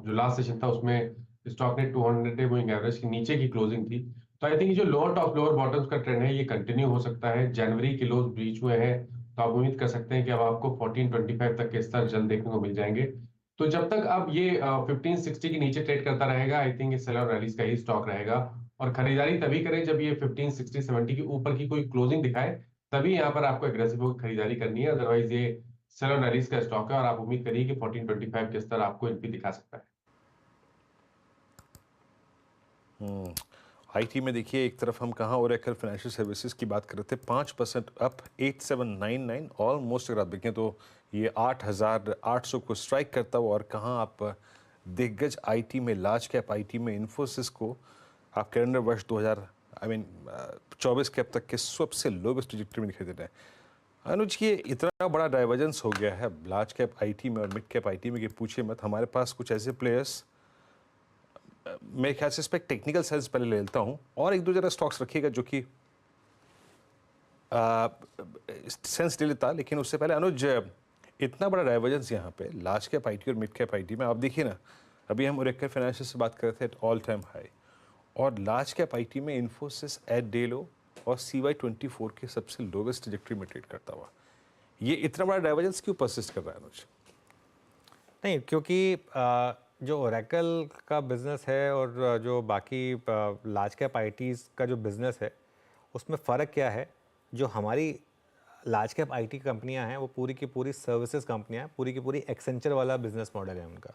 F: जो लास्ट सेशन था उसमें स्टॉक ने 200 डे मूविंग एवरेज के नीचे की क्लोजिंग थी, तो आई थिंक जो लोअर टॉप लोअर बॉटम्स का ट्रेंड है ये कंटिन्यू हो सकता है। जनवरी के लोज ब्रीच हुए हैं, तो आप उम्मीद कर सकते हैं कि अब आपको 1425 तक के स्तर जल्द देखने को मिल जाएंगे। तो जब तक अब ये 1560 के नीचे ट्रेड करता रहेगा, आई थिंक ये सेलर रैलीज का ही स्टॉक रहेगा, और खरीदारी तभी करें जब ये 1560 70 के ऊपर की कोई क्लोजिंग दिखाए, तभी यहाँ पर आपको एग्रेसिव होकर खरीदारी करनी है। अदरवाइज ये सेलर रैलीज का स्टॉक है और आप उम्मीद करिए कि 1425 के स्तर आपको इनपी दिखा सकता है।
C: आईटी में देखिए, एक तरफ हम कहाँ ओरेकल फाइनेंशियल सर्विसेज की बात कर रहे थे, 5% अप 8799, ऑलमोस्ट अगर आप देखें तो ये 8,800 को स्ट्राइक करता हुआ। और कहाँ आप दिग्गज आईटी में, लार्ज कैप आईटी में इन्फोसिस को आप कैलेंडर वर्ष 2024 के अब तक के सबसे लोवेस्ट ट्रैजेक्टरी में दिखाई दे रहे हैं। अनुज, ये इतना बड़ा डाइवर्जेंस हो गया है लार्ज कैप आईटी में और मिड कैप आईटी में कि पूछिए मत। हमारे पास कुछ ऐसे प्लेयर्स, मेरे ख्याल से इस पर टेक्निकल सेंस पहले ले लेता हूँ और 1-2 जरा स्टॉक्स रखिएगा जो कि सेंस ले लेता, लेकिन उससे पहले अनुज, इतना बड़ा डाइवर्जेंस यहाँ पे लार्ज कैप आईटी और मिड कैप आईटी में। आप देखिए ना, अभी हम ओरेकल फाइनेंशियल से बात कर रहे थे एट ऑल टाइम हाई, और लार्ज कैप आईटी में इन्फोसिस एट डे लो और CY24 के सबसे लोवेस्ट ट्रैजेक्टरी में ट्रेड करता हुआ। ये इतना बड़ा डाइवर्जेंस क्यों परसिस्ट कर रहा है अनुज?
B: नहीं, क्योंकि जो ओरेकल का बिज़नेस है और जो बाकी लार्ज कैप आईटीज़ का जो बिज़नेस है उसमें फ़र्क क्या है, जो हमारी लार्ज कैप आईटी कंपनियां हैं वो पूरी की पूरी सर्विसेज कंपनियां हैं, पूरी की पूरी एक्सेंचर वाला बिजनेस मॉडल है उनका।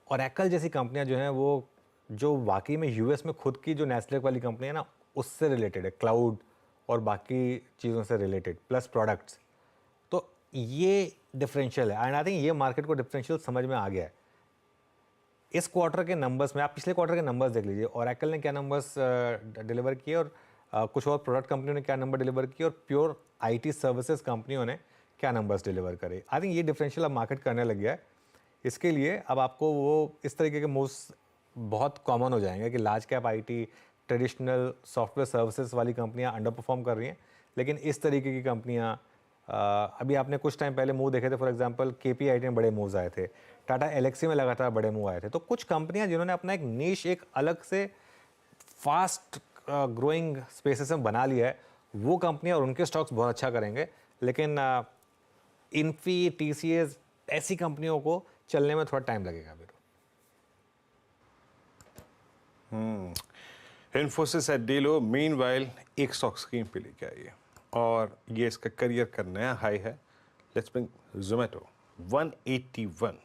B: ओरेकल जैसी कंपनियां जो हैं वो जो वाकई में यूएस में खुद की जो नेस्लेक वाली कंपनी है ना उससे रिलेटेड है, क्लाउड और बाकी चीज़ों से रिलेटेड प्लस प्रोडक्ट्स। तो ये डिफरेंशियल है एंड आई थिंक ये मार्केट को डिफरेंशियल समझ में आ गया है। इस क्वार्टर के नंबर्स में आप पिछले क्वार्टर के नंबर्स देख लीजिए, ओरेकल ने क्या नंबर्स डिलीवर किए और कुछ और प्रोडक्ट कंपनियों ने क्या नंबर डिलीवर किए और प्योर आईटी सर्विसेज कंपनियों ने क्या नंबर्स डिलीवर करे। आई थिंक ये डिफरेंशियल अब मार्केट करने लग गया है। इसके लिए अब आपको वो इस तरीके के मूव्स बहुत कॉमन हो जाएंगे कि large cap IT, traditional software services वाली कंपनियां अंडर परफॉर्म कर रही हैं, लेकिन इस तरीके की कंपनियां अभी आपने कुछ टाइम पहले मूव देखे थे, फॉर एग्जांपल केपीआईटी में बड़े मूव्स आए थे, टाटा एलेक्सी में लगातार बड़े मूव आए थे। तो कुछ कंपनियां जिन्होंने अपना एक नीश, एक अलग से फास्ट ग्रोइंग स्पेसेस में बना लिया है, वो कंपनियां और उनके स्टॉक्स बहुत अच्छा करेंगे। लेकिन इन्फी, टीसीएस ऐसी कंपनियों को चलने में थोड़ा टाइम लगेगा।
C: इन्फोसिस एट डीलो मीनवाइल एक स्टॉक स्कीम पे लेके आई है और ये इसका करियर का नया हाई है। लेट्स ब्रिंग जोमेटो 181,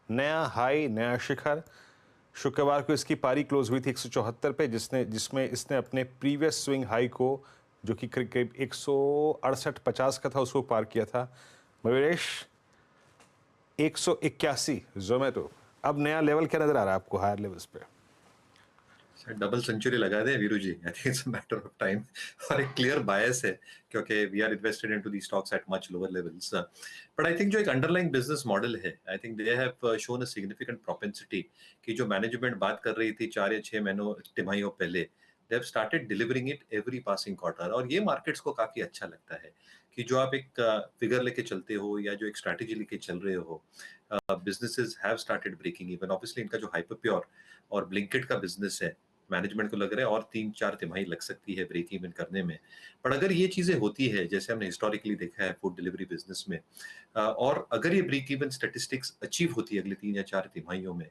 C: नया हाई, नया शिखर। शुक्रवार को इसकी पारी क्लोज हुई थी 174 पे, जिसमें इसने अपने प्रीवियस स्विंग हाई को, जो कि करीब 168.50 का था, उसको पार किया था। मयूरेश, 181 जोमेटो, अब नया लेवल क्या नजर आ रहा है आपको हायर लेवल्स पे?
I: डबल सेंचुरी लगा दे Veeru ji, I think it's a matter of time. और एक क्लियर बायस है क्योंकि we are invested into the stocks at much lower levels, but I think जो एक अंडरलाइंग बिजनेस मॉडल है, I think they have shown a significant propensity कि जो मैनेजमेंट बात कर रही थी 4 या 6 महीनों तिमाहियों पहले, they have started delivering it every passing quarter. और ये मार्केट्स को काफी अच्छा लगता है कि जो आप एक फिगर लेके चलते हो या जो एक स्ट्रैटेजी लेके चल रहे हो, businesses have started breaking even. Obviously इनका जो Hyperpure और Blinkit का बिजनेस है, मैनेजमेंट को लग रहा है और 3-4 तिमाही लग सकती है ब्रेक इवन करने में। पर अगर ये चीजें होती है जैसे हमने हिस्टोरिकली देखा है फूड डिलीवरी बिजनेस में, और अगर ये ब्रेक इवन स्टैटिस्टिक्स अचीव होती है अगले 3 या 4 तिमाहियों में,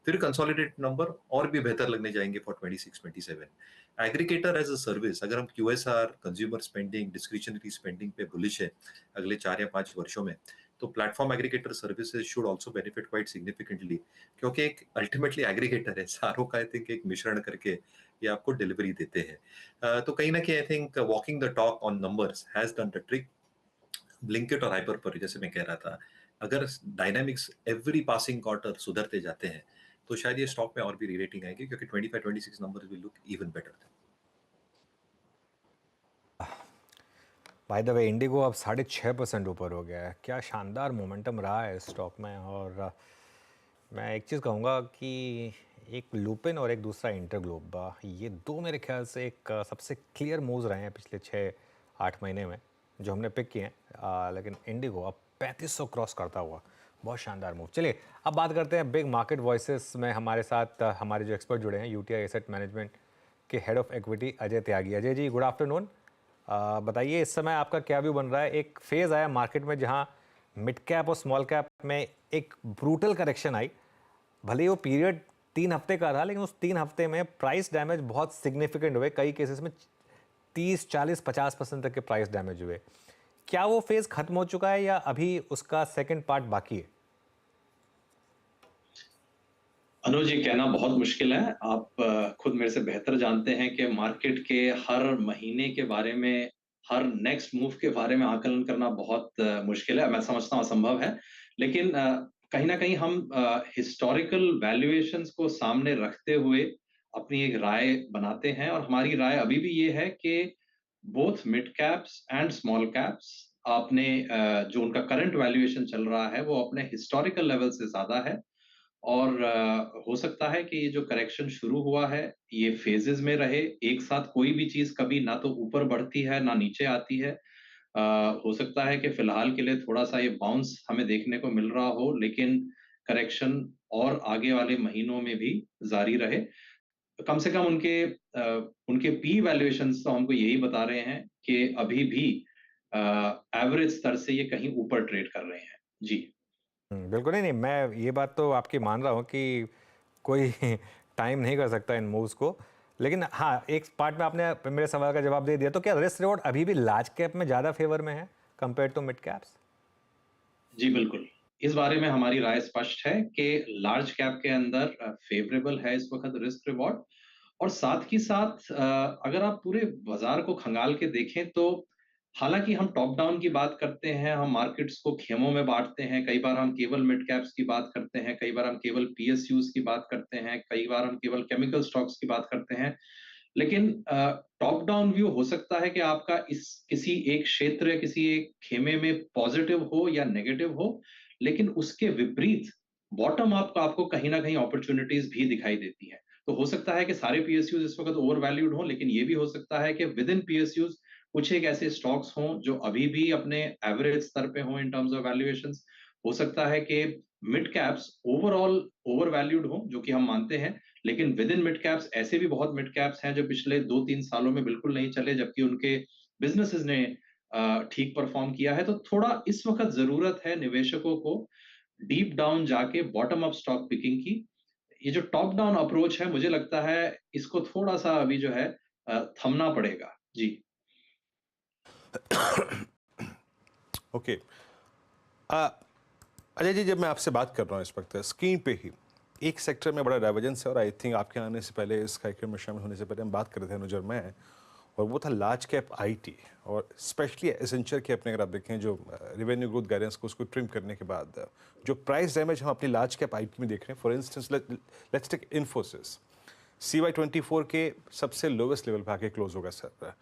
I: फिर कंसोलिडेटेड नंबर और भी बेहतर लगने जाएंगे for 26-27। Aggregator as a service, अगर हम QSR, consumer spending, discretionary spending पे बुलिश है अगले 4 या 5 वर्षों में, तो platform aggregator services should also benefit quite significantly, क्योंकि एक अल्टीमेटली एग्रीगेटर है, सारों का आई थिंक एक मिश्रण करके ये आपको डिलीवरी देते हैं। तो कहीं ना कहीं I think walking the talk on numbers has done the trick. Blinkit और हाइपर पर, जैसे मैं कह रहा था, अगर डायनामिक्स एवरी पासिंग क्वार्टर सुधरते जाते हैं तो शायद ये स्टॉक में और भी रीरेटिंग आएगी, क्योंकि 25-26 numbers will look even better.
B: Bye the way, Indigo अब 6.5% ऊपर हो गया है। क्या शानदार मोमेंटम रहा है स्टॉक में। और मैं एक चीज़ कहूँगा कि एक लुपिन और एक दूसरा इंटरग्लोब, ये दो मेरे ख्याल से एक सबसे क्लियर मूव्स रहे हैं पिछले 6-8 महीने में जो हमने पिक किए हैं। लेकिन इंडिगो अब 3500 क्रॉस करता हुआ, बहुत शानदार मूव। चलिए अब बात करते हैं बिग मार्केट वॉइसेस में। हमारे साथ हमारे जो एक्सपर्ट जुड़े हैं, यूटीआई एसेट मैनेजमेंट के head of equity Ajay Tyagi. Ajay ji, good afternoon. बताइए इस समय आपका क्या व्यू बन रहा है। एक फेज़ आया मार्केट में जहां मिड कैप और स्मॉल कैप में एक ब्रूटल करेक्शन आई, भले ही वो पीरियड 3 हफ्ते का था, लेकिन उस 3 हफ्ते में प्राइस डैमेज बहुत सिग्निफिकेंट हुए। कई केसेस में 30, 40, 50% तक के प्राइस डैमेज हुए। क्या वो फेज़ खत्म हो चुका है या अभी उसका सेकेंड पार्ट बाकी है?
O: अनुज, जी कहना बहुत मुश्किल है। आप खुद मेरे से बेहतर जानते हैं कि मार्केट के हर महीने के बारे में, हर नेक्स्ट मूव के बारे में आकलन करना बहुत मुश्किल है। मैं समझता हूँ असंभव है, लेकिन कहीं ना कहीं हम हिस्टोरिकल वैल्यूएशंस को सामने रखते हुए अपनी एक राय बनाते हैं, और हमारी राय अभी भी ये है कि both mid caps and small caps अपने जो उनका करंट वैल्यूएशन चल रहा है वो अपने हिस्टोरिकल लेवल से ज्यादा है। और हो सकता है कि ये जो करेक्शन शुरू हुआ है ये फेजेस में रहे, एक साथ कोई भी चीज कभी ना तो ऊपर बढ़ती है ना नीचे आती है। हो सकता है कि फिलहाल के लिए थोड़ा सा ये बाउंस हमें देखने को मिल रहा हो, लेकिन करेक्शन और आगे वाले महीनों में भी जारी रहे। कम से कम उनके पी वैल्यूएशंस तो हमको यही बता रहे हैं कि अभी भी एवरेज स्तर से ये कहीं ऊपर ट्रेड कर रहे हैं। जी
B: बिल्कुल नहीं, मैं ये बात तो आपकी मान रहा हूँ कि कोई टाइम नहीं कर सकता इन मूव्स को, लेकिन हाँ, एक पार्ट में आपने मेरे सवाल का जवाब दे दिया। तो क्या रिस्क रिवॉर्ड अभी भी लार्ज कैप में ज़्यादा फेवर में है कंपेयर टू मिड कैप्स?
O: जी बिल्कुल, इस बारे में हमारी राय स्पष्ट है कि लार्ज कैप के अंदर फेवरेबल है इस वक्त रिस्क रिवॉर्ड। और साथ ही साथ अगर आप पूरे बाजार को खंगाल के देखें तो हालांकि हम टॉप डाउन की बात करते हैं, हम मार्केट्स को खेमों में बांटते हैं, कई बार हम केवल मिड कैप्स की बात करते हैं, कई बार हम केवल PSUs की बात करते हैं, कई बार हम केवल केमिकल स्टॉक्स की बात करते हैं, लेकिन टॉप डाउन व्यू हो सकता है कि आपका इस किसी एक क्षेत्र, किसी एक खेमे में पॉजिटिव हो या नेगेटिव हो, लेकिन उसके विपरीत बॉटम अप का आपको कहीं ना कहीं अपॉर्चुनिटीज भी दिखाई देती हैं। तो हो सकता है कि सारे पीएसयूज इस वक्त ओवर वैल्यूड हो, लेकिन ये भी हो सकता है कि विद इन पीएसयूज कुछ एक ऐसे स्टॉक्स हों जो अभी भी अपने एवरेज स्तर पे हों इन टर्म्स ऑफ वैल्यूएशंस। हो सकता है कि mid caps overall over valued हो, जो कि हम मानते हैं, लेकिन विद इन मिड कैप्स ऐसे भी बहुत मिड कैप्स हैं जो पिछले 2-3 सालों में बिल्कुल नहीं चले, जबकि उनके बिजनेसेस ने ठीक परफॉर्म किया है। तो थोड़ा इस वक्त जरूरत है निवेशकों को डीप डाउन जाके बॉटम अप स्टॉक पिकिंग की। ये जो टॉप डाउन अप्रोच है, मुझे लगता है इसको थोड़ा सा अभी जो है थमना पड़ेगा। जी।
C: ओके अजय जी, जब मैं आपसे बात कर रहा हूँ इस वक्त स्क्रीन पे ही एक सेक्टर में बड़ा डाइवर्जेंस है, और आई थिंक आपके आने से पहले, इस कार्यक्रम में शामिल होने से पहले हम बात कर रहे थे अनुज और मैं, और वो था लार्ज कैप आईटी और स्पेशली एसेंचर के अपने, अगर आप देखें जो रेवेन्यू ग्रोथ गाइडेंस को उसको ट्रिम करने के बाद जो प्राइस डैमेज हम अपनी लार्ज कैप आईटी में देख रहे हैं। For instance let's take Infosys, CY24 के सबसे लोवेस्ट लेवल पर आके क्लोज होगा सर।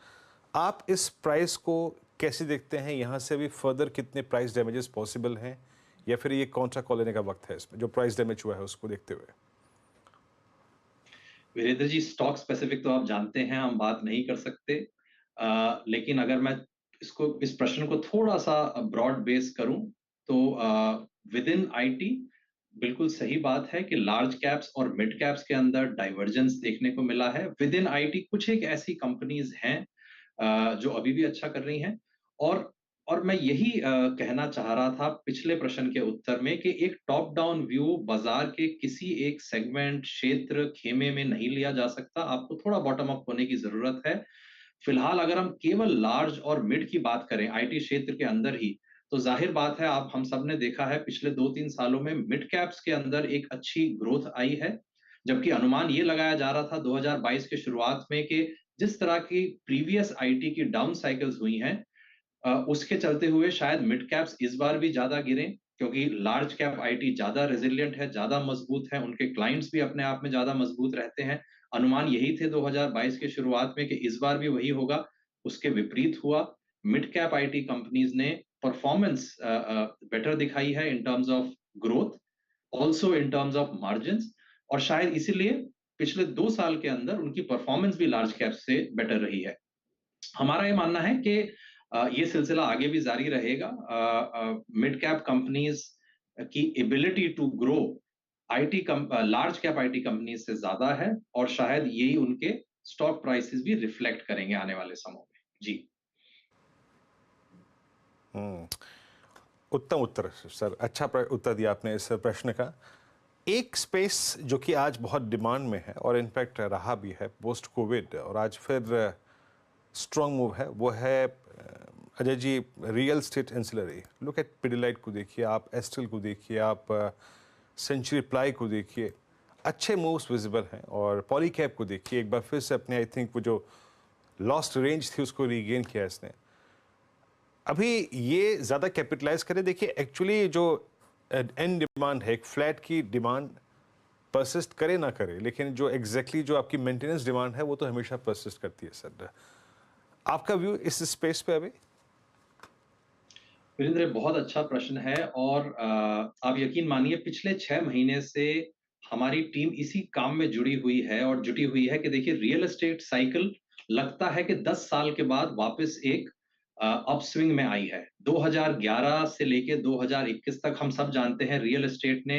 C: आप इस प्राइस को कैसे देखते हैं? यहाँ से भी फर्दर कितने प्राइस डैमेजेस पॉसिबल हैं, या फिर ये कौन सा कॉल लेने का वक्त है इसमें, जो प्राइस डैमेज हुआ है उसको देखते हुए?
O: वीरेंद्र जी, स्टॉक स्पेसिफिक तो आप जानते हैं हम बात नहीं कर सकते, लेकिन अगर मैं इस प्रश्न को थोड़ा सा ब्रॉड बेस करूं तो विद इन आईटी बिल्कुल सही बात है कि लार्ज कैप्स और मिड कैप्स के अंदर डाइवर्जेंस देखने को मिला है। विद इन आईटी कुछ एक ऐसी कंपनीज हैं जो अभी भी अच्छा कर रही हैं, और मैं यही कहना चाह रहा था पिछले प्रश्न के उत्तर में कि एक टॉप डाउन व्यू बाजार के किसी एक सेगमेंट, क्षेत्र, खेमे में नहीं लिया जा सकता। आपको थोड़ा बॉटम अप होने की जरूरत है। फिलहाल अगर हम केवल लार्ज और मिड की बात करें आईटी क्षेत्र के अंदर ही, तो जाहिर बात है, आप हम सब ने देखा है पिछले 2-3 सालों में मिड कैप्स के अंदर एक अच्छी ग्रोथ आई है, जबकि अनुमान ये लगाया जा रहा था 2022 के शुरुआत में कि जिस तरह की प्रीवियस आईटी की डाउन साइकिल्स हुई हैं, उसके चलते हुए शायद मिड कैप्स इस बार भी ज्यादा गिरे, क्योंकि लार्ज कैप आईटी ज्यादा रेजिलिएंट है, ज्यादा मजबूत है, उनके क्लाइंट्स भी अपने आप में ज्यादा मजबूत रहते हैं। अनुमान यही थे 2022 के शुरुआत में कि इस बार भी वही होगा, उसके विपरीत हुआ। मिड कैप आईटी कंपनीज ने परफॉर्मेंस बेटर दिखाई है in terms of growth, also in terms of margins, और शायद इसीलिए पिछले 2 साल के अंदर उनकी परफॉर्मेंस भी लार्ज कैप से बेटर रही है। हमारा ये मानना है कि ये सिलसिला आगे भी जारी रहेगा। मिड कैप कंपनीज की ability to grow large cap IT companies से ज्यादा है, और शायद यही उनके स्टॉक प्राइसेस भी रिफ्लेक्ट करेंगे आने वाले समय में। जी।
C: उत्तम उत्तर सर, अच्छा उत्तर दिया आपने इस प्रश्न का। एक स्पेस जो कि आज बहुत डिमांड में है और इनफैक्ट रहा भी है पोस्ट कोविड, और आज फिर स्ट्रॉन्ग मूव है, वो है Ajay ji real estate ancillary. Look at Pidilite को देखिए आप, एस्टल को देखिए आप, सेंचुरी प्लाई को देखिए, अच्छे मूव्स विजिबल हैं। और पॉलीकैब को देखिए, एक बार फिर से अपने आई थिंक वो जो लॉस्ट रेंज थी उसको रीगेन किया इसने। अभी ये ज़्यादा कैपिटलाइज करे। देखिए एक्चुअली जो एंड डिमांड है, एक फ्लैट की डिमांड परसिस्ट करे ना करे, लेकिन जो एग्जैक्टली जो आपकी मेंटेनेंस डिमांड है वो तो हमेशा परसिस्ट करती है सर। आपका व्यू इस स्पेस पे अभी?
O: वीरेंद्र, बहुत अच्छा प्रश्न है, और आप यकीन मानिए पिछले 6 महीने से हमारी टीम इसी काम में जुड़ी हुई है और जुटी हुई है कि देखिए रियल एस्टेट साइकिल लगता है कि 10 साल के बाद वापस एक अपस्विंग में आई है। 2011 से लेके 2021 तक हम सब जानते हैं रियल एस्टेट ने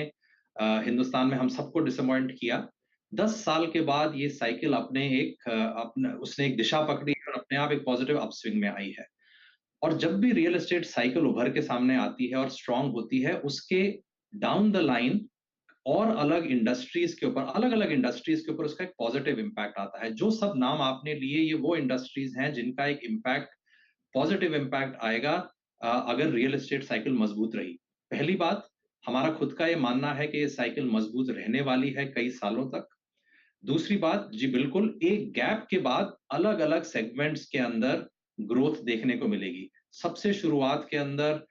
O: हिंदुस्तान में हम सबको डिसअपॉइंट किया। 10 साल के बाद ये साइकिल उसने एक दिशा पकड़ी और अपने आप एक पॉजिटिव अपस्विंग में आई है। और जब भी रियल एस्टेट साइकिल उभर के सामने आती है और स्ट्रांग होती है, उसके डाउन द लाइन और अलग अलग इंडस्ट्रीज के ऊपर उसका एक पॉजिटिव इम्पैक्ट आता है। जो सब नाम आपने लिए, ये वो इंडस्ट्रीज हैं जिनका एक इम्पैक्ट, पॉजिटिव इम्पैक्ट आएगा अगर रियल एस्टेट साइकिल मजबूत रही। पहली बात, हमारा खुद का ये मानना है कि ये साइकिल मजबूत रहने वाली है कई सालों तक। दूसरी बात, जी बिल्कुल, एक गैप के बाद अलग अलग सेगमेंट्स के अंदर ग्रोथ देखने को मिलेगी। सबसे शुरुआत के अंदर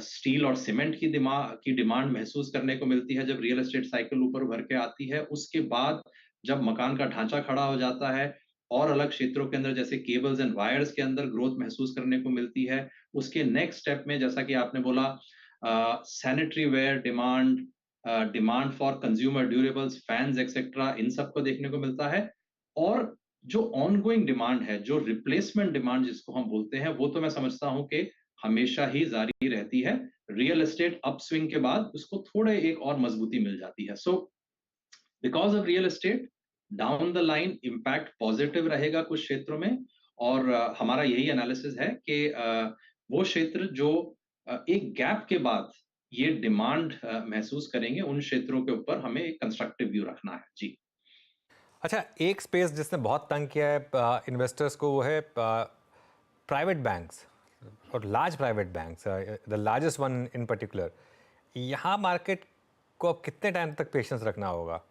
O: स्टील और सीमेंट की डिमांड महसूस करने को मिलती है जब रियल एस्टेट साइकिल ऊपर उभर के आती है। उसके बाद जब मकान का ढांचा खड़ा हो जाता है, और अलग क्षेत्रों के अंदर जैसे केबल्स एंड वायर्स के अंदर ग्रोथ महसूस करने को मिलती है। उसके नेक्स्ट स्टेप में जैसा कि आपने बोला sanitary ware demand, demand for consumer durables, fans etcetera, इन सब को देखने को मिलता है। और जो ऑनगोइंग डिमांड है, जो रिप्लेसमेंट डिमांड जिसको हम बोलते हैं, वो तो मैं समझता हूं कि हमेशा ही जारी रहती है। रियल एस्टेट अपस्विंग के बाद उसको थोड़े एक और मजबूती मिल जाती है। So because of real estate down the line impact positive रहेगा कुछ क्षेत्रों में। और हमारा यही एनालिसिस है कि वो क्षेत्र जो एक गैप के बाद ये डिमांड महसूस करेंगे, उन क्षेत्रों के ऊपर हमें एक कंस्ट्रक्टिव व्यू रखना है। जी।
B: अच्छा, एक स्पेस जिसने बहुत तंग किया है इन्वेस्टर्स को, वो है प्राइवेट बैंक्स और large private banks, the largest one in particular. यहाँ मार्केट को अब कितने टाइम तक पेशेंस रखना होगा?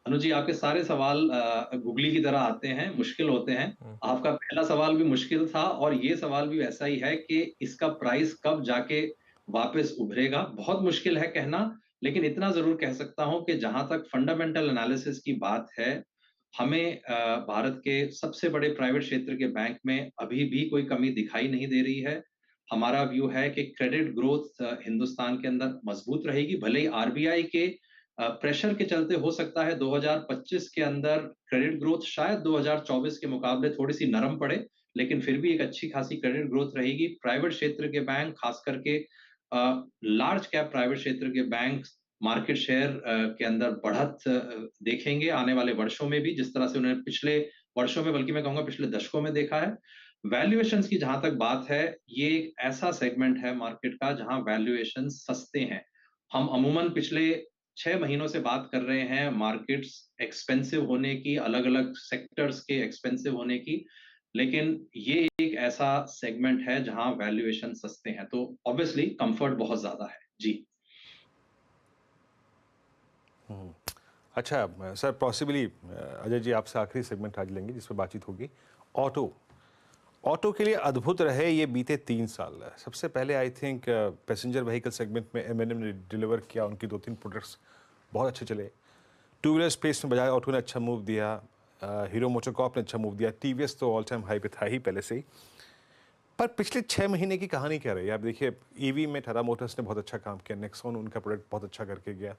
O: अनुज जी, आपके सारे सवाल गुगली की तरह आते हैं, मुश्किल होते हैं। आपका पहला सवाल भी मुश्किल था और ये सवाल भी वैसा ही है कि इसका प्राइस कब जाके वापस उभरेगा। बहुत मुश्किल है कहना, लेकिन इतना जरूर कह सकता हूं कि जहां तक फंडामेंटल एनालिसिस की बात है, हमें भारत के सबसे बड़े प्राइवेट क्षेत्र के बैंक में अभी भी कोई कमी दिखाई नहीं दे रही है। हमारा व्यू है कि क्रेडिट ग्रोथ हिंदुस्तान के अंदर मजबूत रहेगी। भले ही आरबीआई के प्रेशर के चलते हो सकता है 2025 के अंदर क्रेडिट ग्रोथ शायद 2024 के मुकाबले थोड़ी सी नरम पड़े, लेकिन फिर भी एक अच्छी खासी क्रेडिट ग्रोथ रहेगी। प्राइवेट क्षेत्र के बैंक, खास करके लार्ज कैप प्राइवेट क्षेत्र के बैंक मार्केट शेयर के अंदर बढ़त देखेंगे आने वाले वर्षों में भी, जिस तरह से उन्होंने पिछले वर्षों में, बल्कि मैं कहूंगा पिछले दशकों में देखा है। वैल्यूएशंस की जहां तक बात है, ये एक ऐसा सेगमेंट है मार्केट का जहां वैल्यूएशन सस्ते हैं। हम अमूमन पिछले 6 महीनों से बात कर रहे हैं मार्केट्स एक्सपेंसिव होने की, अलग अलग सेक्टर्स के एक्सपेंसिव होने की, लेकिन ये एक ऐसा सेगमेंट है जहां वैल्यूएशन सस्ते हैं, तो ऑब्वियसली कंफर्ट बहुत ज्यादा है। जी।
C: अच्छा सर, पॉसिबली अजय जी आपसे आखिरी सेगमेंट आज लेंगे जिस पर बातचीत होगी। ऑटो के लिए अद्भुत रहे ये बीते 3 साल। सबसे पहले I think passenger vehicle segment में एमएनएम ने डिलीवर किया, उनकी 2-3 प्रोडक्ट्स बहुत अच्छे चले। टू व्हीलर स्पेस में बजाज ऑटो ने अच्छा मूव दिया, हीरो मोटोकॉर्प ने अच्छा मूव दिया, टीवीएस तो ऑल टाइम हाई पे था ही पहले से ही। पर पिछले 6 महीने की कहानी क्या रही? आप देखिए ईवी में टाटा मोटर्स ने बहुत अच्छा काम किया, नेक्सॉन उनका प्रोडक्ट बहुत अच्छा करके गया,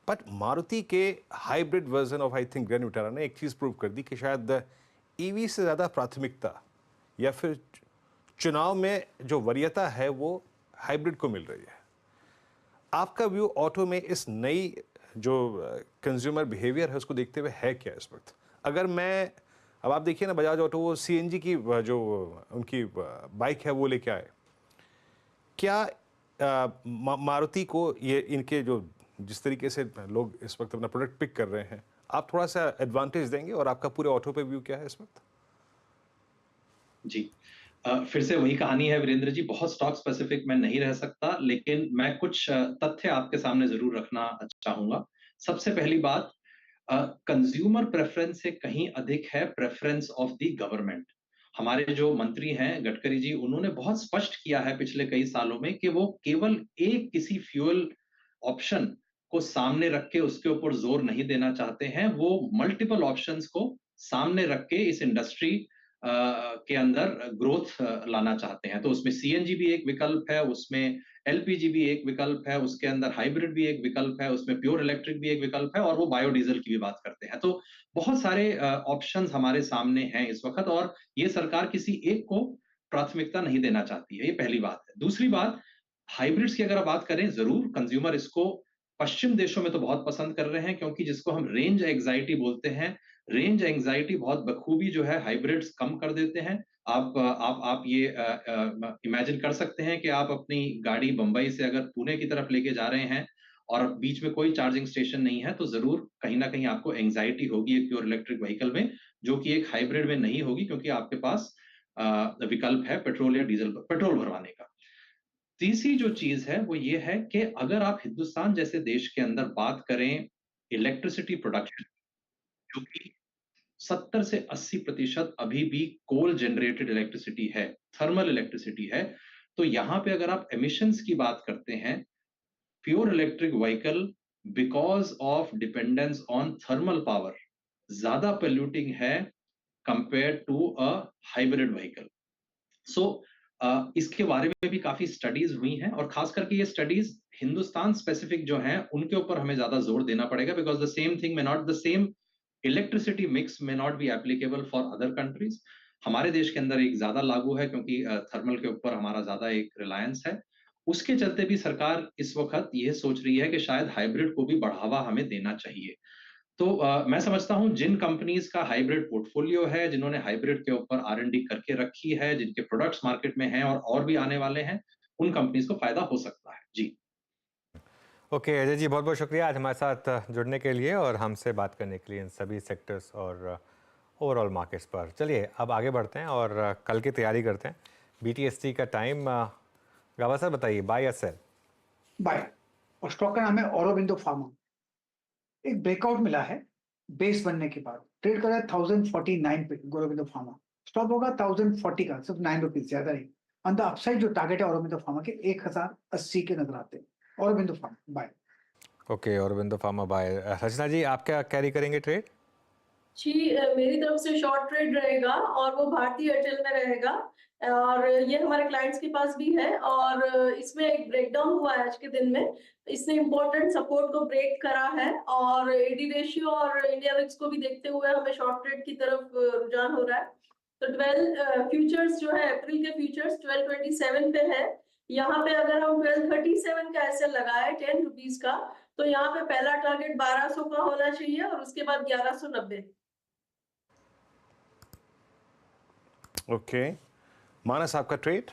C: बट मारुति के hybrid version of I think grand Vitara ने एक चीज़ प्रूव कर दी कि शायद ईवी से ज़्यादा प्राथमिकता या फिर चुनाव में जो वरीयता है वो हाइब्रिड को मिल रही है। आपका व्यू ऑटो में इस नई जो कंज्यूमर बिहेवियर है उसको देखते हुए है क्या इस वक्त? अगर मैं, अब आप देखिए ना, बजाज ऑटो वो सीएनजी की जो उनकी बाइक है वो लेके आए, क्या मारुति को ये इनके जो जिस तरीके से लोग इस वक्त अपना प्रोडक्ट पिक कर रहे हैं, आप थोड़ा सा एडवांटेज देंगे? और आपका पूरे ऑटो पे व्यू क्या है इस वक्त?
O: जी, फिर से वही कहानी है वीरेंद्र जी, बहुत स्टॉक स्पेसिफिक मैं नहीं रह सकता, लेकिन मैं कुछ तथ्य आपके सामने जरूर रखना चाहूंगा। सबसे पहली बात, कंज्यूमर प्रेफरेंस से कहीं अधिक है प्रेफरेंस ऑफ द गवर्नमेंट। हमारे जो मंत्री हैं गडकरी जी, उन्होंने बहुत स्पष्ट किया है पिछले कई सालों में कि वो केवल एक किसी फ्यूल ऑप्शन को सामने रख के उसके ऊपर जोर नहीं देना चाहते हैं, वो मल्टीपल ऑप्शंस को सामने रख के इस इंडस्ट्री के अंदर ग्रोथ लाना चाहते हैं। तो उसमें सीएनजी भी एक विकल्प है, उसमें एलपीजी भी एक विकल्प है, उसके अंदर हाइब्रिड भी एक विकल्प है, उसमें प्योर इलेक्ट्रिक भी एक विकल्प है, और वो बायोडीजल की भी बात करते हैं। तो बहुत सारे ऑप्शंस हमारे सामने हैं इस वक्त, और ये सरकार किसी एक को प्राथमिकता नहीं देना चाहती है। ये पहली बात है। दूसरी बात, हाइब्रिड्स की अगर बात करें, जरूर कंज्यूमर इसको पश्चिम देशों में तो बहुत पसंद कर रहे हैं, क्योंकि जिसको हम रेंज एंग्जाइटी बोलते हैं, रेंज एंग्जाइटी बहुत बखूबी जो है हाइब्रिड्स कम कर देते हैं। आप ये इमेजिन कर सकते हैं कि आप अपनी गाड़ी बंबई से अगर पुणे की तरफ लेके जा रहे हैं और बीच में कोई चार्जिंग स्टेशन नहीं है, तो जरूर कहीं ना कहीं आपको एंग्जाइटी होगी एक प्योर इलेक्ट्रिक व्हीकल में, जो कि एक हाइब्रिड में नहीं होगी, क्योंकि आपके पास विकल्प है पेट्रोल या डीजल, पेट्रोल भरवाने का। तीसरी जो चीज है वो ये है कि अगर आप हिंदुस्तान जैसे देश के अंदर बात करें इलेक्ट्रिसिटी प्रोडक्शन, जो कि 70 से 80% अभी भी कोल जनरेटेड इलेक्ट्रिसिटी है, थर्मल इलेक्ट्रिसिटी है, तो यहां पे अगर आप एमिशंस की बात करते हैं, pure electric vehicle because of dependence on thermal power ज्यादा पोल्यूटिंग है compare to a hybrid vehicle. So इसके बारे में भी काफी स्टडीज हुई हैं, और खास करके ये स्टडीज हिंदुस्तान स्पेसिफिक जो हैं उनके ऊपर हमें ज्यादा जोर देना पड़ेगा, because the same thing may not, the same electricity mix may not be applicable for other countries. हमारे देश के अंदर एक ज्यादा लागू है क्योंकि थर्मल के ऊपर हमारा ज्यादा एक रिलायंस है। उसके चलते भी सरकार इस वक्त ये सोच रही है कि शायद हाइब्रिड को भी बढ़ावा हमें देना चाहिए। तो मैं समझता हूं जिन कंपनीज का हाइब्रिड पोर्टफोलियो है, जिन्होंने हाइब्रिड के ऊपर R&D करके रखी है, जिनके प्रोडक्ट्स मार्केट में हैं और भी आने वाले हैं, उन कंपनीज को फायदा हो सकता है। जी
B: ओके अजय जी, बहुत बहुत शुक्रिया आज हमारे साथ जुड़ने के लिए और हमसे बात करने के लिए इन सभी सेक्टर्स और ओवरऑल मार्केट्स पर। चलिए अब आगे बढ़ते हैं और कल की तैयारी करते हैं। BTST का टाइम गावा सर बताइए, बाय या सेल?
D: बाय। और स्टॉक का नाम है ऑरोबिंदो फार्मा। एक ब्रेकआउट मिला है बेस बनने के बाद, ट्रेड कर रहा है 1049 पे ऑरोबिंदो फार्मा। स्टॉप होगा 1040 का, सिर्फ 9 रुपीज ज्यादा नहीं। ऑन द अपसाइड जो टारगेट है ऑरोबिंदो फार्मा के 1080 के नजर आते हैं। Aurobindo pharma buy.
B: Okay Aurobindo pharma buy. Rachna ji आप क्या कैरी करेंगे ट्रेड?
E: जी मेरी तरफ से शॉर्ट ट्रेड रहेगा और वो भारतीय एयरटेल में रहेगा, और ये हमारे क्लाइंट्स के पास भी है। और इसमें एक ब्रेकडाउन हुआ है आज के दिन में, इसने इम्पोर्टेंट सपोर्ट को ब्रेक करा है, और एडी रेशियो और इंडिया विक्स को भी देखते हुए हमें शॉर्ट ट्रेड की तरफ रुझान हो रहा है। तो 12 फ्यूचर्स जो है अप्रैल के फ्यूचर्स 1227 पे है। यहाँ पे अगर हम 1237 का ऐसे लगाए 10 रुपीज का, तो यहाँ पे पहला टारगेट 1200 का होना चाहिए और उसके बाद 1190।
C: ओके मानस आपका ट्रेड?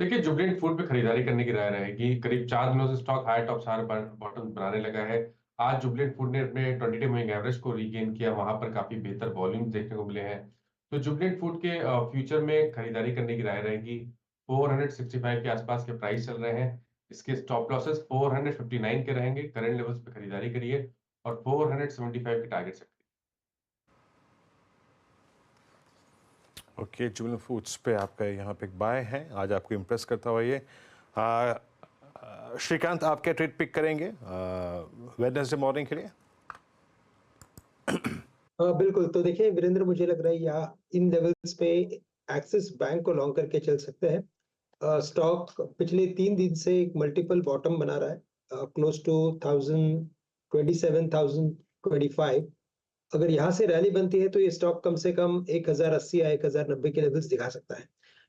F: देखिए जुबलेंट फूड पे खरीदारी करने की राय रहेगी। करीब 4 दिनों से स्टॉक हाई टॉप सार बॉटम बनाने लगा है। आज जुबलेंट फूड ने अपने 20 डे मूविंग एवरेज को रीगेन किया, वहां पर काफी बेहतर वॉल्यूम देखने को मिले हैं। तो जुबलेंट फूड के फ्यूचर में खरीदारी करने की राय रहेगी। 465 के आसपास के प्राइस चल रहे हैं। इसके स्टॉप लॉसेस 459 के रहेंगे। करंट लेवल्स पे खरीदारी करिए और 475 के टारगेट से।
C: ओके जुबलेंट फूड्स पे आपका यहाँ पे एक बाय है, आज आपको इम्प्रेस करता हुआ ये। श्रीकांत आप क्या ट्रेड पिक करेंगे वेडनेसडे मॉर्निंग के लिए?
L: बिल्कुल। तो देखिए वीरेंद्र, मुझे लग रहा है यहाँ इन लेवल्स पे एक्सिस बैंक को लॉन्ग करके चल सकते हैं। स्टॉक पिछले 3 दिन से एक मल्टीपल बॉटम बना रहा है, क्लोज टू 1027, 1025। अगर यहाँ से रैली बनती है तो ये स्टॉक कम से कम 1080 या 1090 के लेवल्स दिखा सकता है।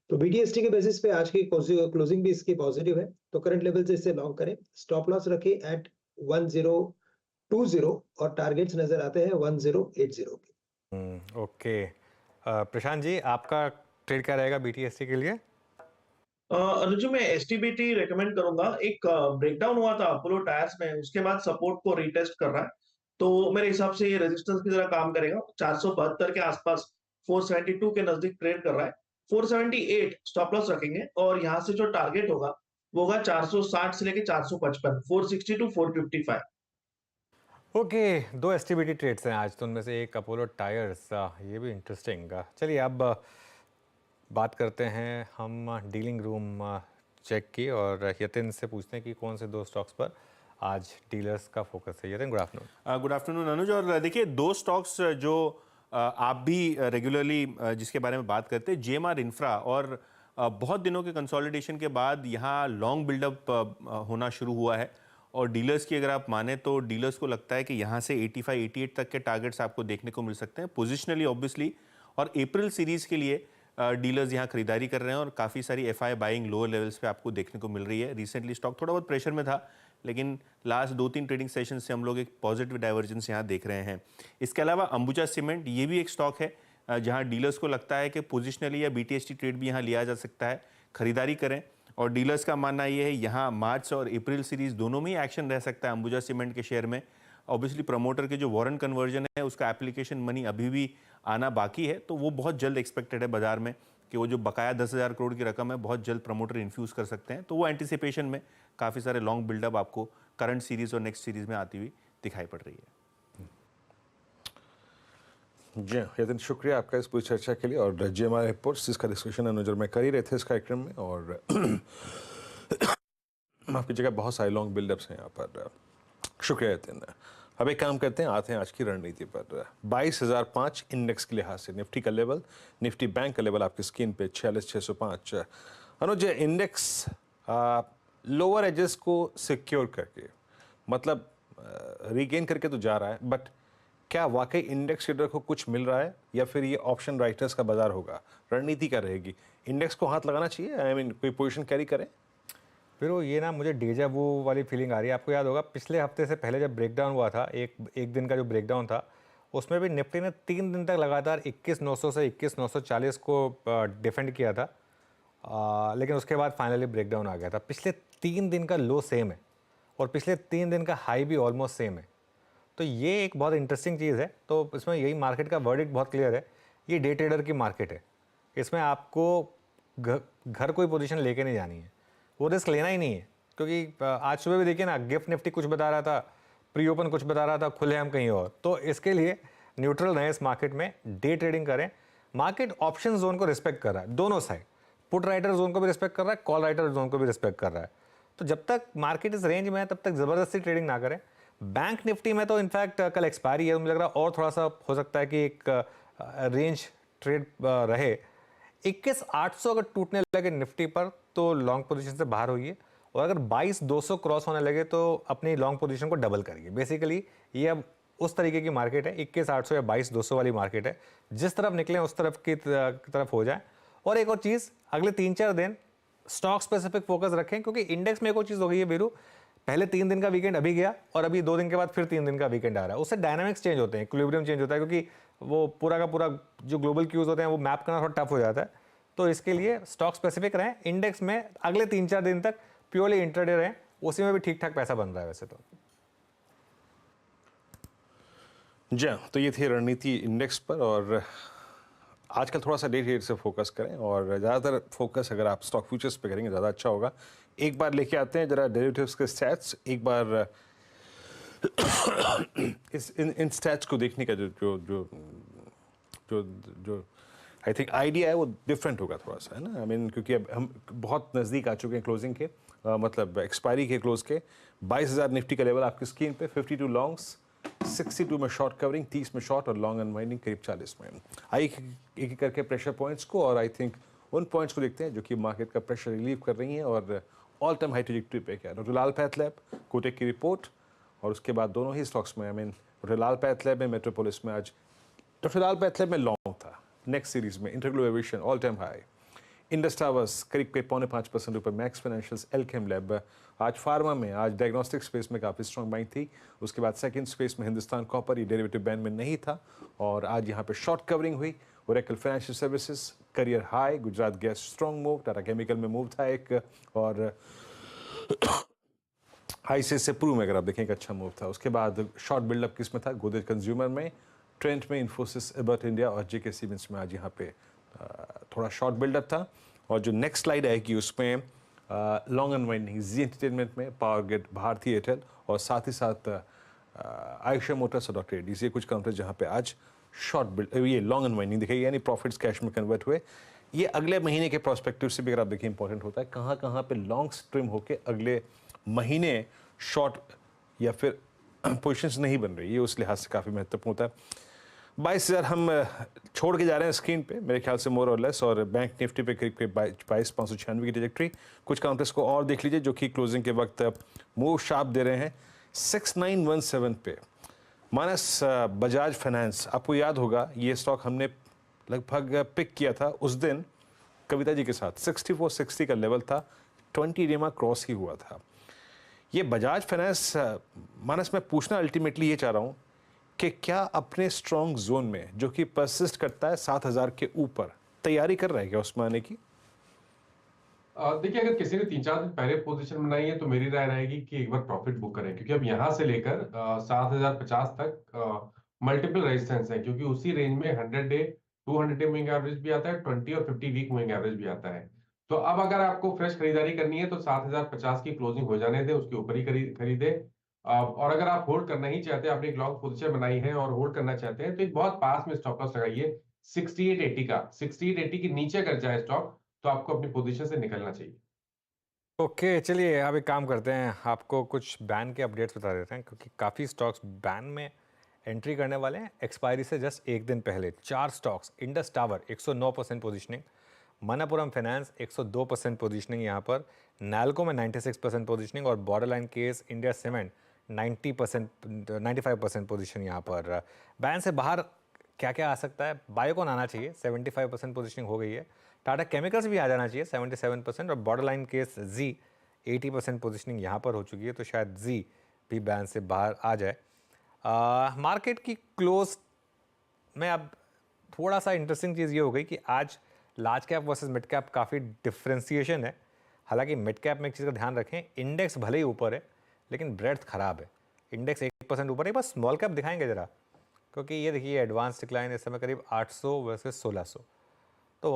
L: तो BTST के बेसिस पे आज की क्लोजिंग भी इसकी पॉजिटिव है, तो करंट लेवल से इसे लॉन्ग करें। स्टॉप लॉस रखें एट 1020 और टारगेट्स नजर आते हैं 1080 के।
B: ओके प्रशांत जी आपका ट्रेड क्या रहेगा BTST के लिए?
G: अनुज मैं STBT रेकमेंड करूंगा। एक ब्रेकडाउन हुआ था अपोलो टायर्स में, उसके बाद सपोर्ट को रीटेस्ट कर रहा है, तो मेरे हिसाब से ये रेजिस्टेंस की तरह काम करेगा। 472 के आसपास 472 के नजदीक ट्रेड कर रहा है। 478 स्टॉप लॉस रखेंगे और यहाँ से जो टारगेट होगा वो होगा 460 से लेके 455, 460 टू 455।
B: ओके 2 STBT ट्रेड्स हैं आज, तो उनमें से एक अपोलो टायर्स, ये भी इंटरेस्टिंग। चलिए अब बात करते हैं हम डीलिंग रूम चेक की और यतिन से पूछते हैं कि कौन से 2 स्टॉक्स पर आज डीलर्स का फोकस है। Yatin good afternoon.
N: Good afternoon Anuj. और देखिए 2 स्टॉक्स जो आप भी रेगुलरली जिसके बारे में बात करते हैं, GMR इंफ्रा, और बहुत दिनों के कंसोलिडेशन के बाद यहाँ लॉन्ग बिल्डअप होना शुरू हुआ है, और डीलर्स की अगर आप माने तो डीलर्स को लगता है कि यहाँ से 85-88 तक के टारगेट्स आपको देखने को मिल सकते हैं पोजिशनली ऑब्वियसली। और अप्रैल सीरीज के लिए डीलर्स यहाँ खरीदारी कर रहे हैं और काफ़ी सारी FI बाइंग लोअर लेवल्स पे आपको देखने को मिल रही है। रिसेंटली स्टॉक थोड़ा बहुत प्रेशर में था, लेकिन लास्ट 2-3 ट्रेडिंग सेशन से हम लोग एक पॉजिटिव डाइवर्जेंस यहाँ देख रहे हैं। इसके अलावा अंबुजा सीमेंट, ये भी एक स्टॉक है जहाँ डीलर्स को लगता है कि पोजिशनली या BTST ट्रेड भी यहाँ लिया जा सकता है, खरीदारी करें। और डीलर्स का मानना ये है यहाँ मार्च और अप्रैल सीरीज दोनों में ही एक्शन रह सकता है अंबुजा सीमेंट के शेयर में। ऑब्वियसली प्रमोटर के जो वारंट कन्वर्जन है उसका एप्लीकेशन मनी अभी भी आना बाकी है, तो वो बहुत जल्द एक्सपेक्टेड है बाजार में कि वो जो बकाया 10,000 करोड़ की रकम है बहुत जल्द प्रमोटर इन्फ्यूज़ कर सकते हैं। तो वो एंटिसिपेशन में काफ़ी सारे लॉन्ग बिल्डअप आपको करंट सीरीज और नेक्स्ट सीरीज में आती हुई दिखाई पड़ रही है।
C: जी यतिन शुक्रिया आपका इस पूरी चर्चा के लिए। और GMR एयरपोर्ट्स जिसका डिस्कशन अनुज और मैं कर ही रहे थे इस कार्यक्रम में, और आपकी जगह बहुत सारे लॉन्ग बिल्डअप्स हैं यहाँ पर। शुक्रिया यतिन। अब एक काम करते हैं, आते हैं आज की रणनीति पर। 22,005 इंडेक्स के लिहाज से निफ्टी का लेवल, निफ्टी बैंक का लेवल आपकी स्क्रीन पे 46,605। अनुज, इंडेक्स लोअर एजेस को सिक्योर करके, मतलब रीगेन करके तो जा रहा है, बट क्या वाकई इंडेक्स ट्रेडर को कुछ मिल रहा है या फिर ये ऑप्शन राइटर्स का बाजार होगा? रणनीति क्या रहेगी? इंडेक्स को हाथ लगाना चाहिए, आई मीन कोई पोजीशन कैरी करें?
B: फिर वो ये ना, मुझे डेजा वो वाली फीलिंग आ रही है। आपको याद होगा पिछले हफ्ते से पहले जब ब्रेकडाउन हुआ था, एक दिन का जो ब्रेकडाउन था, उसमें भी निफ्टी ने 3 दिन तक लगातार 21,900 से 21,940 को डिफेंड किया था, लेकिन उसके बाद फाइनली ब्रेकडाउन आ गया था। पिछले 3 दिन का लो सेम है और पिछले 3 दिन का हाई भी ऑलमोस्ट सेम है। तो ये एक बहुत इंटरेस्टिंग चीज़ है। तो इसमें यही मार्केट का वर्डिक्ट बहुत क्लियर है, ये डे ट्रेडर की मार्केट है। इसमें आपको घर कोई पोजीशन लेके नहीं जानी है, वो रिस्क लेना ही नहीं है। क्योंकि आज सुबह भी देखिए ना, गिफ्ट निफ्टी कुछ बता रहा था, प्री ओपन कुछ बता रहा था, खुले हम कहीं और। तो इसके लिए न्यूट्रल रहें इस मार्केट में, डे ट्रेडिंग करें। मार्केट ऑप्शन जोन को रिस्पेक्ट कर रहा है, दोनों साइड, पुट राइटर जोन को भी रिस्पेक्ट कर रहा है, कॉल राइटर जोन को भी रिस्पेक्ट कर रहा है। तो जब तक मार्केट इस रेंज में है तब तक ज़बरदस्ती ट्रेडिंग ना करें। बैंक निफ्टी में तो इनफैक्ट कल एक्सपायरी है, मुझे लग रहा है और थोड़ा सा हो सकता है कि एक रेंज ट्रेड रहे। 21,800 अगर टूटने लगे निफ्टी पर तो लॉन्ग पोजीशन से बाहर होइए, और अगर 22,200 क्रॉस होने लगे तो अपनी लॉन्ग पोजीशन को डबल करिए। बेसिकली ये अब उस तरीके की मार्केट है, 21,800 या 22,200 वाली मार्केट है। जिस तरफ निकलें उस तरफ की तरफ हो जाए। और एक और चीज़, अगले 3-4 दिन स्टॉक स्पेसिफिक फोकस रखें, क्योंकि इंडेक्स में एक और चीज़ हो गई है वीरू, पहले 3 दिन का वीकेंड अभी गया और अभी 2 दिन के बाद फिर 3 दिन का वीकेंड आ रहा है। उससे डायनामिक्स चेंज होते हैं, इक्विलिब्रियम चेंज होता है, क्योंकि वो पूरा का पूरा जो ग्लोबल क्यूज होते हैं वो मैप करना थोड़ा टफ हो जाता है। तो इसके लिए स्टॉक स्पेसिफिक रहें। इंडेक्स में अगले 3-4 दिन तक प्योरली इंट्राडे रहें, उसी में भी ठीक ठाक पैसा बन रहा है वैसे तो।
C: जी, तो ये थी रणनीति इंडेक्स पर। और आजकल थोड़ा सा डे ट्रेड से फोकस करें, और ज़्यादातर फोकस अगर आप स्टॉक फ्यूचर्स पे करेंगे ज़्यादा अच्छा होगा। एक बार लेके आते हैं जरा डेरिवेटिव्स के स्टैट्स, एक बार इन स्टैट्स को देखने का जो आई थिंक आइडिया है वो डिफरेंट होगा थोड़ा सा, है ना। आई मीन क्योंकि अब हम बहुत नज़दीक आ चुके हैं क्लोजिंग के, मतलब एक्सपायरी के क्लोज के। 22,000 निफ्टी का लेवल आपकी स्क्रीन पे, 52 लॉन्ग्स, 62 में शॉर्ट कवरिंग, 30 में शॉर्ट और लॉन्ग अनवाइंडिंग करीब 40 में। आई एक करके प्रेशर पॉइंट्स को, और आई थिंक उन पॉइंट्स को देखते हैं जो कि मार्केट का प्रेशर रिलीव कर रही हैं और ऑल टाइम हाई ट्रैजेक्टरी पे क्या है। लाल पैथलैब, कोटेक की रिपोर्ट, और उसके बाद दोनों ही स्टॉक्स में, आई मीन लाल पैथलैब में, मेट्रोपोलिस में, आज लाल पैथलैब में लॉन्ग था। नेक्स्ट सीरीज में InterGlobe aviation all time high, Indus towers करीब 4.5% ऊपर, मैक्स फाइनेंशियल्स, एल्केम लैब। आज फार्मा में, आज डायग्नोस्टिक स्पेस में काफ़ी स्ट्रॉन्ग बाइंग थी। उसके बाद सेकंड स्पेस में हिंदुस्तान कॉपर, ये डेरिवेटिव बैंड में नहीं था और आज यहाँ पे शॉर्ट कवरिंग हुई। Oracle financial services career high, Gujarat gas strong move, Tata chemical में मूव था एक, और आईसीआईसीआई प्रू में अगर आप देखें एक अच्छा मूव था। उसके बाद शॉर्ट बिल्डअप किस में था, गोदरेज कंज्यूमर में, ट्रेंट में, इन्फोसिस, एबर्ट इंडिया और जेके सीमेंट्स में आज यहाँ पे थोड़ा शॉर्ट बिल्डअप था। और जो नेक्स्ट स्लाइड आएगी उसमें लॉन्ग अनवाइंडिंग जी एंटरटेनमेंट में, पावर ग्रिड, भारती एयरटेल और साथ ही साथ आयशा मोटर्स और डॉक्टर एडीसी, कुछ कंपनी जहाँ पे आज शॉर्ट बिल्ड, ये लॉन्ग अनवाइंडिंग दिखेगी, यानी प्रॉफिट्स कैश में कन्वर्ट हुए। ये अगले महीने के प्रोस्पेक्टिव से भी अगर आप देखिए इंपॉर्टेंट होता है, कहाँ कहाँ पे लॉन्ग स्ट्रीम होके अगले महीने शॉर्ट या फिर पोजिशंस नहीं बन रही, ये उस लिहाज से काफ़ी महत्वपूर्ण होता है। 22,000 हम छोड़ के जा रहे हैं स्क्रीन पे मेरे ख्याल से मोर और लेस, और बैंक निफ्टी पे करीब 22,596 की ट्रैजेक्टरी। कुछ काउंटर्स को और देख लीजिए जो कि क्लोजिंग के वक्त मूव शार्प दे रहे हैं। 6917 पे माइनस बजाज फाइनेंस, आपको याद होगा ये स्टॉक हमने लगभग पिक किया था उस दिन कविता जी के साथ, 6460 का लेवल था, 20 डेमा क्रॉस ही हुआ था। ये बजाज फाइनेंस मानस मैं पूछना अल्टीमेटली ये चाह रहा हूँ कि क्या अपने स्ट्रॉन्ग जोन में जो कि परसिस्ट करता है 7,000 के ऊपर, तैयारी कर रहा है क्या उसमें आने की?
F: देखिए, अगर किसी ने 3-4 दिन पहले पोजीशन बनाई है तो मेरी राय रहेगी कि एक बार प्रॉफिट बुक करें, क्योंकि अब यहाँ से लेकर 7,050 तक मल्टीपल रेजिस्टेंस है, क्योंकि उसी रेंज में 100 डे 200 डे मूविंग एवरेज भी आता है, 20 और 50 वीक मूविंग एवरेज भी आता है। तो अब अगर आपको फ्रेश खरीदारी करनी है तो 7,050 की क्लोजिंग हो जाने दे, उसके ऊपर ही खरीदे। और अगर आप होल्ड करना ही चाहते हैं, आपने एक लॉन्ग पोजीशन बनाई है और होल्ड करना चाहते हैं, तो एक बहुत पास में स्टॉप लॉस लगाइए 6880 का। 6880 के नीचे अगर जाए स्टॉक तो आपको अपनी पोजीशन से निकलना चाहिए।
B: ओके चलिए अब एक काम करते हैं, आपको कुछ बैन के अपडेट्स बता देते हैं क्योंकि काफ़ी स्टॉक्स बैन में एंट्री करने वाले हैं एक्सपायरी से जस्ट एक दिन पहले। 4 stocks, Indus tower 109% positioning, Manappuram finance 102% positioning यहाँ पर, नैल्को में 96% पोजीशनिंग और borderline case India cement 95% position यहाँ पर। बैन से बाहर क्या क्या आ सकता है? बायोकॉन आना चाहिए, 75% पोजीशनिंग हो गई है। टाटा केमिकल्स भी आ जाना चाहिए 77% और बॉर्डरलाइन केस जी 80% पोजीशनिंग यहाँ पर हो चुकी है, तो शायद जी भी बैन से बाहर आ जाए। मार्केट की क्लोज में अब थोड़ा सा इंटरेस्टिंग चीज़ ये हो गई कि आज large cap versus mid cap काफ़ी डिफ्रेंसिएशन है। हालांकि मिड कैप में एक चीज़ का ध्यान रखें, इंडेक्स भले ही ऊपर है लेकिन ब्रेड्थ ख़राब है। इंडेक्स 1% ऊपर है। बस स्मॉल कैप दिखाएंगे ज़रा, क्योंकि ये देखिए एडवांस डिक्लाइन इस समय करीब 800 वर्सेस 1600। तो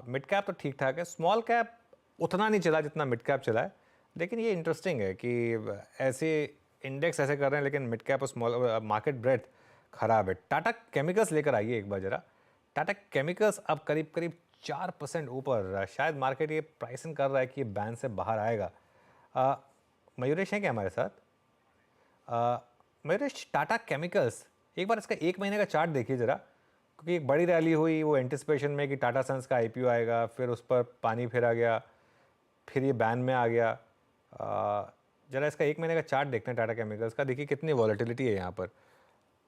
B: मिड कैप तो ठीक ठाक है, स्मॉल कैप उतना नहीं चला जितना मिड कैप चला है। लेकिन ये इंटरेस्टिंग है कि ऐसे इंडेक्स ऐसे कर रहे हैं लेकिन मिड कैप और स्मॉल मार्केट ब्रेड्थ ख़राब है। टाटा केमिकल्स लेकर आइए एक बार ज़रा। टाटा केमिकल्स अब करीब करीब 4% ऊपर, शायद मार्केट ये प्राइसिंग कर रहा है कि ये बैन से बाहर आएगा। मयूरेश हैं क्या हमारे साथ? मयूरेश, टाटा केमिकल्स एक बार इसका 1 महीने का चार्ट देखिए ज़रा, क्योंकि एक बड़ी रैली हुई वो एंटिसिपेशन में कि टाटा सन्स का IPO आएगा, फिर उस पर पानी फेरा गया, फिर ये बैन में आ गया। ज़रा इसका 1 महीने का चार्ट देखते हैं टाटा केमिकल्स का, देखिए कितनी वॉलेटिलिटी है यहाँ पर।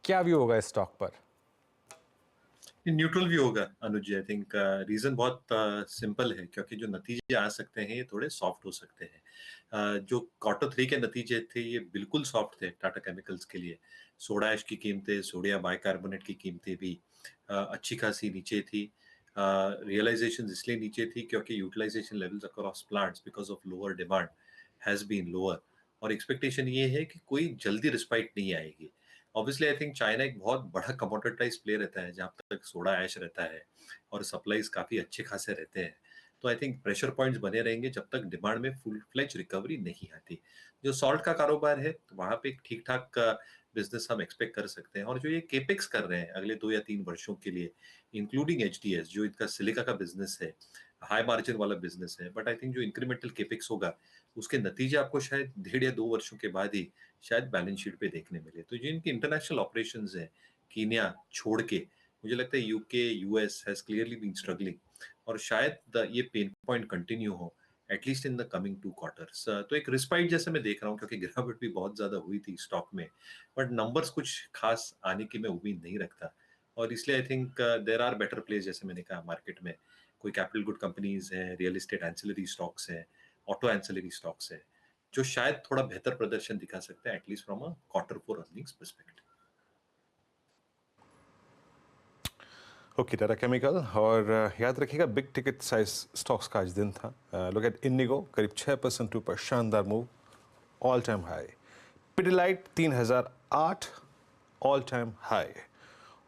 B: क्या व्यू होगा इस स्टॉक पर?
I: न्यूट्रल व्यू होगा अनुज जी। आई थिंक रीजन बहुत सिंपल है, क्योंकि जो नतीजे आ सकते हैं ये थोड़े सॉफ्ट हो सकते हैं। जो Q3 के नतीजे थे ये बिल्कुल सॉफ्ट थे टाटा केमिकल्स के लिए। सोडा ऐश की कीमतें, सोडियम बाइकार्बोनेट की कीमतें भी अच्छी खासी नीचे थी। रियलाइजेशन इसलिए नीचे थी क्योंकि utilization levels across plants because of lower demand has been lower, और एक्सपेक्टेशन ये है कि कोई जल्दी रिस्पाइट नहीं आएगी। ऑब्वियसली आई थिंक चाइना एक बहुत बड़ा कमोडिटाइज प्ले रहता है जहाँ तक सोडा ऐश रहता है, और सप्लाईज काफी अच्छे खासे रहते हैं। तो आई थिंक प्रेशर पॉइंट्स बने रहेंगे जब तक डिमांड में फुल फ्लेज रिकवरी नहीं आती। जो सॉल्ट का कारोबार है तो वहाँ पे एक ठीक ठाक बिजनेस हम एक्सपेक्ट कर सकते हैं। और जो ये केपेक्स कर रहे हैं अगले 2 या 3 वर्षों के लिए, इंक्लूडिंग HDS जो इनका सिलिका का बिजनेस है, हाई मार्जिन वाला बिजनेस है, बट आई थिंक जो इंक्रीमेंटल केपेक्स होगा उसके नतीजे आपको शायद 1.5 या 2 वर्षों के बाद ही शायद बैलेंस शीट पे देखने मिले। तो जो इनकी इंटरनेशनल ऑपरेशंस हैं कीनिया छोड़ के, मुझे लगता है UK US has clearly been struggling, और शायद ये पेन पॉइंट कंटिन्यू हो at least in the coming 2 quarters. तो एक रिस्पाइट जैसे मैं देख रहा हूँ, क्योंकि गिरावट भी बहुत ज्यादा हुई थी स्टॉक में, बट नंबर्स कुछ खास आने की मैं उम्मीद नहीं रखता। और इसलिए I think there are better place, जैसे मैंने कहा मार्केट में कोई कैपिटल गुड कंपनीज हैं, रियल एस्टेट एंसिलरी स्टॉक्स हैं, ऑटो एंसिलरी स्टॉक्स हैं, जो शायद थोड़ा बेहतर प्रदर्शन दिखा सकते हैं at least from a Q4 earnings perspective.
C: Okay, Tata chemical. और याद रखिएगा बिग टिकट साइज स्टॉक्स का आज दिन था। लुक एट इंडिगो, करीब 6% ऊपर, शानदार move, all time high. Pidilite 3008, all time high.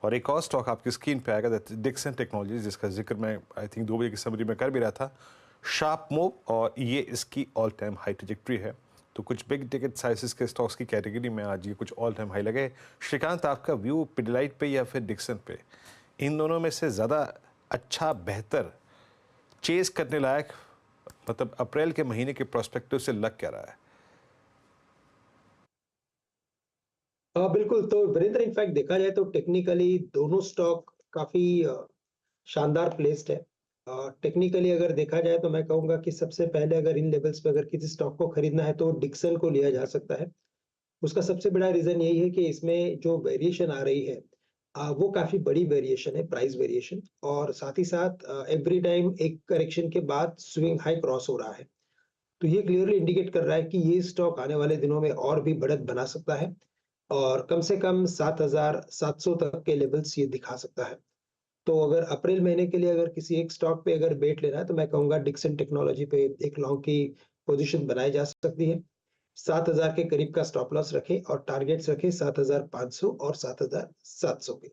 C: और एक और स्टॉक आपकी स्क्रीन पे आएगा, दैट डिक्सन टेक्नोलॉजीज, जिसका जिक्र मैं आई थिंक 2 बजे की समरी में कर भी रहा था। शार्प मूव, और ये इसकी ऑल टाइम हाई ट्रजेक्टरी है। तो कुछ बिग टिकट साइजेस के स्टॉक्स की कैटेगरी में आज ये कुछ ऑल टाइम हाई लगे। श्रीकांत, आपका व्यू पिडिलाइट पे या फिर डिक्सन पे, इन दोनों में से ज़्यादा अच्छा, बेहतर, चेस करने लायक, मतलब अप्रैल के महीने के प्रोस्पेक्टिव से लग क्या रहा है?
L: बिल्कुल। तो वीरेंद्र, इनफैक्ट देखा जाए तो टेक्निकली दोनों स्टॉक काफी शानदार प्लेस्ड है। टेक्निकली अगर देखा जाए तो मैं कहूंगा कि सबसे पहले अगर इन लेवल्स पे अगर किसी स्टॉक को खरीदना है तो डिक्सन को लिया जा सकता है। उसका सबसे बड़ा रीजन यही है कि इसमें जो वेरिएशन आ रही है वो काफी बड़ी वेरिएशन है, प्राइस वेरिएशन, और साथ ही साथ एवरी टाइम एक करेक्शन के बाद स्विंग हाई क्रॉस हो रहा है। तो ये क्लियरली इंडिकेट कर रहा है कि ये स्टॉक आने वाले दिनों में और भी बढ़त बना सकता है, और कम से कम 7700 तक के लेवल्स ये दिखा सकता है। तो अगर अप्रैल महीने के लिए अगर किसी एक स्टॉक पे अगर बेट लेना है तो मैं कहूंगा डिक्सन टेक्नोलॉजी पे एक लॉन्ग की पोजीशन बनाई जा सकती है। 7000 के करीब का स्टॉप लॉस रखें और टारगेट्स रखें 7500 और 7700 के।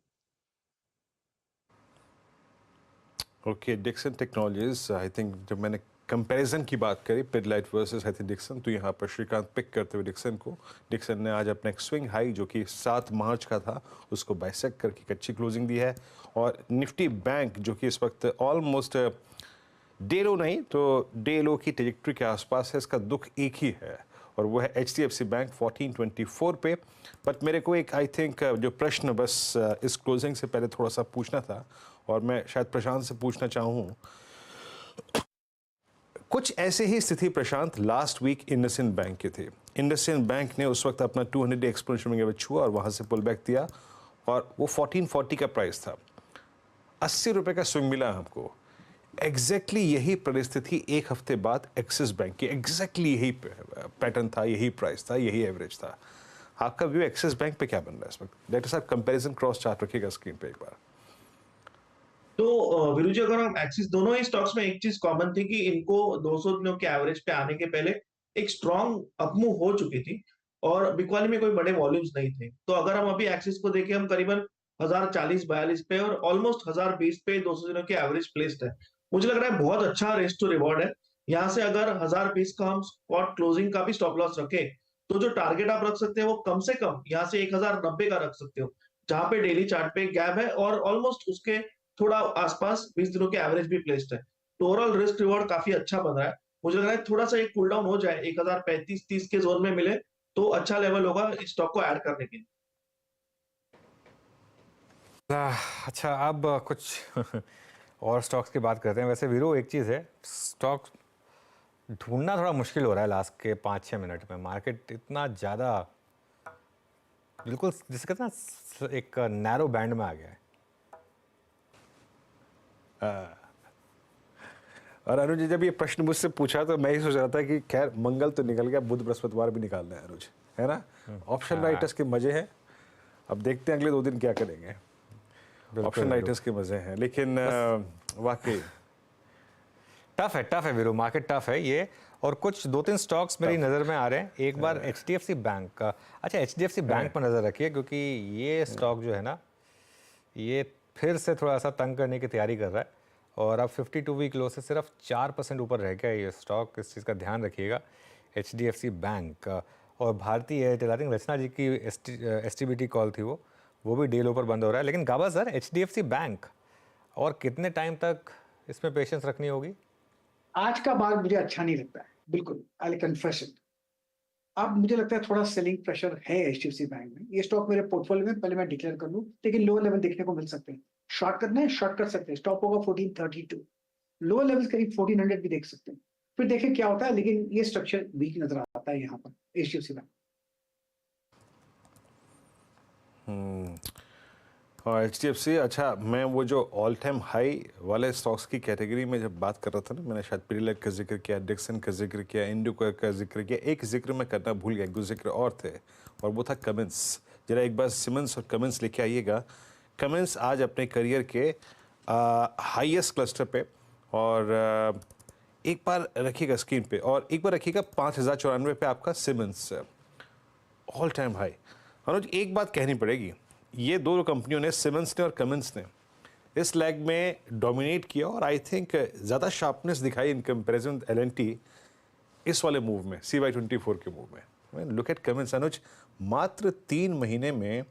C: Okay, Dixon technologies, I think जब मैंने कंपैरिजन की बात करी Pidilite versus I think Dixon, तो यहाँ पर श्रीकांत पिक करते हुए डिक्सन को, डिक्सन ने आज अपना एक स्विंग हाई जो कि 7 मार्च का था उसको बाइसेक्ट करके एक अच्छी क्लोजिंग दी है। और निफ्टी बैंक जो कि इस वक्त ऑलमोस्ट डे लो नहीं तो डे लो की ट्रेजेक्ट्री के आसपास है, इसका दुख एक ही है और वो है HDFC बैंक 1424 पे। बट मेरे को एक आई थिंक जो प्रश्न बस इस क्लोजिंग से पहले थोड़ा सा पूछना था और मैं शायद प्रशांत से पूछना चाहूँ, कुछ ऐसे ही स्थिति प्रशांत लास्ट वीक इंडसइंड बैंक के थे। इंडसइंड बैंक ने उस वक्त अपना 200 एक्सपोनेंशियल मूविंग एवरेज छुआ और वहाँ से पुल बैक दिया और वो 1440 का प्राइस था, 80 रुपये का स्विंग मिला हमको। एग्जैक्टली यही परिस्थिति एक हफ्ते बाद एक्सिस बैंक की, एग्जैक्टली यही पैटर्न था, यही प्राइस था, यही एवरेज था। आपका व्यू एक्सिस बैंक पे क्या बन रहा है इस वक्त? Let us have comparison cross chart रखिएगा स्क्रीन पे एक बार।
G: तो वीरू जी, अगर हम एक्सिस, दोनों ही स्टॉक्स में एक चीज कॉमन थी कि इनको 200 दिनों के एवरेज पे आने के पहले एक स्ट्रॉन्ग अपमूव हो चुकी थी और बिकवाली में कोई बड़े वॉल्यूम्स नहीं थे। तो अगर हम अभी एक्सिस को देखें, हम करीबन 1040-42 पे और ऑलमोस्ट 1020 पे 200 दिनों के एवरेज प्लेस्ड है। मुझे लग रहा है बहुत अच्छा रेस टू रिवॉर्ड है। यहाँ से अगर 1020 का हम स्पॉट क्लोजिंग का भी स्टॉप लॉस रखें तो जो टारगेट आप रख सकते हैं वो कम से कम यहाँ से 1090 का रख सकते हो, जहां पे डेली चार्ट पे गैप है और ऑलमोस्ट उसके थोड़ा आसपास 20 दिनों के एवरेज भी प्लेस्ड है। तो ओवरऑल रिस्क रिवॉर्ड काफी अच्छा बन रहा है। मुझे लग रहा है थोड़ा सा एक कूल डाउन हो जाए, 1035-30 के जोन में मिले तो अच्छा लेवल होगा इस स्टॉक को ऐड करने के लिए।
B: अच्छा, अब कुछ और स्टॉक्स की बात करते हैं। वैसे वीरू, एक चीज़ है, स्टॉक ढूंढना थोड़ा मुश्किल हो रहा है लास्ट के 5-6 मिनट में। मार्केट इतना ज़्यादा बिल्कुल जिसे कहते हैं ना, एक नैरो बैंड में आ गया है।
C: और अनुज जी, जब ये प्रश्न मुझसे पूछा तो मैं ही सोच रहा था कि खैर मंगल तो निकल गया, बुध बृहस्पतिवार भी निकालना है अनुज, है ना। ऑप्शन राइटर्स के मजे हैं, अब देखते हैं अगले 2 दिन क्या करेंगे। ऑप्शन राइटर्स के मजे हैं, लेकिन वाकई
B: टफ है वीरू, मार्केट टफ है ये। और कुछ 2-3 स्टॉक्स मेरी नज़र में आ रहे हैं। एक बार HDFC बैंक का, अच्छा HDFC बैंक पर नज़र रखिए, क्योंकि ये स्टॉक जो है ना, ये फिर से थोड़ा सा तंग करने की तैयारी कर रहा है और अब 52 वीक लो से सिर्फ 4% ऊपर रह गया ये स्टॉक। इस चीज़ का ध्यान रखिएगा। HDFC बैंक और भारतीय एयरटेल, आई थिंक रचना जी की STBT कॉल थी, वो भी डे लो पर बंद हो रहा है। लेकिन गाबा सर, HDFC बैंक और कितने टाइम तक इसमें पेशेंस रखनी होगी?
D: आज का बार मुझे अच्छा नहीं लगता है, बिल्कुल, आई कन्फेस इट। अब मुझे लगता है थोड़ा सेलिंग प्रेशर है HDFC बैंक में। ये स्टॉक मेरे पोर्टफोलियो में पहले मैं डिक्लेयर कर लूं, लेकिन लोअर लेवल देखने को मिल सकते हैं। शॉर्ट करना है, शॉर्ट कर सकते हैं। स्टॉप होगा 1432, लोअर लेवल करीब 1400 भी देख सकते हैं। फिर देखें क्या होता है, लेकिन ये स्ट्रक्चर वीक नजर आता है यहाँ पर HDFC बैंक।
C: और HDFC, अच्छा, मैं वो जो ऑल टाइम हाई वाले स्टॉक्स की कैटेगरी में जब बात कर रहा था ना, मैंने शायद पीडीएलएफ का जिक्र किया, डिक्सन का जिक्र किया, इंडिको का जिक्र किया, एक जिक्र मैं करना भूल गया, 2 जिक्र और थे और वो था कमिंस। जरा एक बार सिमंस और कमिंस लेके आइएगा। कमिंस आज अपने करियर के हाईएस्ट क्लस्टर पे, और एक बार रखिएगा स्क्रीन पे और एक बार रखिएगा 5094 पे आपका सिमंस ऑल टाइम हाई। अनुज, एक बात कहनी पड़ेगी, ये 2 कंपनियों ने, सिमंस ने और कमिंस ने, इस लैग में डोमिनेट किया और आई थिंक ज़्यादा शार्पनेस दिखाई इन कंपेरिजन L&T इस वाले मूव में, CY24 के मूव में। लुक एट कमिंस अनुज, मात्र 3 महीने में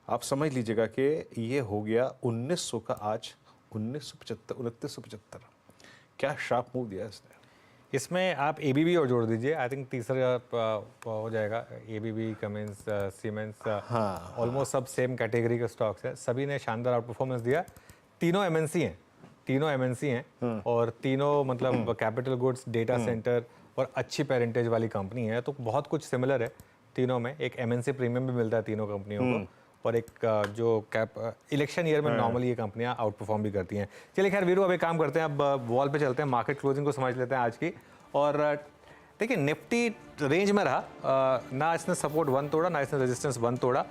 C: आप समझ लीजिएगा कि ये हो गया 1900 का आज 2975। क्या शार्प मूव दिया इसने।
B: इसमें आप ABB और जोड़ दीजिए, आई थिंक तीसरा हो जाएगा। ABB, कमिंस, सीमेंस,
C: हाँ,
B: ऑलमोस्ट सब सेम कैटेगरी के स्टॉक्स हैं। सभी ने शानदार आउट परफॉर्मेंस दिया। तीनों MNC हैं और तीनों मतलब कैपिटल गुड्स, डेटा सेंटर और अच्छी पेरेंटेज वाली कंपनी है। तो बहुत कुछ सिमिलर है तीनों में। एक MNC प्रीमियम भी मिलता है तीनों कंपनियों को, और एक जो इलेक्शन ईयर में नॉर्मली ये कंपनियां आउट परफॉर्म भी करती हैं। चलिए खैर वीरू, अब एक काम करते हैं, अब वॉल पे चलते हैं, मार्केट क्लोजिंग को समझ लेते हैं आज की। और देखिए, निफ्टी रेंज में रहा, ना इसने सपोर्ट 1 तोड़ा, ना इसने रेजिस्टेंस 1 तोड़ा।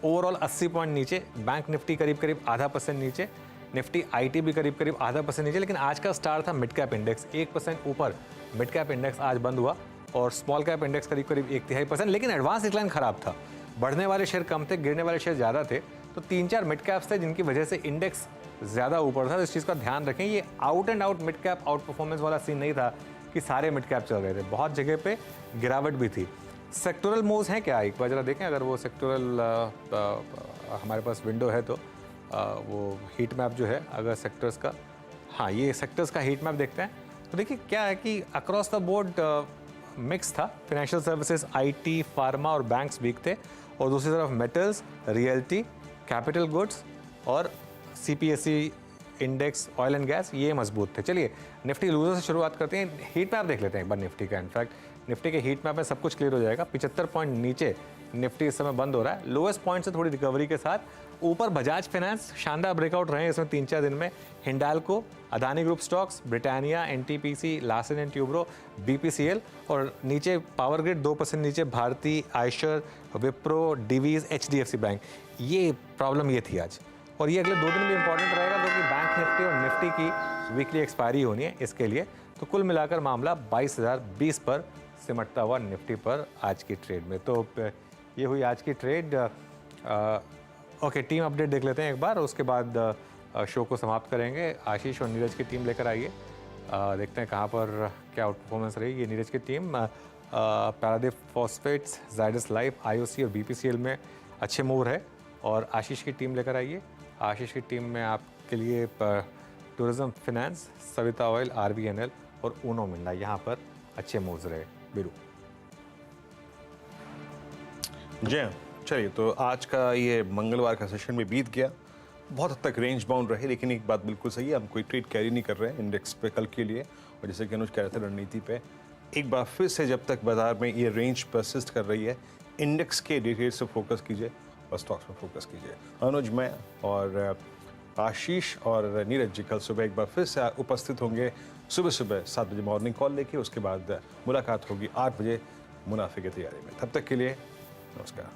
B: ओवरऑल 80 पॉइंट नीचे, बैंक निफ्टी करीब 0.5% नीचे, निफ्टी IT भी करीब 0.5% नीचे। लेकिन आज का स्टार था मिड कैप इंडेक्स, 1% ऊपर मिड कैप इंडेक्स आज बंद हुआ और स्मॉल कैप इंडेक्स करीब 1/3%। लेकिन एडवांस डिक्लाइन खराब था, बढ़ने वाले शेयर कम थे, गिरने वाले शेयर ज़्यादा थे। तो 3-4 मिड कैप्स थे जिनकी वजह से इंडेक्स ज़्यादा ऊपर था। तो इस चीज़ का ध्यान रखें, ये out and out mid cap out performance वाला सीन नहीं था कि सारे मिड कैप चल रहे थे, बहुत जगह पे गिरावट भी थी। सेक्टोरल मूव्स हैं क्या, एक बार जरा देखें। अगर वो सेक्टोरल हमारे पास विंडो है तो वो हीट मैप जो है, अगर सेक्टर्स का हाँ, ये सेक्टर्स का हीट मैप देखते हैं। तो देखिए क्या है कि अक्रॉस द बोर्ड मिक्स था। फाइनेंशियल सर्विसेज, आईटी, फार्मा और बैंक्स वीक थे, और दूसरी तरफ मेटल्स, रियल्टी, कैपिटल गुड्स और CPSE index, oil and gas, ये मजबूत थे। चलिए निफ्टी लूजर से शुरुआत करते हैं। हीट मैप देख लेते हैं एक बार निफ्टी का। इनफैक्ट निफ्टी के हीट मैप में सब कुछ क्लियर हो जाएगा। 75 पॉइंट नीचे निफ्टी इस समय बंद हो रहा है, लोएस्ट पॉइंट से थोड़ी रिकवरी के साथ। ऊपर बजाज फाइनेंस शानदार ब्रेकआउट रहे हैं इसमें 3-4 दिन में। Hindalco, Adani group stocks, Britannia, NTPC, Larsen and Toubro, BPCL, और नीचे पावर ग्रिड 2% नीचे भारती, आयशर, विप्रो, डिवीज, एचडीएफसी बैंक। ये प्रॉब्लम ये थी आज, और ये अगले 2 दिन भी इंपॉर्टेंट रहेगा क्योंकि बैंक निफ्टी और निफ्टी की वीकली एक्सपायरी होनी है इसके लिए। तो कुल मिलाकर मामला 22,020 पर सिमटता हुआ निफ्टी पर आज की ट्रेड में। तो ये हुई आज की ट्रेड। ओके, टीम अपडेट देख लेते हैं एक बार, उसके बाद शो को समाप्त करेंगे। आशीष और नीरज की टीम लेकर आइए, देखते हैं कहाँ पर क्या आउट परफॉर्मेंस रही। ये नीरज की team Paradip phosphates, Zydus life, IOC और बीपीसीएल में अच्छे मूव है। और आशीष की टीम लेकर आइए। आशीष की टीम में आपके लिए tourism finance, Savita oil, RBNL और ऊनो मिंडा, यहाँ पर अच्छे मूव्स रहे। बीरू
C: जय, चलिए तो आज का ये मंगलवार का सेशन में बीत गया। बहुत हद तक रेंज बाउंड रहे, लेकिन एक बात बिल्कुल सही है, हम कोई ट्रेड कैरी नहीं कर रहे हैं इंडेक्स पे कल के लिए। और जैसे कि अनुज कह रहे थे रणनीति पे, एक बार फिर से जब तक बाजार में ये रेंज परसिस्ट कर रही है, इंडेक्स के डिटेल से फोकस कीजिए और स्टॉक्स पर फोकस कीजिए। अनुज, मैं और आशीष और नीरज जी कल सुबह एक बार फिर से उपस्थित होंगे सुबह 7 बजे मॉर्निंग कॉल लेके। उसके बाद मुलाकात होगी 8 बजे मुनाफे की तैयारी में। तब तक के लिए नमस्कार।